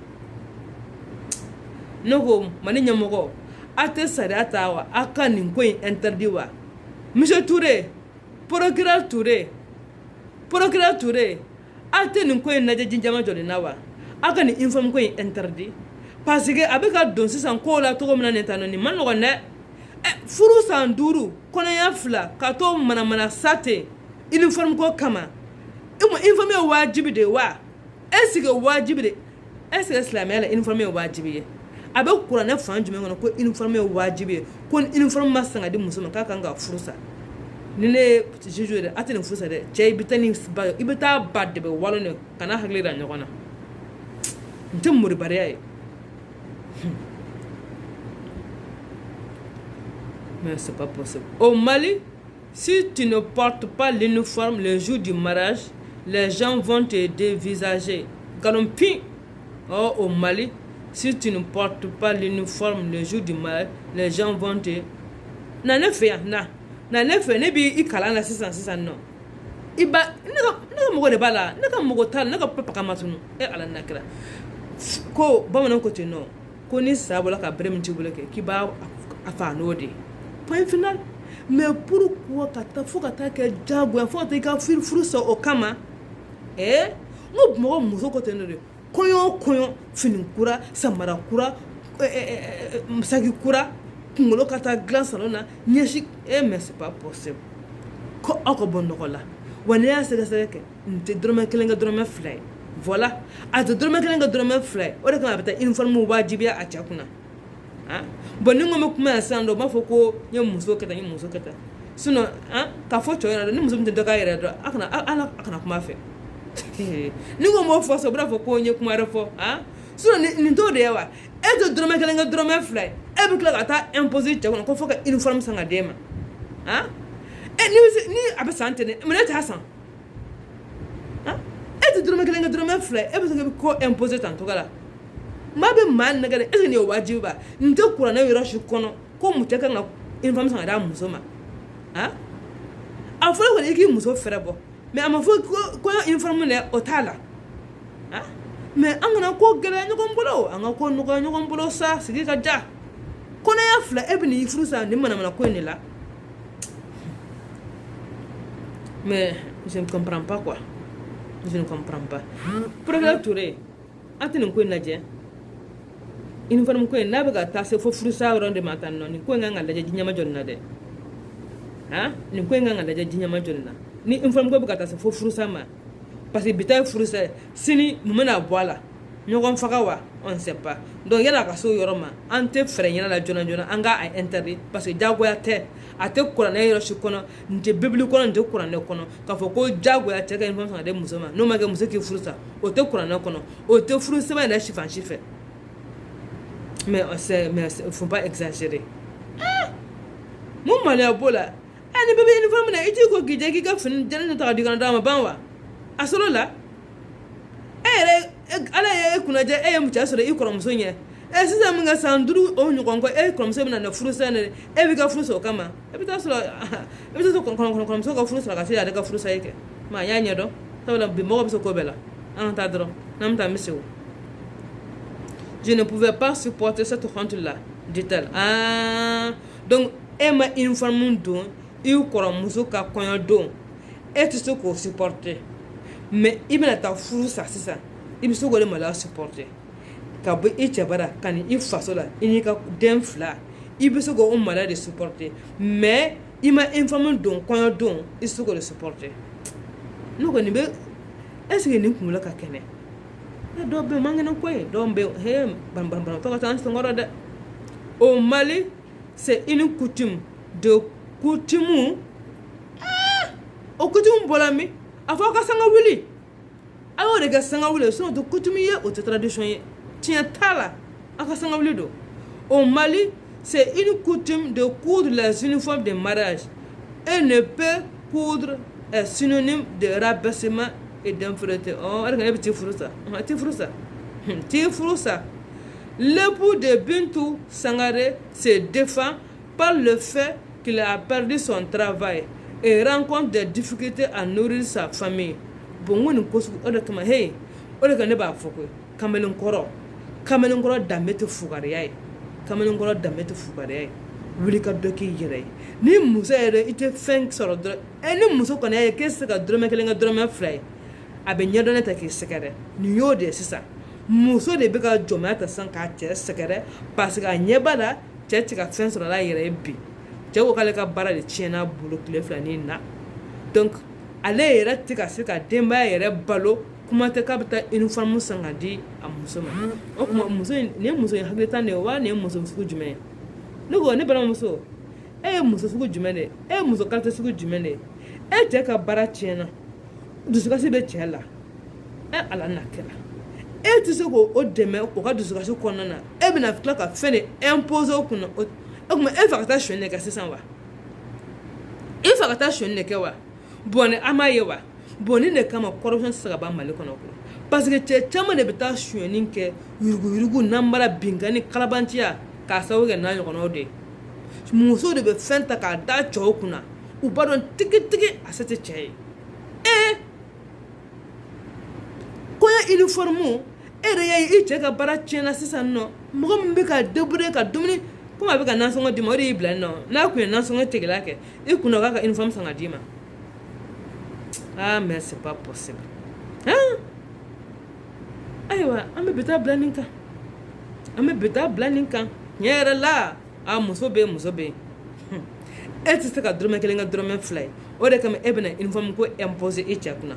Nogo mani nyamogo ate saratawa aka ninko interdiwa. Monsieur Touré, procureur Touré, ate ninko naje jinjama jolinawa. Aka ni uniforme ko interdit. Parce que avec la don sisan ko la to mena netano ni man no ne furu sanduru kono ya fla ka to mana sate uniforme ko kama uniforme wajibi de wa est-ce que islam ya uniforme wajibi abe kura na fanju me ko uniforme wajibi ko uniforme masanga di musulman ka kanga furusa nile juju de atene furusa de che bitani ba ibita bad de walo ne kana hagli da nyokona ntum muri bare. Mais c'est pas possible. Au Mali, si tu ne portes pas l'uniforme le jour du mariage, les gens vont te dévisager. Galompi. Au Mali, si tu ne portes pas l'uniforme le jour du mariage, les gens vont te... Nane fait ne bi ikala na sisan non. Iba ne ka mogo de bala, ne ka mogo tal, ne ka papa kamatunu. Ala nakira. ko bamanan ko ten non ko ni sa bɔra ka bere min t'i bolo kɛ k'i b'a fa n'o de point final mais pourquoi ka taa fo ka taa kɛ jagoya fo ka taa I ka furu sa o kama ngo mɔgɔ muso ko ten de kɔɲɔ fini kura samara kura sagi kura kunkolo ka taa dilan salon na ɲɛsi mais c'est pas possible ko aw ka bɔ nɔgɔ la wa n'i y'a sɛgɛsɛgɛ kɛ n tɛ dɔrɔmɛ 1 ka dɔrɔmɛ 2 ye voilà a tɛ dɔrɔmɛ 1 ka dɔrɔmɛ 2 ye o de kama a bɛ taa uniforme wajibiya a cɛ kunna bon ni n ko n bɛ kuma yan sisan dɔ n b'a fɔ ko n ye muso kɛ tan sinon k'a fɔ cɛw ɲɛna ni muso min tɛ dɔ k'a yɛrɛ dɔrɔn a kana kuma a fɛ ni n ko n b'o fɔ sisan u bɛna fɔ ko n ye kuma wɛrɛ fɔ sinon nin t'o de ye wa e tɛ dɔrɔmɛ 1 ka dɔrɔmɛ 2 ye e bɛ tila ka taa imposer cɛ kunna ko fɔ ka uniforme san ka d'e ma ni a bɛ san ten dɛ mun ne t'a san e tɛ dɔrɔmɛ 1 ka dɔrɔmɛ 2 ye e bɛ se k'i ko imposer tan cogo la maa bɛ maa nɛgɛ de est ce que nin ye wajibi ba n tɛ kuranɛ yɔrɔ si kɔnɔ ko mun cɛ kan ka uniforme san ka d'a muso ma a fɔra kɔni I k'i muso fɛrɛ bɔ mais a ma fɔ ko uniforme dɛ o t'a la mais an kana ko gɛlɛya ɲɔgɔn bolo an ka ko nɔgɔya ɲɔgɔn bolo sa sigi ka ja kɔnɔya fila e bɛ n'i furu sa nin manamana ko in de la mais je ne comprends pas quoi je ne comprends pas Professeur Touré an tɛ nin ko in lajɛ uniforme ko in n'a bɛ ka taa se fo furusa yɔrɔ de ma tan nɔ nin ko in kan ka lajɛ diɲɛma jɔli na dɛ nin ko in kan ka lajɛ diɲɛma jɔli na ni uniforme ko bɛ ka taa se fo furusa ma parce que bi ta ye furusa ye sini mun bɛna bɔ a la ɲɔgɔn faga wa on ne sait pas donc yan'a ka se o yɔrɔ ma an tɛ fɛɛrɛ ɲɛna la joona an ka a interdit parce que jagoya tɛ a tɛ kuranɛ yɔrɔ si kɔnɔ n tɛ bibili kɔnɔ n tɛ kuranɛ kɔnɔ k'a fɔ ko jagoya cɛ ka uniforme san ka di muso ma n'o ma kɛ muso k'i furu sa o tɛ kuranɛ kɔnɔ o tɛ furu sɛbɛn yɛrɛ si fan si fɛ mais faut pas exagérer mun maloya b'o la ni bɛɛ bɛ uniforme na I t'i ko k'i jɛ k'i ka fini jɛlen ta ka di kana d'a ma ban wa a sɔrɔ la ala ye kunnajɛ e ye cɛ sɔrɔ I kɔrɔmuso ɲɛ sisan min ka san 5 o ɲɔgɔn kɔ e kɔrɔmuso bɛna na furu sa ne e b'i ka furu sa o kama e bɛ taa sɔrɔ kɔrɔmuso ka furu sa ka se ale ka furu sa ye kɛ ma y'a ɲɛ dɔn sabula bi mɔgɔ bɛ se ko bɛɛ la an ka taa dɔrɔn n'an bɛ taa misi o je ne pouvais pas supporter cette honte là dit-elle donc e ma uniforme don I kɔrɔmuso ka kɔɲɔ don e tɛ se k'o supporter mais I bɛna taa furu sa sisan I bɛ se k'o de maloya supporter ka bɔ I cɛ bara ka ni I faso la I n'i ka den 2 I bɛ se k'o maloya de supporter mais I ma uniforme don kɔɲɔ don I tɛ se k'o de supporter ne kɔni bɛ est ce que nin kunkolo ka kɛnɛ dɔw bɛ yen man kɛnɛ ko ye dɔw bɛ yen banabagatɔ ka taa an senkɔrɔ dɛ au Mali c'est une coutume de coutume o coutume bɔra min a fɔ aw ka sanga wuli a y'o de kɛ sanga wuli sinon o tɛ coutume ye o tɛ tradition ye tiɲɛ t'a la aw ka sanga wuli don au Mali c'est une coutume de coudre les uniformes de mariage et ne peut coudre est synonyme de rabaissement et d'infériorité ti furu sa l'époux de Bintou Sangaré se défend par le fait qu'il a perdu son travail et rencontre des difficultés à nourrir sa famille. Bon, on ne kama hey, on ne b'a fɔ ko kamalen kɔrɔ danbe tɛ fugariya ye kamalen kɔrɔ danbe tɛ fugariya ye wuli ka dɔ k'i yɛrɛ ye ni muso yɛrɛ I tɛ fɛn sɔrɔ dɔrɔn ni muso kɔni y'a ye k'e se ka dɔrɔmɛ 1 ka dɔrɔmɛ 2 ye a bɛ ɲɛdɔn ta k'i sɛgɛrɛ nin y'o de ye sisan muso de bɛ ka jɔnmaya ta sisan k'a cɛ sɛgɛrɛ parce que a ɲɛ b'a la cɛ tɛ ka fɛn sɔrɔ a yɛrɛ ye bi cɛ ko k'ale ka baara de tiɲɛna bolo tile 2 nin na donc ale yɛrɛ tɛ ka se ka denbaya yɛrɛ balo kuma tɛ k'a bɛ taa uniforme san ka di a muso ma o kuma muso in nin ye muso in hakili tan de ye wa nin ye muso sugu jumɛn ye ne ko ne balimamuso e ye muso sugu jumɛn de ye e ye muso qualité sugu jumɛn de ye e cɛ ka baara tiɲɛna dusukasi bɛ cɛ la ala n'a kɛra e tɛ se k'o dɛmɛ o ka dusukasi kɔnɔna na e bɛna tila ka fɛn de imposer o kunna o kuma e fɛ ka taa sonyɛli de kɛ sisan wa e fɛ ka taa sonyɛli de kɛ wa bon an m'a ye wa bon nin de kama corruption tɛ se ka ban Mali kɔnɔ ko parce que cɛ caman de bɛ taa sonyɛli kɛ yuruguyurugu namara binkani kalabantiya k'a sababu kɛ n'a ɲɔgɔnnaw de ye muso de bɛ fɛn ta k'a da cɛw kunna u b'a dɔn tigitigi a se tɛ cɛ ye kɔɲɔ uniforme i cɛ ka baara tiɲɛna sisan nɔ mɔgɔ min bɛ ka débrouiller ka dumuni komi a bɛ ka nansɔngɔ d'i ma o de y'i bila yen nɔ n'a kun ye nansɔngɔ tigɛla kɛ i kunna o k'a ka uniforme san ka d'i ma ah mais c'est pas possible ayiwa an bɛ bi taa bila nin kan tiɲɛ yɛrɛ la muso bɛ yen e tɛ se ka dɔrɔmɛ kelen kɛ dɔrɔmɛ 2 ye o de kama e bɛna uniforme ko imposer i cɛ kunna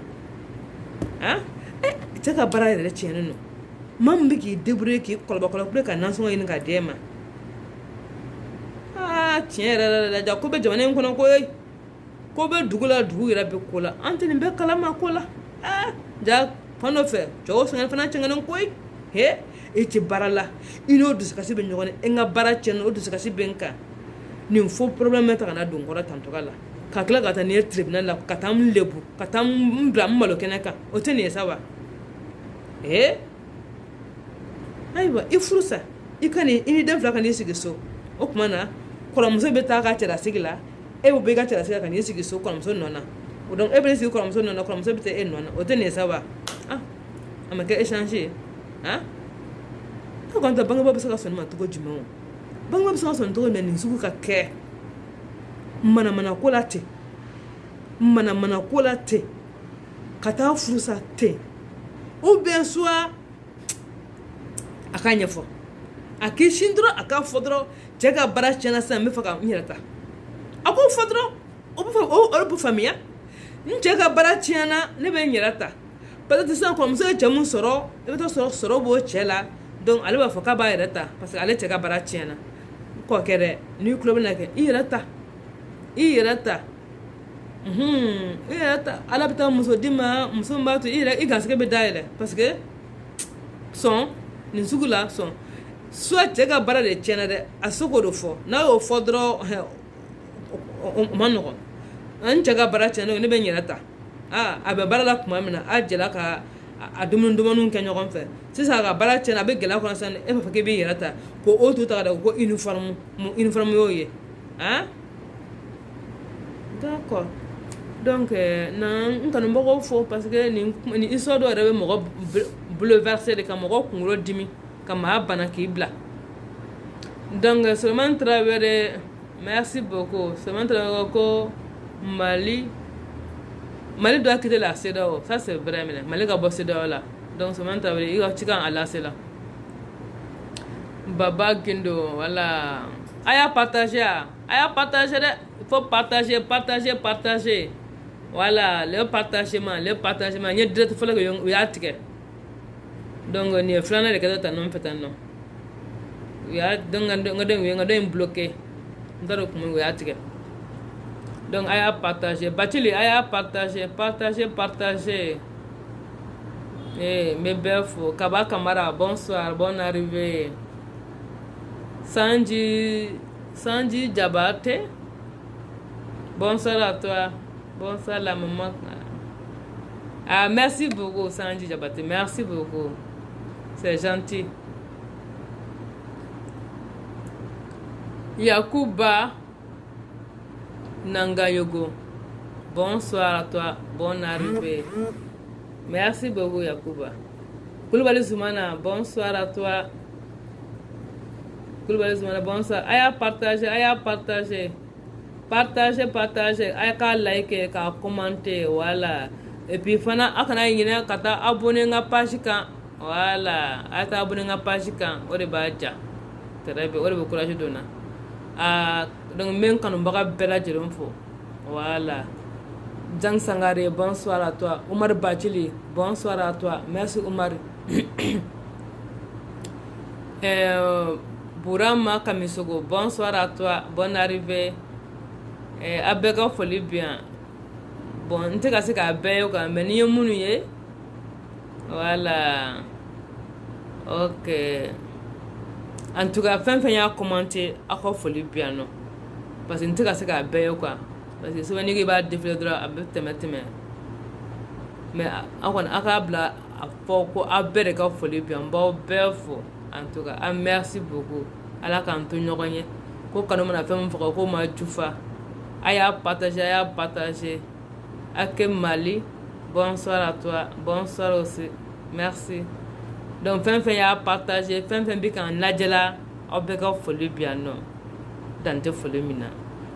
cɛ ka baara yɛrɛ tiɲɛnen don maa min bɛ k'i débrouiller k'i kɔlɔbɔ ka nansɔngɔ ɲini ka d'e ma tiɲɛ yɛrɛ la ja ko bɛ jamana in kɔnɔ koyi ko bɛ dugu la dugu yɛrɛ bɛ ko la an tɛ nin bɛɛ kalama ko la ja fan dɔ fɛ cɛw sɛgɛn fana cɛŋɛnen koyi e tɛ baara la i n'o dusukasi bɛ ɲɔgɔn na e ka baara tiɲɛna o dusukasi bɛ n kan nin fo problème ta ka na don n kɔrɔ tantoga la ka tila ka taa nin ye tribunal la ka taa n lebu ka taa n bila n malo kɛnɛ kan o tɛ nin ye sa wa ayiwa i furu sa i ni den fila ka n'i sigi so o tuma na kɔrɔmuso bɛ taa ka cɛlasigi la e bɛ bɔ i ka cɛlasigi la ka n'i sigi so kɔrɔmuso nɔ na o donc e bɛ n'i sigi kɔrɔmuso nɔ na kɔrɔmuso bɛ taa e nɔ na o tɛ nin ye sa wa a ma kɛ échange ye ne kɔni tɛ bangebaa bɛ se ka sɔn nin ma cogo jumɛn o bangebaa bɛ se ka sɔn cogo min nin sugu ka kɛ manamana ko la ten ka taa furusa ten ou bien soit a k'a ɲɛfɔ a k'i sin dɔrɔn a k'a fɔ dɔrɔn cɛ ka baara tiɲɛna sisan n bɛ fɛ ka n yɛrɛ ta a k'o fɔ dɔrɔn o bɛ faamuya n cɛ ka baara tiɲɛna ne bɛ n yɛrɛ ta peut-être sisan kɔrɔmuso ye cɛ mun sɔrɔ i bɛ taa sɔrɔ b'o cɛ la donc ale b'a fɔ k'a b'a yɛrɛ ta parce que ale cɛ ka baara tiɲɛna kɔkɛ dɛ n'i tulo bɛna kɛ i yɛrɛ ta ala bɛ taa muso d'i ma muso min b'a to i garisɛgɛ bɛ dayɛlɛ parce que sɔn nin sugu la sɔn soit cɛ ka baara de tiɲɛna dɛ a se k'o de fɔ n'a y'o fɔ dɔrɔn o ma nɔgɔn n cɛ ka baara tiɲɛna ne bɛ n yɛrɛ ta a bɛ baara la tuma min na a jɛla ka a dumuni kɛ ɲɔgɔn fɛ sisan a ka baara tiɲɛna a bɛ gɛlɛya kɔnɔ sisan e b'a fɔ k'i b'i yɛrɛ ta ko o to ta ka da ko uniforme y'o ye d'accord donc n kanubagaw fɔ parce que nin histoire dɔw yɛrɛ bɛ mɔgɔ bouleverser de ka mɔgɔ kunkolo dimi ka maa bana k'i bila donc Souleymane Traoré merci beaucoup Souleymane Traoré ko Mali doit quitter la CEDEAO ça c'est vrai mais Mali ka bɔ CEDEAO la donc Souleymane Traoré i ka ci kan a lase la Baba Guindo voilà a y'a partager dɛ il faut partager voilà le partagement n ye direct fɔlɔ kɛ u y'a tigɛ donc nin ye filanan de kɛ tan nɔ n fɛ tan nɔ u y'a donc n ka dɔ in bloqué n t'a dɔn kuma u y'a tigɛ donc a y'a partager Bacili a y'a partager n bɛ bɛɛ fo Kaba Kamara bonsoir bonne arrivée Sanji Diabaté bonsoir à toi bonsoir la maman merci beaucoup Sanji Diabaté merci beaucoup c'est gentil Yakuba Nangayogo bonsoir à toi bonne arrivée merci beaucoup Yakuba Koulibaly Zoumana bonsoir à toi Koulibaly Zoumana bonsoir a y'a partager a y'a like k'a commenter voilà et puis fana a kana ɲinɛ ka taa abonner n ka page kan voilà a taa abonner n ka page kan o de b'a ja très bien o de bɛ courage don na donc n bɛ n kanubaga bɛɛ lajɛlen fo voilà Jang Sangare bonsoir à toi Omar Bachili bonsoir à toi merci Omar Bourama Kamisogo bonsoir à toi bonne arrivée a bɛɛ ka foli bien bon n tɛ ka se k'a bɛɛ ye o kan mais ni ye minnu ye voilà ok en tout cas fɛn fɛn y'a commenté a ka foli bien nɔ parce que n tɛ ka se k'a bɛɛ ye quoi parce que sɛbɛn n'i b'a défilé dɔrɔn a bɛ tɛmɛ mais a kɔni a k'a bila a fɔ ko a bɛɛ de ka foli bien n b'aw bɛɛ fo en tout cas merci beaucoup ala k'an to ɲɔgɔn ye ko kanu mana fɛn min faga ko ma jufa a y'a partager Ake Mali bonsoir à toi bonsoir aussi merci donc fɛn fɛn y'a partage fɛn fɛn bɛ k'an lajɛ la aw bɛɛ ka foli bi yan nɔ dan tɛ foli min na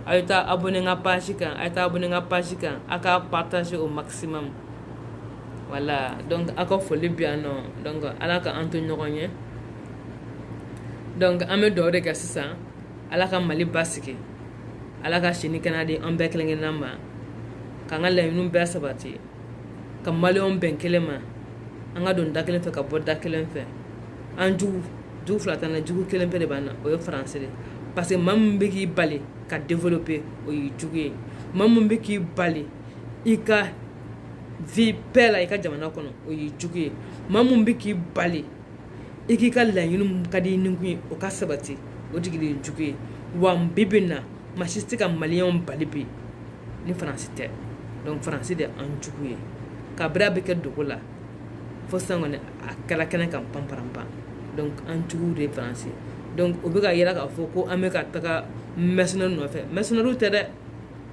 a ye taa abonné n ka page kan a ye taa abonné n ka page kan a ka partage au maximum voilà donc a ka foli bi yan nɔ donc ala ka an to ɲɔgɔn ye donc an bɛ dugawu de kɛ sisan ala ka mali basigi ala ka sini kɛnɛya di an bɛɛ kelen kelenna ma k'an ka laɲiniw bɛɛ sabati ka maliyɛnw bɛn kelen ma an ka don da kelen fɛ ka bɔ da kelen fɛ an jugu fila tan na jugu kelen pe de b'an na o ye faransi de parce que maa min bɛ k'i bali ka développer o ye jugu ye maa min bɛ k'i bali i ka vie bɛɛ la i ka jamana kɔnɔ o ye jugu ye maa min bɛ k'i bali i k'i ka laɲini min ka di i nikun ye o ka sabati o tigi de ye jugu ye wa bi bi in na maa si tɛ ka maliyɛnw bali bi ni faransi tɛ donc faransi de an jugu ye kabiri a bɛ kɛ dogo la fo sisan kɔni a kɛra kɛnɛ kan panparanpan donc an juguw de ye faransi donc o bɛ ka yira k'a fɔ ko an bɛ ka taga mercenaires nɔfɛ mercenaires tɛ dɛ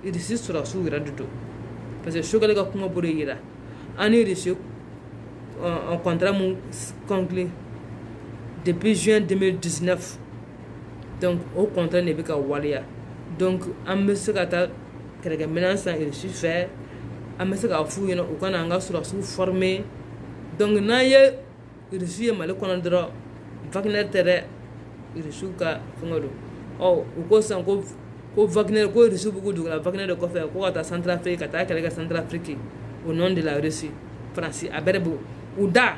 irisi sɔrɔsiw yɛrɛ de don parce que Sogɛli ka kuma b'o de yira an ni irisi contrat mun conclu depuis juin 2019 donc o contrat de bɛ ka waleya donc an bɛ se ka taa kɛlɛkɛminɛn san irisi fɛ an bɛ se k'a f'u ɲɛna u kana an ka sɔrɔsiw former donc n'an ye irisi ye mali kɔnɔ dɔrɔn Wagner tɛ dɛ irisiw ka fɛngɛ don u ko sisan ko Wagner ko irisiw b'u dugu la Wagner de kɔfɛ ko ka taa Centrafrique ka taa kɛlɛ kɛ Centrafrique au nom de la Russie Faransi a bɛɛ de b'u u da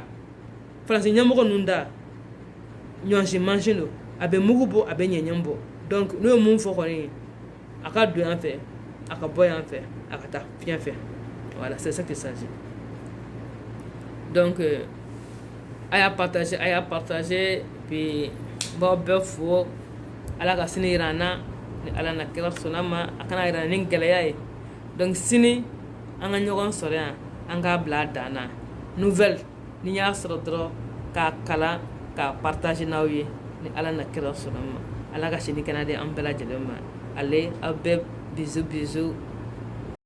Faransi ɲɛmɔgɔ ninnu da ɲɔnsi mansin don a bɛ mugu bɔ a bɛ ɲɛɲɛ bɔ donc n'o ye mun fɔ kɔni a ka don yan fɛ a ka bɔ yan fɛ a ka taa fiɲɛ fɛ voilà c'est ça qu'il s'agit donc a y'a partagé puis b'aw bɛɛ fo ala ka sini yira an na ni ala na kira sɔnna ma a kana yira ni gɛlɛya ye donc sini an ka ɲɔgɔn sɔrɔ yan an k'a bila a dan na nouvelle ni y'a sɔrɔ dɔrɔn k'a kalan k'a partage n'aw ye ni ala na kira sɔnna ma ala ka sini kɛnɛya di an bɛɛ lajɛlen ma ale aw bɛɛ bisous